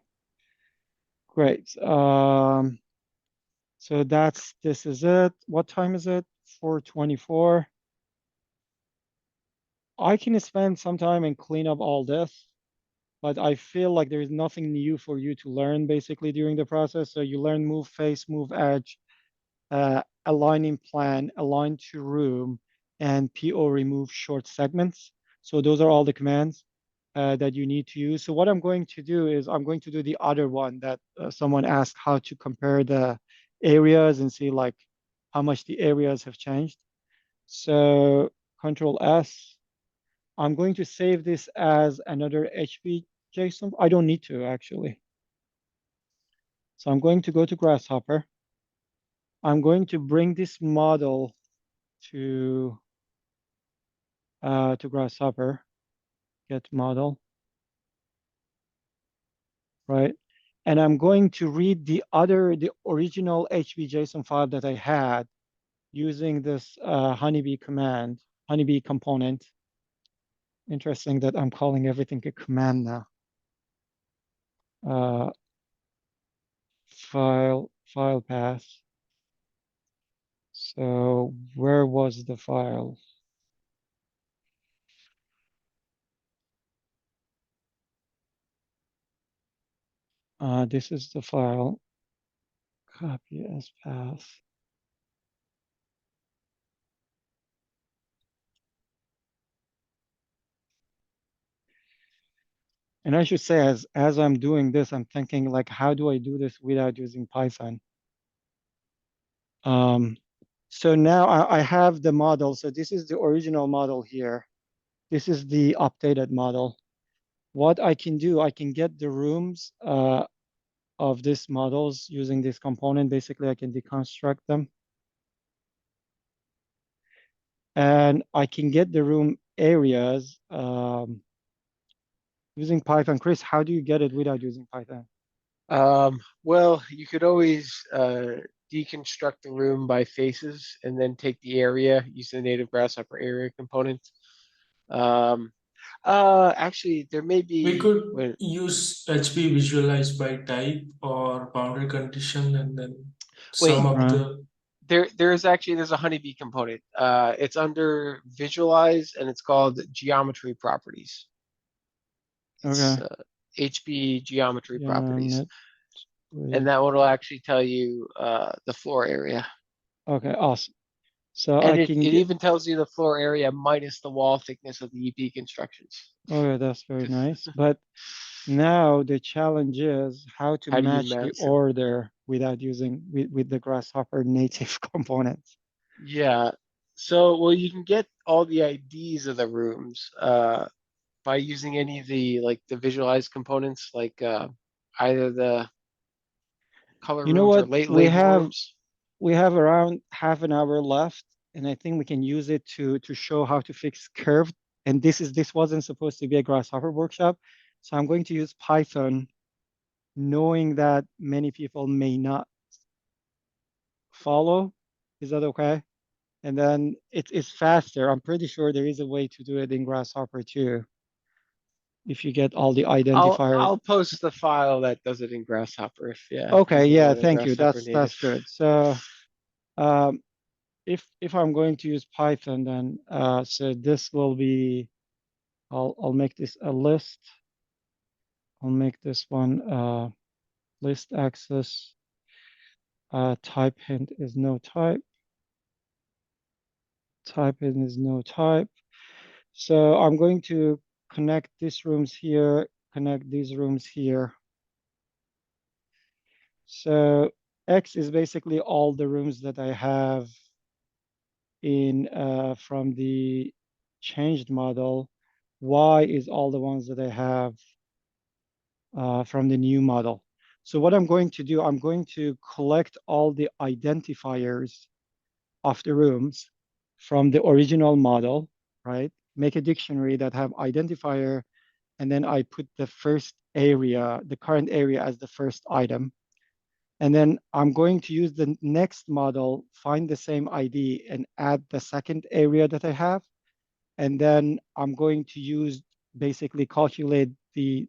Great. So this is it. What time is it? 4:24. I can spend some time and clean up all this, but I feel like there is nothing new for you to learn basically during the process. So you learn move face, move edge, aligning plan, align to room, and PO remove short segments. So those are all the commands that you need to use. So what I'm going to do is I'm going to do the other one that someone asked, how to compare the areas and see like how much the areas have changed. So Control S. I'm going to save this as another HB JSON. I don't need to actually. So I'm going to go to Grasshopper. I'm going to bring this model to Grasshopper, get model, right? And I'm going to read the original HB JSON file that I had using this honeybee command, honeybee component. Interesting that I'm calling everything a command now. File path. So where was the file? This is the file. Copy as path. And I should say, as I'm doing this, I'm thinking like, how do I do this without using Python? So now I have the model. So this is the original model here. This is the updated model. What I can do, I can get the rooms of these models using this component. Basically, I can deconstruct them. And I can get the room areas using Python. Chris, how do you get it without using Python? Well, you could always deconstruct the room by faces and then take the area, use the native grasshopper area component. Actually, there may We be could when use HB visualize by type or boundary condition and then wait, sum up Right. the. there's a honeybee component. It's under visualize and it's called geometry properties. It's Okay. HB geometry properties, Geometry. and that one will actually tell you the floor area. Okay, awesome. So And I it can get, even tells you the floor area minus the wall thickness of the EP constructions. okay, that's very nice. But now the challenge is how to How do you match the match them? order without using with the Grasshopper native components. Yeah. So, well, you can get all the IDs of the rooms by using any of the the visualized components, like either the color You know rooms or what? late label rooms. We have around half an hour left, and I think we can use it to show how to fix curved. And this wasn't supposed to be a Grasshopper workshop, so I'm going to use Python, knowing that many people may not follow. Is that okay? And then it's faster. I'm pretty sure there is a way to do it in Grasshopper too, if you get all the identifiers. I'll post the file that does it in Grasshopper if you Okay, can yeah, run a thank you. Grasshopper native. That's good. So um, if I'm going to use Python, then so this will be, I'll make this a list. I'll make this one list access. Type hint is no type. Type in is no type. So I'm going to connect these rooms here, connect these rooms here. So X is basically all the rooms that I have in from the changed model. Y is all the ones that I have from the new model. So what I'm going to do, I'm going to collect all the identifiers of the rooms from the original model, right? Make a dictionary that have identifier, and then I put the first area, the current area as the first item. And then I'm going to use the next model, find the same ID and add the second area that I have. And then I'm going to use basically calculate the,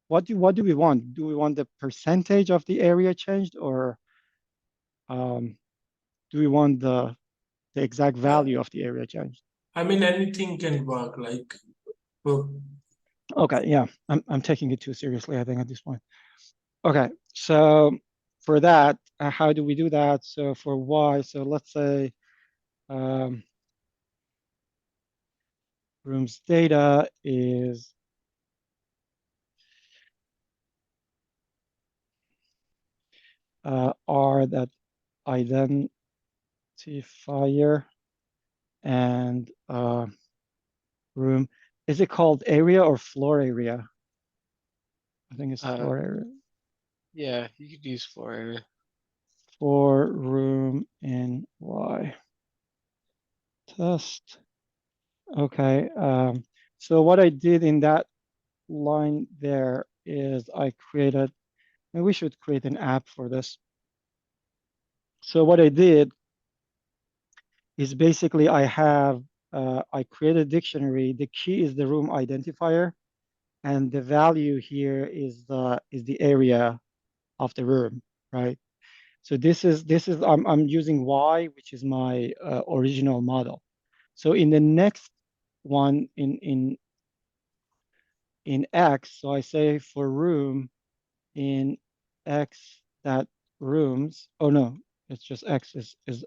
what do we want? Do we want the percentage of the area changed, or do we want the exact value of the area changed? I mean, anything can work. Like, well, Okay, yeah, I'm taking it too seriously, I think, at this point. Okay, so for that, how do we do that? So for Y, so let's say rooms data is R that identifier and room. Is it called area or floor area? I think it's floor area. Yeah, you could use floor area. For room in Y. Test. Okay. So what I did in that line there is I created, and we should create an app for this. So what I did is basically I create a dictionary. The key is the room identifier, and the value here is the area of the room, right? So this is I'm using Y, which is my original model. So in the next one in X, so I say for room in X that rooms. Oh no, it's just X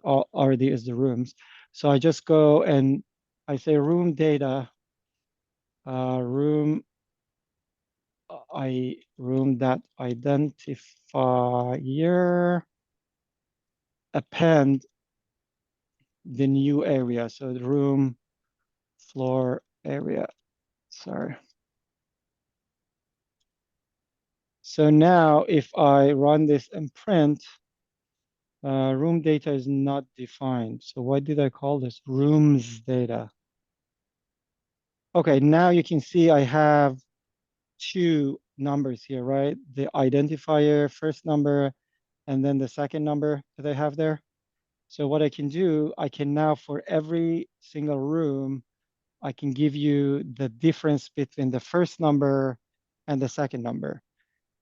already is the rooms. So I just go and I say room data, room room that identifier append the new area. So the room floor area. Sorry. So now if I run this and print, room data is not defined. So what did I call this? Rooms data. Okay, now you can see I have two numbers here, right? The identifier first number and then the second number that I have there. So what I can do, I can now for every single room, I can give you the difference between the first number and the second number.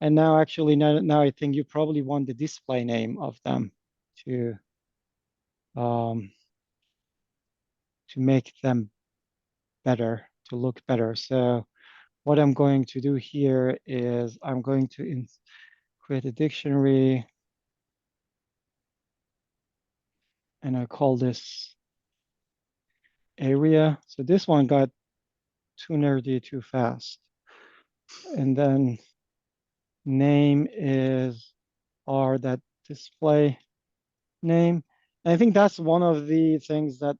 And now actually, now I think you probably want the display name of them to make them better, to look better. So what I'm going to do here is I'm going to create a dictionary, and I call this area. So this one got too nerdy too fast. And then name is that display name. And I think that's one of the things that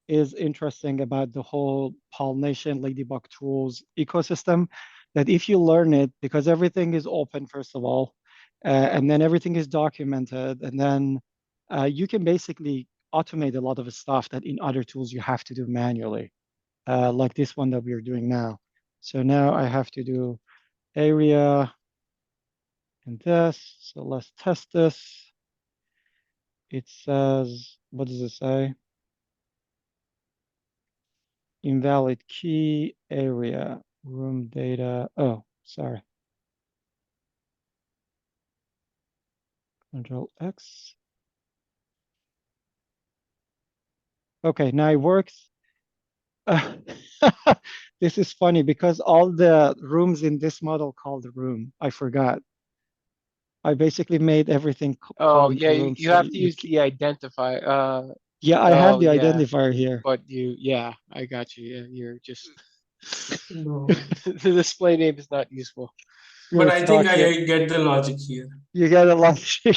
is interesting about the whole Pollination Ladybug Tools ecosystem, that if you learn it, because everything is open, first of all, and then everything is documented, and then you can basically automate a lot of the stuff that in other tools you have to do manually, like this one that we're doing now. So now I have to do area and this. So let's test this. It says, what does it say? Invalid key area, room data. Oh, sorry. Control X. Okay, now it works. This is funny because all the rooms in this model called room. I forgot. I basically made everything Oh, called yeah, room. you So have to use the identify. yeah, I have Oh, the yeah, identifier here. but yeah, I got you. Yeah, you're just No. the display name is not useful. But You're I think stuck here. I get the logic here. You get a lot here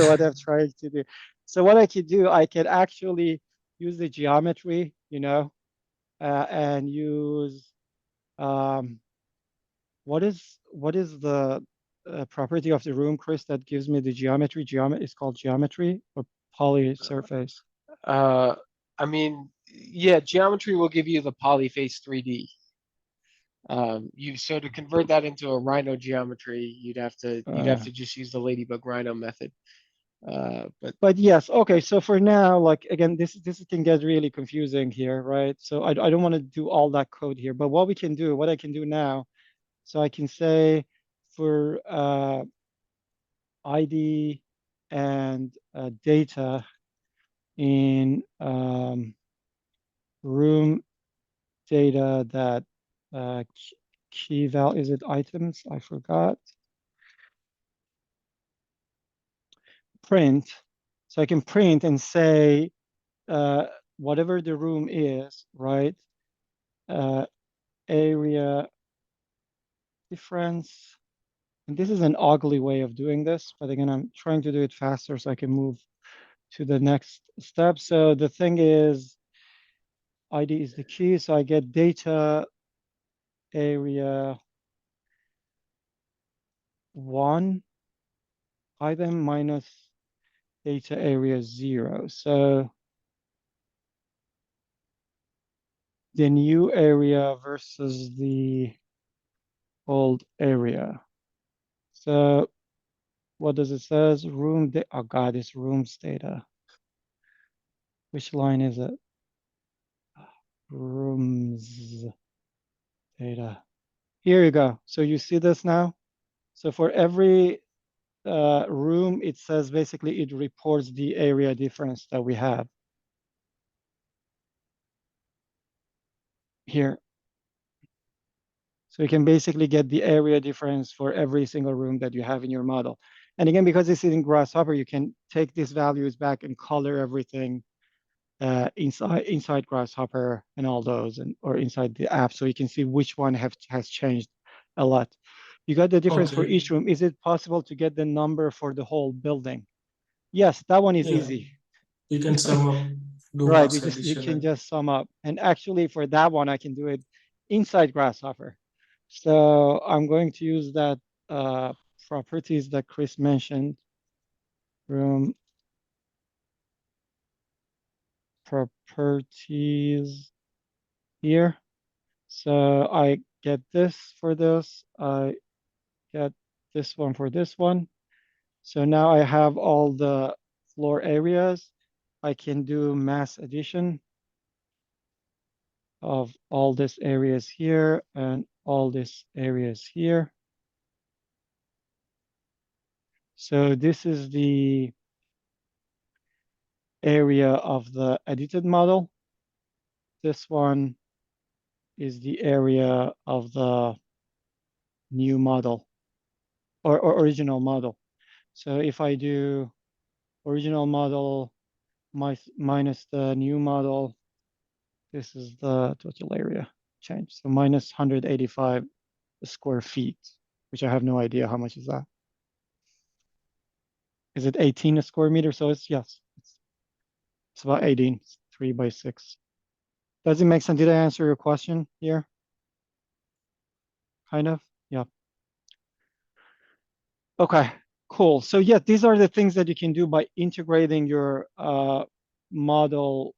what I'm trying to do. So what I can do, I can actually use the geometry, and use what is the property of the room, Chris, that gives me the geometry? It's called geometry or poly surface. I mean, yeah, geometry will give you the polyface 3D. So to convert that into a Rhino geometry, you'd have to just use the Ladybug Rhino method. But yes, okay. So for now, like again, this can get really confusing here, right? So I don't want to do all that code here. But what I can do now, so I can say for ID and data in room data that key value, is it items? I forgot. Print. So I can print and say whatever the room is, right? Area difference. And this is an ugly way of doing this, but again, I'm trying to do it faster so I can move to the next step. So the thing is, ID is the key. So I get data area 1 item minus data area 0. So the new area versus the old area. So what does it says? Oh God, it's rooms data. Which line is it? Rooms data. Here you go. So you see this now? So for every room, it says basically it reports the area difference that we have here. So you can basically get the area difference for every single room that you have in your model. And again, because it's in Grasshopper, you can take these values back and color everything inside Grasshopper and all those, and or inside the app, so you can see which one has changed a lot. You got the difference for Okay. each room. Is it possible to get the number for the whole building? Yes, that one is Yeah. easy. You can sum up, do Right, mass you addition. can just sum up. And actually for that one, I can do it inside Grasshopper. So I'm going to use that properties that Chris mentioned, room properties here. So I get this for this, I get this one for this one. So now I have all the floor areas. I can do mass addition of all these areas here and all these areas here. So this is the area of the edited model. This one is the area of the new model or original model. So if I do original model minus the new model, this is the total area change. So minus 185 square feet, which I have no idea how much is that. Is it 18 square meters? So it's, yes, it's about 18, 3 by 6. Does it make sense? Did I answer your question here? Kind of, yeah. Okay, cool. So yeah, these are the things that you can do by integrating your model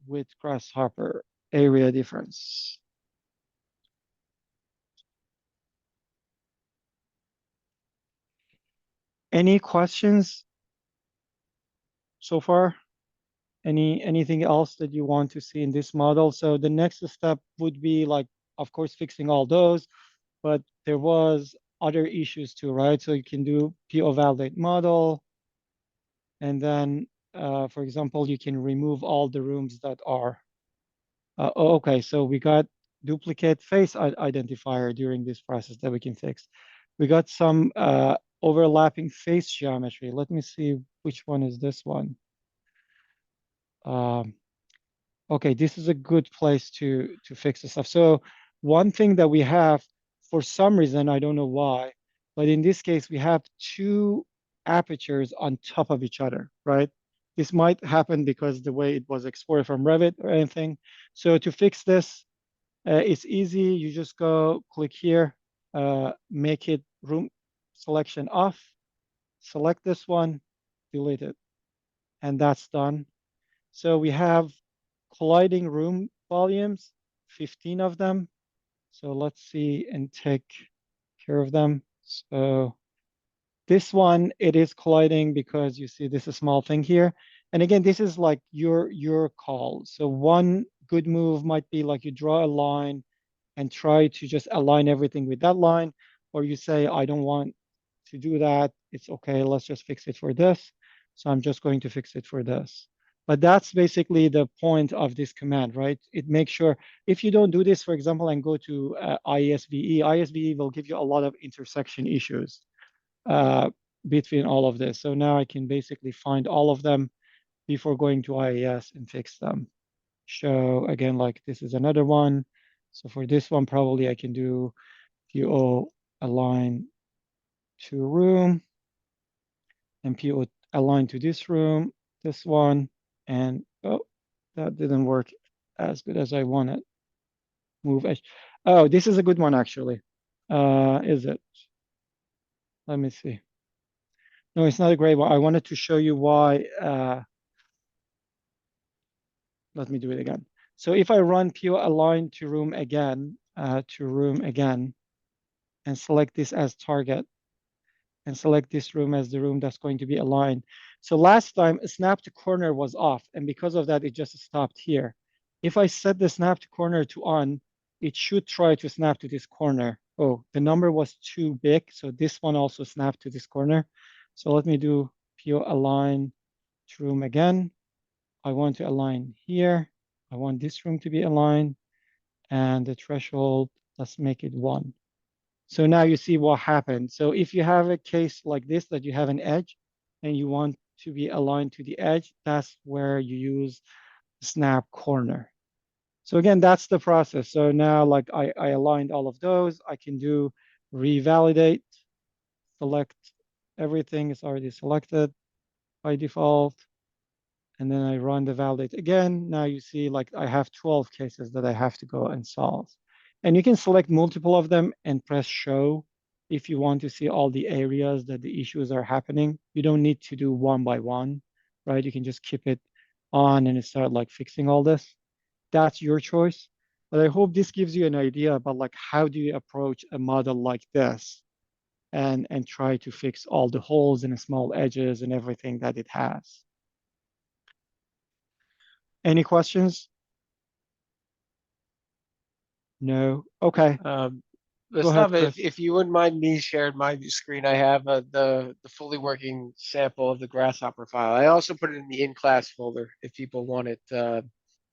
with Grasshopper area difference. Any questions so far? Anything else that you want to see in this model? So the next step would be like, of course, fixing all those, but there was other issues too, right? So you can do PO validate model, and then, for example, you can remove all the rooms that are. Okay, so we got duplicate face identifier during this process that we can fix. We got some overlapping face geometry. Let me see which one is this one. Okay, this is a good place to fix the stuff. So one thing that we have, for some reason, I don't know why, but in this case, we have two apertures on top of each other, right? This might happen because the way it was exported from Revit or anything. So to fix this, it's easy. You just go click here, make it room selection off, select this one, delete it, and that's done. So we have colliding room volumes, 15 of them. So let's see and take care of them. So this one, it is colliding because you see this is a small thing here. And again, this is like your call. So one good move might be like you draw a line and try to just align everything with that line, or you say, I don't want to do that. It's okay, let's just fix it for this. So I'm just going to fix it for this. But that's basically the point of this command, right? It makes sure if you don't do this, for example, and go to ISVE will give you a lot of intersection issues between all of this. So now I can basically find all of them before going to IIS and fix them. Show again, like this is another one. So for this one, probably I can do PO align to room and PO align to this room, this one, and oh, that didn't work as good as I wanted. Move edge. Oh, this is a good one actually. Is it? Let me see. No, it's not a great one. I wanted to show you why. Let me do it again. So if I run PO align to room again, and select this as target, and select this room as the room that's going to be aligned. So last time snap to corner was off, and because of that, it just stopped here. If I set the snap to corner to on, it should try to snap to this corner. Oh, the number was too big, so this one also snapped to this corner. So let me do PO align to room again. I want to align here. I want this room to be aligned, and the threshold, let's make it 1. So now you see what happened. So if you have a case like this, that you have an edge and you want to be aligned to the edge, that's where you use snap corner. So again, that's the process. So now like I aligned all of those. I can do revalidate, select everything is already selected by default. And then I run the validate again. Now you see like I have 12 cases that I have to go and solve. And you can select multiple of them and press show if you want to see all the areas that the issues are happening. You don't need to do one by one, right? You can just keep it on and start like fixing all this. That's your choice. But I hope this gives you an idea about like how do you approach a model like this and try to fix all the holes and the small edges and everything that it has. Any questions? No. Okay. Go ahead, Mustafa, Chris. if you wouldn't mind me sharing my screen, I have the fully working sample of the grasshopper file. I also put it in the in-class folder if people want it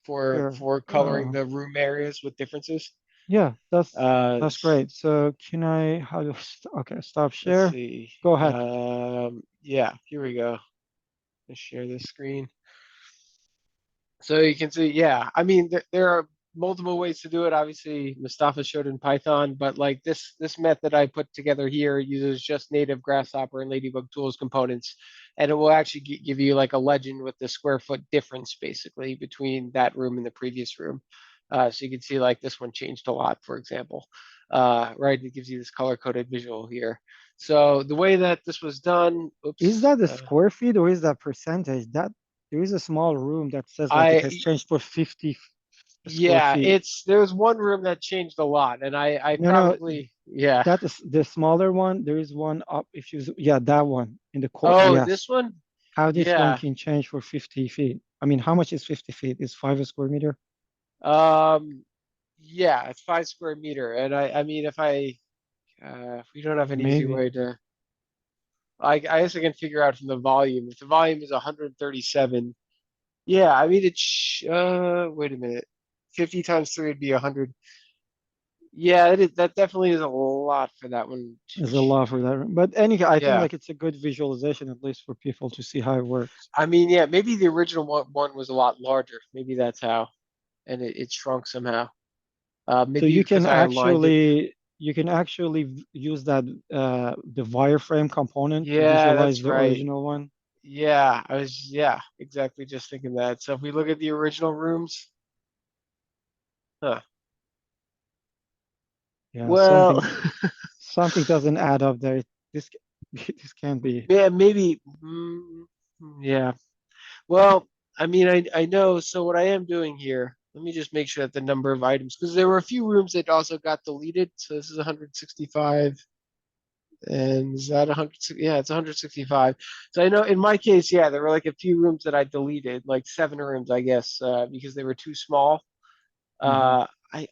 Sure. for coloring the room areas with differences. Yeah, that's Let's great. So can I, how do, okay, stop share. see. Go ahead. Yeah, here we go. Let's share this screen. So you can see, yeah, I mean, there are multiple ways to do it. Obviously, Mustafa showed in Python, but like this method I put together here uses just native Grasshopper and Ladybug Tools components, and it will actually give you like a legend with the square foot difference basically between that room and the previous room. So you can see like this one changed a lot, for example. Right, it gives you this color-coded visual here. So the way that this was done, oops. Is that the square feet or is that percentage? That there is a small room that says like it has changed for 50 square Yeah, feet. there's one room that changed a lot, and I No, probably, yeah. that is the smaller one. There is one up if you, yeah, that one in the corner. Oh, Yes. this one? How this one Yeah. can change for 50 feet. I mean, how much is 50 feet? Is 5 square meter? Yeah, it's 5 square meter, and I mean, if we don't have an easy Maybe. way to, I guess I can figure out from the volume. If the volume is 137, yeah, I mean, wait a minute, 50 times 3 would be 100. Yeah, that definitely is a lot for that one. There's a lot for that. But I think Yeah. like it's a good visualization, at least for people to see how it works. I mean, yeah, maybe the original one was a lot larger. Maybe that's how, and it shrunk somehow. So Maybe you because can I aligned it. use that the wireframe component to Yeah, visualize that's the right. original one. Yeah, yeah, exactly just thinking that. So if we look at the original rooms, huh. Yeah, Well, something doesn't add up there. This this can't be. yeah, maybe, yeah. Well, I mean, I know. So what I am doing here, let me just make sure that the number of items, because there were a few rooms that also got deleted. So this is 165. And is that 100? Yeah, it's 165. So I know in my case, yeah, there were like a few rooms that I deleted, like 7 rooms, I guess, because they were too small.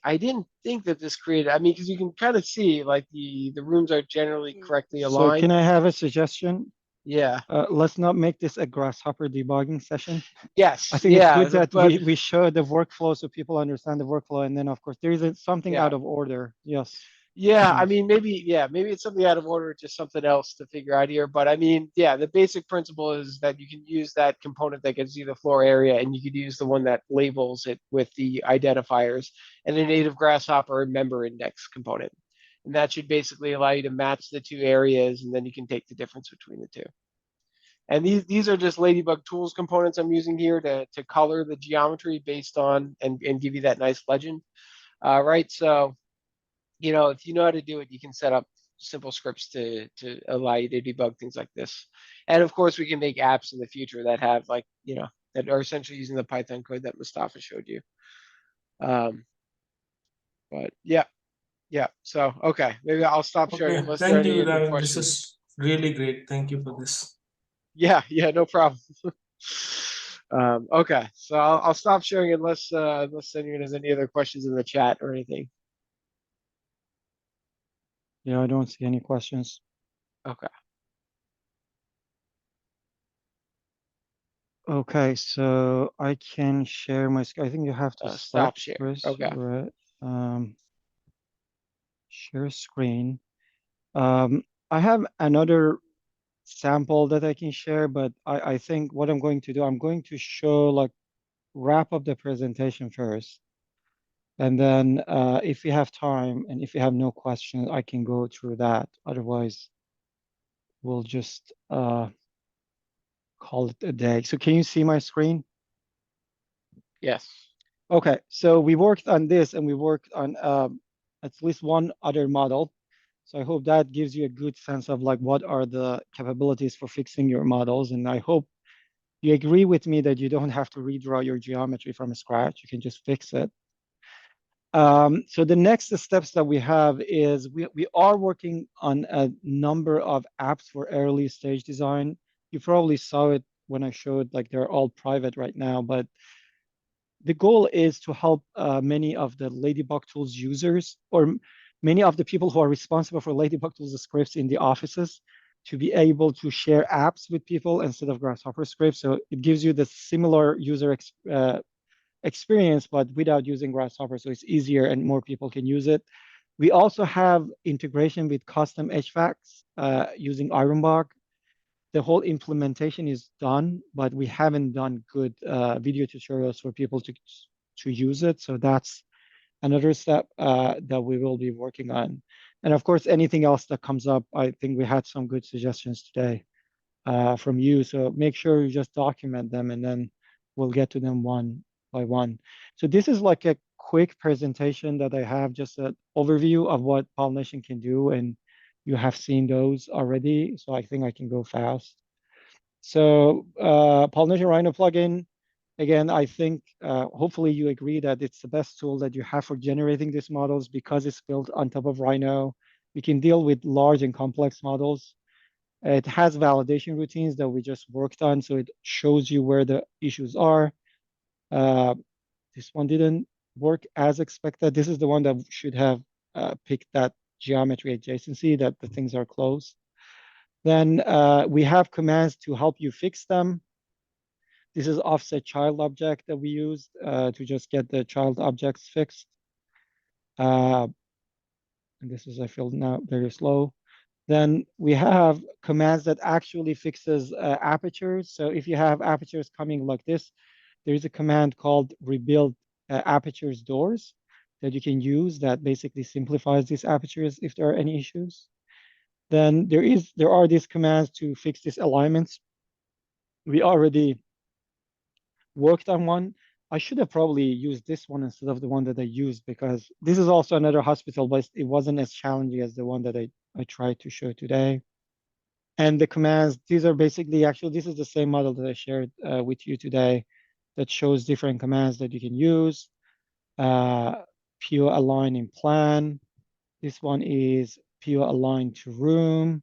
I didn't think that this created, I mean, because you can kind of see like the rooms are generally correctly So can aligned. I have a suggestion? Yeah. Let's not make this a grasshopper debugging session. Yes. I think it's Yeah. good that But we show the workflow so people understand the workflow, and then of course there is something yeah. out of order. Yes. Yeah, I mean, maybe it's something out of order, just something else to figure out here. But I mean, yeah, the basic principle is that you can use that component that gives you the floor area, and you could use the one that labels it with the identifiers and a native Grasshopper member index component. And that should basically allow you to match the two areas, and then you can take the difference between the two. And these are just Ladybug Tools components I'm using here to color the geometry based on and give you that nice legend. Right, so if you know how to do it, you can set up simple scripts to allow you to debug things like this. And of course, we can make apps in the future that have like, that are essentially using the Python code that Mustafa showed you. But yeah. So, okay, maybe I'll stop sharing Okay, unless there are thank any you. other This questions. is really great. Thank you for this. Yeah, yeah, no problem. Okay, so I'll stop sharing unless anyone has any other questions in the chat or anything. Yeah, I don't see any questions. Okay. Okay, so I can share my screen. I think you have to Stop start share. first, Okay. right? Share screen. I have another sample that I can share, but I think what I'm going to do, I'm going to show like wrap up the presentation first. And then if you have time and if you have no questions, I can go through that. Otherwise, we'll just call it a day. So can you see my screen? Yes. Okay, so we worked on this and we worked on at least one other model. So I hope that gives you a good sense of like what are the capabilities for fixing your models. And I hope you agree with me that you don't have to redraw your geometry from scratch. You can just fix it. So the next steps that we have is we are working on a number of apps for early stage design. You probably saw it when I showed like they're all private right now, but the goal is to help many of the Ladybug Tools users or many of the people who are responsible for Ladybug Tools scripts in the offices to be able to share apps with people instead of Grasshopper scripts. So it gives you the similar user experience, but without using Grasshopper. So it's easier and more people can use it. We also have integration with custom HVACs using Ironbog. The whole implementation is done, but we haven't done good video tutorials for people to use it. So that's another step that we will be working on. And of course, anything else that comes up, I think we had some good suggestions today from you. So make sure you just document them and then we'll get to them one by one. So this is like a quick presentation that I have, just an overview of what Pollination can do. And you have seen those already. So I think I can go fast. So Pollination Rhino plugin, again, I think hopefully you agree that it's the best tool that you have for generating these models because it's built on top of Rhino. We can deal with large and complex models. It has validation routines that we just worked on, so it shows you where the issues are. Uh, this one didn't work as expected. This is the one that should have picked that geometry adjacency, that the things are close. Then we have commands to help you fix them. This is offset child object that we used to just get the child objects fixed. And this is, I feel now, very slow. Then we have commands that actually fixes apertures. So if you have apertures coming like this, there is a command called rebuild apertures doors that you can use that basically simplifies these apertures if there are any issues. Then there are these commands to fix these alignments. We already worked on one. I should have probably used this one instead of the one that I used because this is also another hospital, but it wasn't as challenging as the one that I tried to show today. And the commands, these are basically, actually, this is the same model that I shared with you today that shows different commands that you can use. PO align in plan. This one is PO align to room.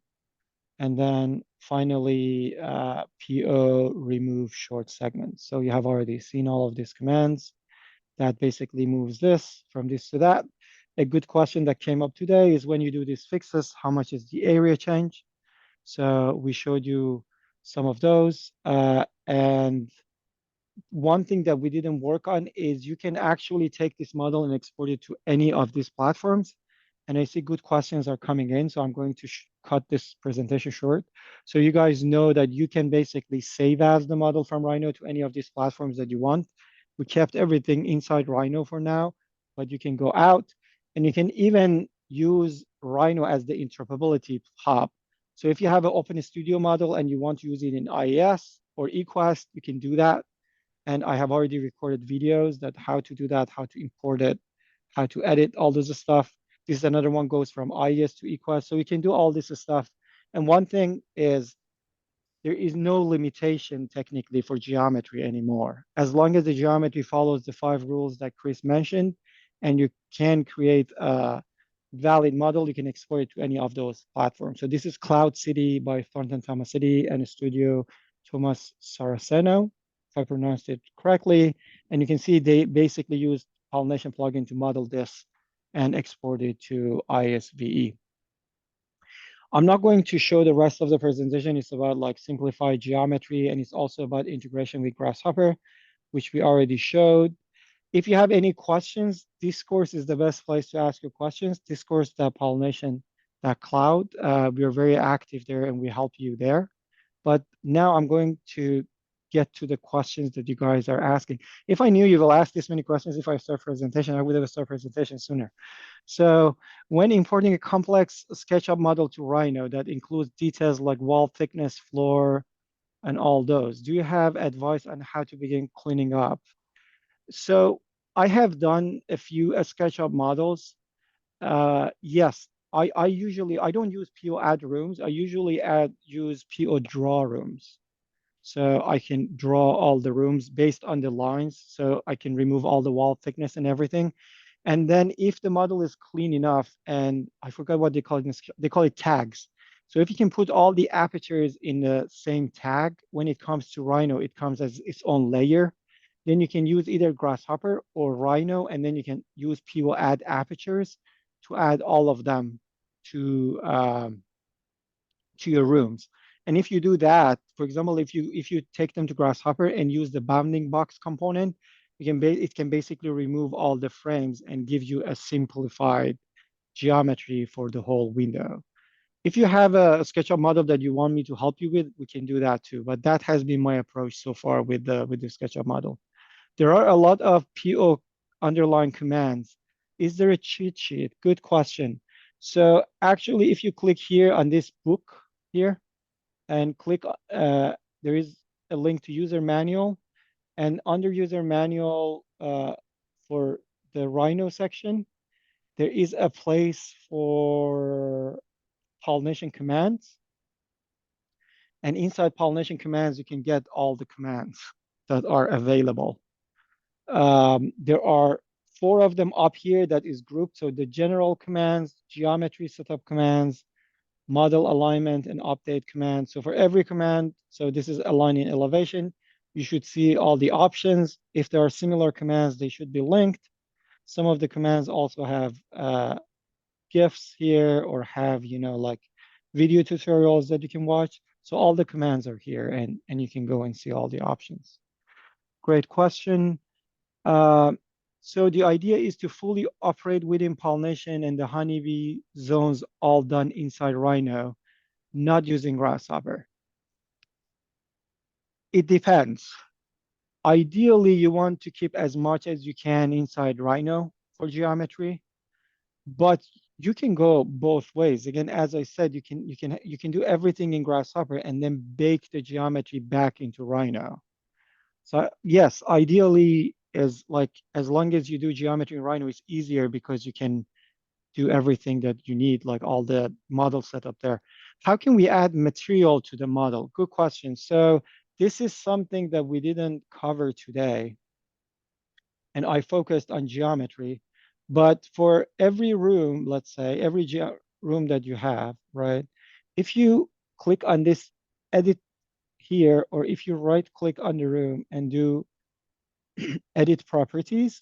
And then finally, PO remove short segments. So you have already seen all of these commands. That basically moves this from this to that. A good question that came up today is when you do these fixes, how much is the area change? So we showed you some of those. And one thing that we didn't work on is you can actually take this model and export it to any of these platforms. And I see good questions are coming in, so I'm going to cut this presentation short. So you guys know that you can basically save as the model from Rhino to any of these platforms that you want. We kept everything inside Rhino for now, but you can go out and you can even use Rhino as the interoperability hub. So if you have an Open Studio model and you want to use it in IES or eQuest, you can do that. And I have already recorded videos that how to do that, how to import it, how to edit all this stuff. This is another one goes from IES to eQuest. So we can do all this stuff. And one thing is there is no limitation technically for geometry anymore. As long as the geometry follows the 5 rules that Chris mentioned, and you can create valid model, you can export it to any of those platforms. So this is Cloud City by Thornton Tomasidi and Studio Thomas Saraceno, if I pronounced it correctly. And you can see they basically use Pollination plugin to model this and export it to ISVE. I'm not going to show the rest of the presentation. It's about like simplified geometry, and it's also about integration with Grasshopper, which we already showed. If you have any questions, Discourse is the best place to ask your questions. Discourse.pollination.cloud. We are very active there and we help you there. But now I'm going to get to the questions that you guys are asking. If I knew you will ask this many questions if I start presentation, I would have started presentation sooner. So when importing a complex SketchUp model to Rhino that includes details like wall thickness, floor, and all those, do you have advice on how to begin cleaning up? So I have done a few SketchUp models. Yes, I don't use PO add rooms. I usually use PO draw rooms. So I can draw all the rooms based on the lines. So I can remove all the wall thickness and everything. And then if the model is clean enough, and I forgot what they call it, they call it tags. So if you can put all the apertures in the same tag, when it comes to Rhino, it comes as its own layer. Then you can use either Grasshopper or Rhino, and then you can use PO add apertures to add all of them to your rooms. And if you do that, for example, if you take them to Grasshopper and use the bounding box component, it can basically remove all the frames and give you a simplified geometry for the whole window. If you have a SketchUp model that you want me to help you with, we can do that too. But that has been my approach so far with the SketchUp model. There are a lot of PO underlying commands. Is there a cheat sheet? Good question. So actually, if you click here on this book here and click, there is a link to user manual. And under user manual for the Rhino section, there is a place for pollination commands. And inside pollination commands, you can get all the commands that are available. There are 4 of them up here that is grouped. So the general commands, geometry setup commands, model alignment, and update commands. So for every command, so this is aligning elevation, you should see all the options. If there are similar commands, they should be linked. Some of the commands also have GIFs here or have, like video tutorials that you can watch. So all the commands are here and you can go and see all the options. Great question. So the idea is to fully operate within pollination and the honeybee zones all done inside Rhino, not using Grasshopper. It depends. Ideally, you want to keep as much as you can inside Rhino for geometry, but you can go both ways. Again, as I said, you can do everything in Grasshopper and then bake the geometry back into Rhino. So yes, ideally is like as long as you do geometry in Rhino, it's easier because you can do everything that you need, like all the model setup there. How can we add material to the model? Good question. So this is something that we didn't cover today, and I focused on geometry. But for every room, let's say every room that you have, right? If you click on this edit here, or if you right click on the room and do edit properties,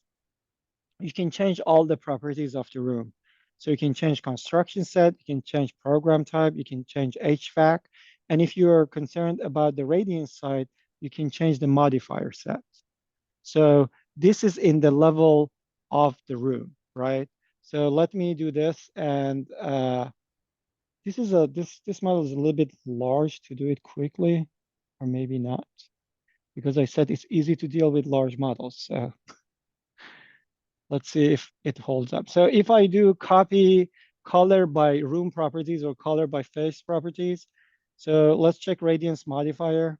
you can change all the properties of the room. So you can change construction set, you can change program type, you can change HVAC. And if you're concerned about the radiance side, you can change the modifier set. So this is in the level of the room, right? So let me do this. And this model is a little bit large to do it quickly, or maybe not, because I said it's easy to deal with large models. So let's see if it holds up. So if I do copy color by room properties or color by face properties, so let's check radiance modifier.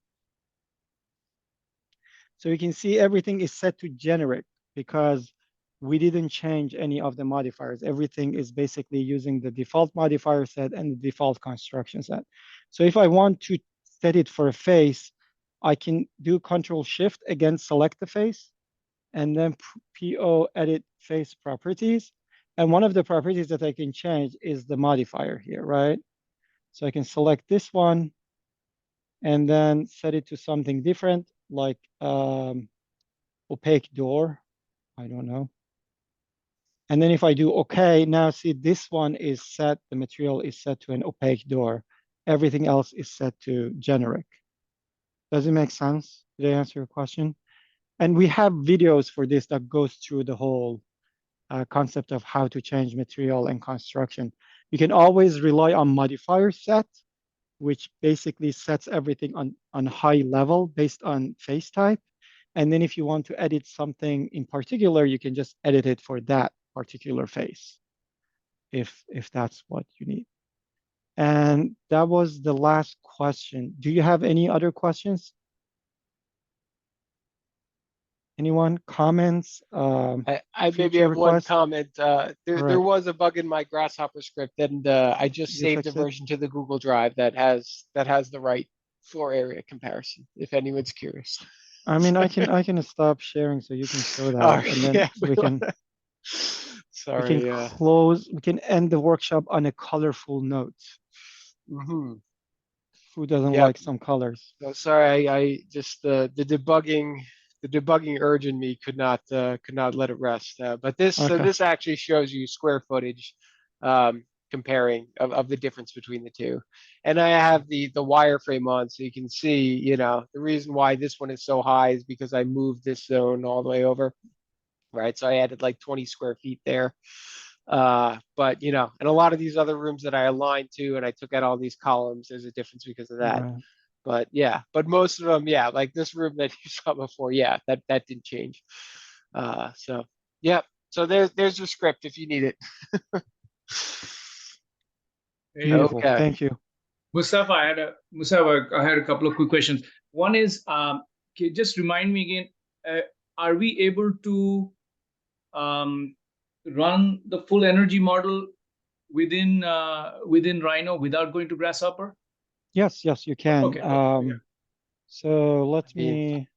So you can see everything is set to generic because we didn't change any of the modifiers. Everything is basically using the default modifier set and the default construction set. So if I want to set it for a face, I can do Control Shift, again, select the face, and then PO edit face properties. And one of the properties that I can change is the modifier here, right? So I can select this one and then set it to something different, like opaque door. I don't know. And then if I do OK, now see this one is set, the material is set to an opaque door. Everything else is set to generic. Does it make sense? Did I answer your question? And we have videos for this that goes through the whole concept of how to change material and construction. You can always rely on modifier set, which basically sets everything on high level based on face type. And then if you want to edit something in particular, you can just edit it for that particular face, if that's what you need. And that was the last question. Do you have any other questions? Anyone? Comments? I maybe feature have one requests? comment. There Right. was a bug in my Grasshopper script, and I just You saved a fixed it? version to the Google Drive that has the right floor area comparison, if anyone's curious. I mean, I can stop sharing so you can show that, Oh, and then yeah, we can sorry, we can end the workshop on a colorful note. mhm. Who doesn't Yep. like some colors? No, sorry, I just the debugging urge in me could not let it rest. But Okay. this actually shows you square footage comparing of the difference between the two. And I have the wireframe on, so you can see, you know, the reason why this one is so high is because I moved this zone all the way over, right? So I added like 20 square feet there. But you know, and a lot of these other rooms that I aligned to and I took out all these columns, there's a difference because of that. Right. But yeah, but most of them, yeah, like this room that you saw before, yeah, that didn't change. So yeah, so there's your script if you need it. Hey, Beautiful. Okay. Thank you. Mustafa, I had a couple of quick questions. One is, just remind me again, are we able to run the full energy model within Rhino without going to Grasshopper? Yes, you can. Okay. Yeah. So let I mean, me.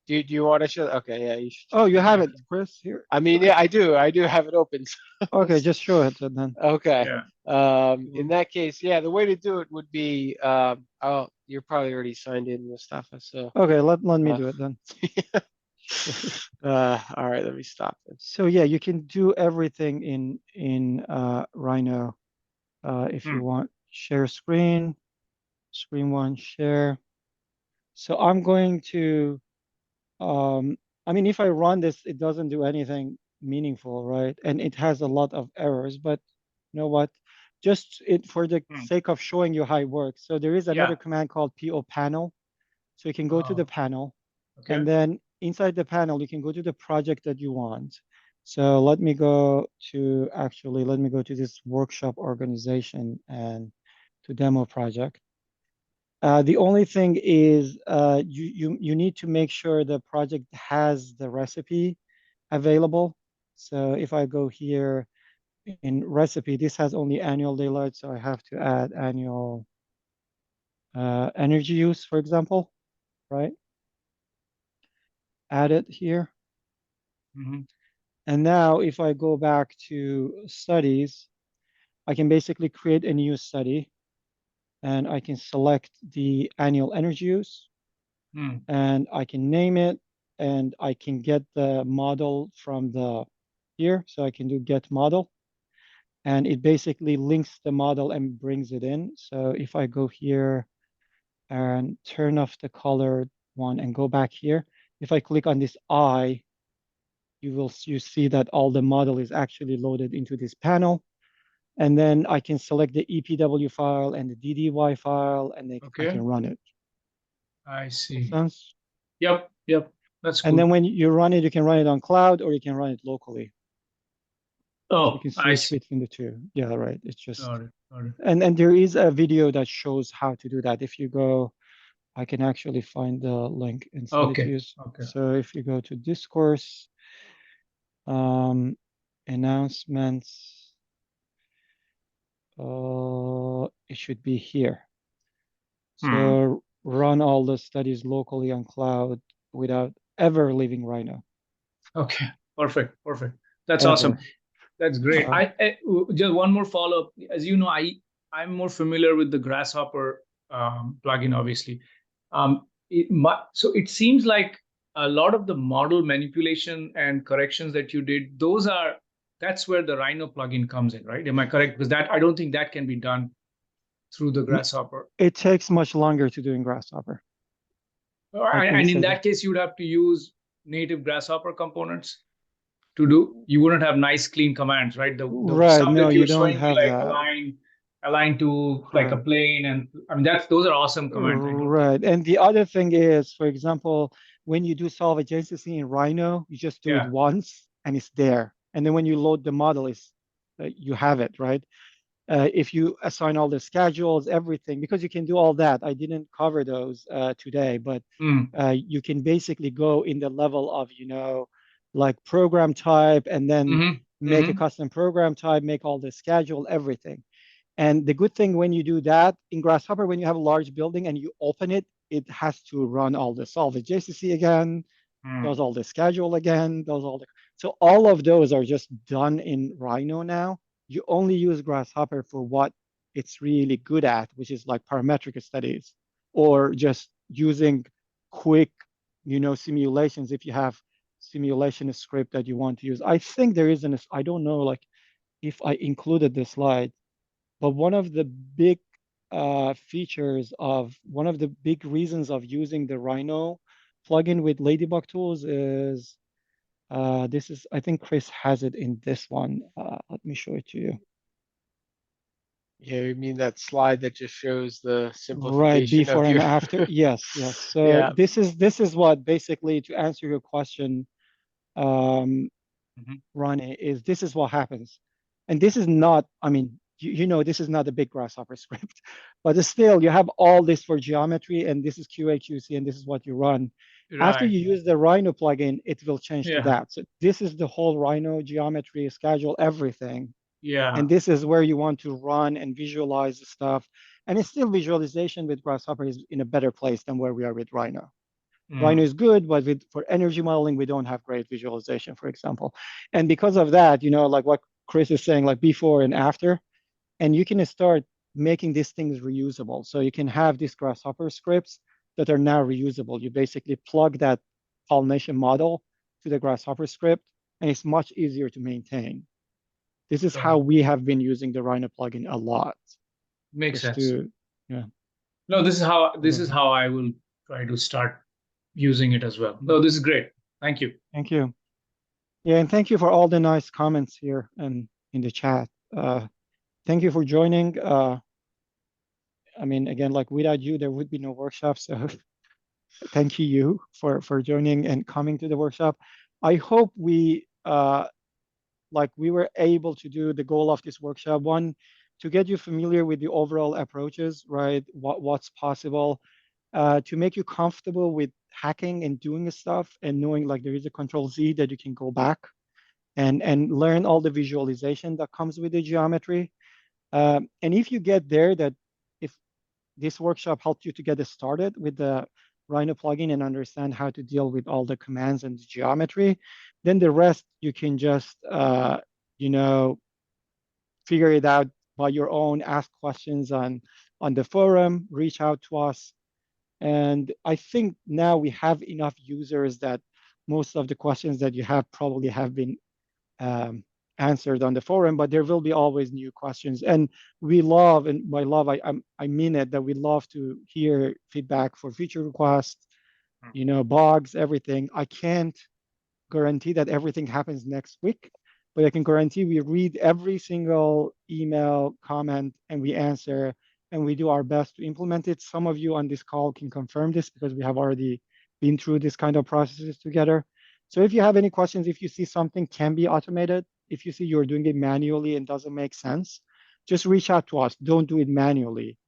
do you want to show? Okay, yeah, you should. Oh, you have it, Chris, here. I mean, yeah, I do have it open. Okay, just show it then. Okay. Yeah. In that case, yeah, the way to do it would be, oh, you're probably already signed in, Mustafa. So, Okay, let me do it then. all right, let me stop this. So yeah, you can do everything in Rhino if you want. Share screen, screen one, share. So I'm going to, I mean, if I run this, it doesn't do anything meaningful, right? And it has a lot of errors, but you know what? Just it for the sake of showing you how it works. So there is another command called PO panel. So you can go to the panel, and then inside the panel, you can go to the project that you want. So let me go to this workshop organization and to demo project. The only thing is you need to make sure the project has the recipe available. So if I go here in recipe, this has only annual daylight, so I have to add annual energy use, for example, right? Add it here. And now if I go back to studies, I can basically create a new study and I can select the annual energy use and I can name it and I can get the model from here. So I can do get model and it basically links the model and brings it in. So if I go here and turn off the colored one and go back here, if I click on this eye, you see that all the model is actually loaded into this panel. And then I can select the EPW file and the DDY file, and then I can run it. I see. Makes sense? Yep. That's cool. And then when you run it, you can run it on cloud or you can run it locally. Oh, you can switch between the two. Yeah, right. It's just got it. And there is a video that shows how to do that. If you go, I can actually find the link and send it to you. So if you go to discourse, announcements, it should be here. So run all the studies locally on cloud without ever leaving Rhino. Okay, perfect. That's Ever. awesome. That's great. Uh, Just one more follow-up. As you know, I'm more familiar with the Grasshopper plugin, obviously. So it seems like a lot of the model manipulation and corrections that you did, that's where the Rhino plugin comes in, right? Am I correct? Because I don't think that can be done through the Grasshopper. it takes much longer to do in Grasshopper. How can we And in say that case, you'd have to use native Grasshopper components to do. You wouldn't have nice, clean commands, right? The Right, stuff no, that you you're don't showing me, have like that. align to like a Correct. plane, and I mean those are awesome commands. Right. And the other thing is, for example, when you do solve adjacency in Rhino, you just do it Yeah. once and it's there. And then when you load the model, you have it, right? If you assign all the schedules, everything, because you can do all that. I didn't cover those today, but Mm. you can basically go in the level of, like program type, and then make a custom program type, make all the schedule, everything. And the good thing when you do that in Grasshopper, when you have a large building and you open it, it has to run all the solve JCC again, does all the schedule again, does all the. So all of those are just done in Rhino now. You only use Grasshopper for what it's really good at, which is like parametric studies, or just using quick, simulations if you have simulation script that you want to use. I think there is I don't know, like if I included this slide, but one of the big features of one of the big reasons of using the Rhino plugin with Ladybug tools is this is, I think Chris has it in this one. Let me show it to you. Yeah, you mean that slide that just shows the Right, simplification before of and your after. Yes, yes. So yeah. this is what basically, to answer your question, Ronnie, is this is what happens. And this is not, I mean, this is not a big Grasshopper script, but still you have all this for geometry, and this is QA, QC, and this is what you run. After Right. you use the Rhino plugin, it will change to Yeah. that. So this is the whole Rhino geometry, schedule, everything. Yeah. And this is where you want to run and visualize the stuff. And it's still visualization with Grasshopper is in a better place than where we are with Rhino. Rhino is good, but for energy modeling, we don't have great visualization, for example. And because of that, like what Chris is saying, like before and after, and you can start making these things reusable. So you can have these Grasshopper scripts that are now reusable. You basically plug that pollination model to the Grasshopper script, and it's much easier to maintain. This is how we have been using the Rhino plugin a lot. Makes Just sense. yeah. No, this is how I will try to start using it as well. No, this is great. Thank you. Thank you. Yeah, and thank you for all the nice comments here and in the chat. Thank you for joining. I mean, again, like without you, there would be no workshop. So thank you for joining and coming to the workshop. I hope we were able to do the goal of this workshop. One, to get you familiar with the overall approaches, right? What's possible, to make you comfortable with hacking and doing stuff and knowing like there is a control Z that you can go back and learn all the visualization that comes with the geometry. And if you get there, that if this workshop helped you to get started with the Rhino plugin and understand how to deal with all the commands and the geometry, then the rest you can just, figure it out by your own, ask questions on the forum, reach out to us. And I think now we have enough users that most of the questions that you have probably have been answered on the forum, but there will be always new questions. And we love, and by love, I mean it, that we love to hear feedback for future requests, bugs, everything. I can't guarantee that everything happens next week, but I can guarantee we read every single email, comment, and we answer, and we do our best to implement it. Some of you on this call can confirm this because we have already been through this kind of processes together. So if you have any questions, if you see something can be automated, if you see you're doing it manually and doesn't make sense, just reach out to us. Don't do it manually.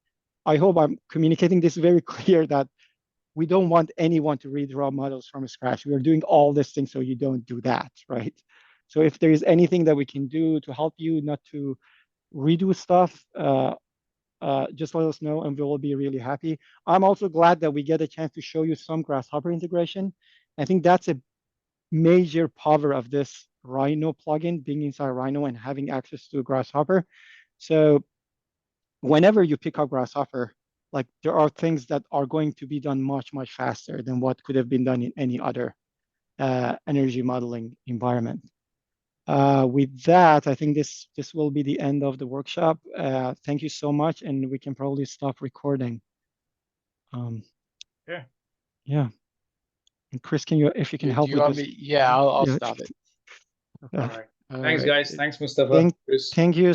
I hope I'm communicating this very clear that we don't want anyone to read raw models from scratch. We are doing all this thing so you don't do that, right? So if there is anything that we can do to help you not to redo stuff, just let us know and we will be really happy. I'm also glad that we get a chance to show you some Grasshopper integration. I think that's a major power of this Rhino plugin, being inside Rhino and having access to Grasshopper. So whenever you pick up Grasshopper, like there are things that are going to be done much, much faster than what could have been done in any other energy modeling environment. With that, I think this will be the end of the workshop. Thank you so much, and we can probably stop recording. Yeah. Yeah. And Chris, can you, if you can Do help you with want this? me? Yeah, I'll Yeah. stop it. All right. All Thanks, right. guys. Thanks, Mustafa. Thank, Chris. thank you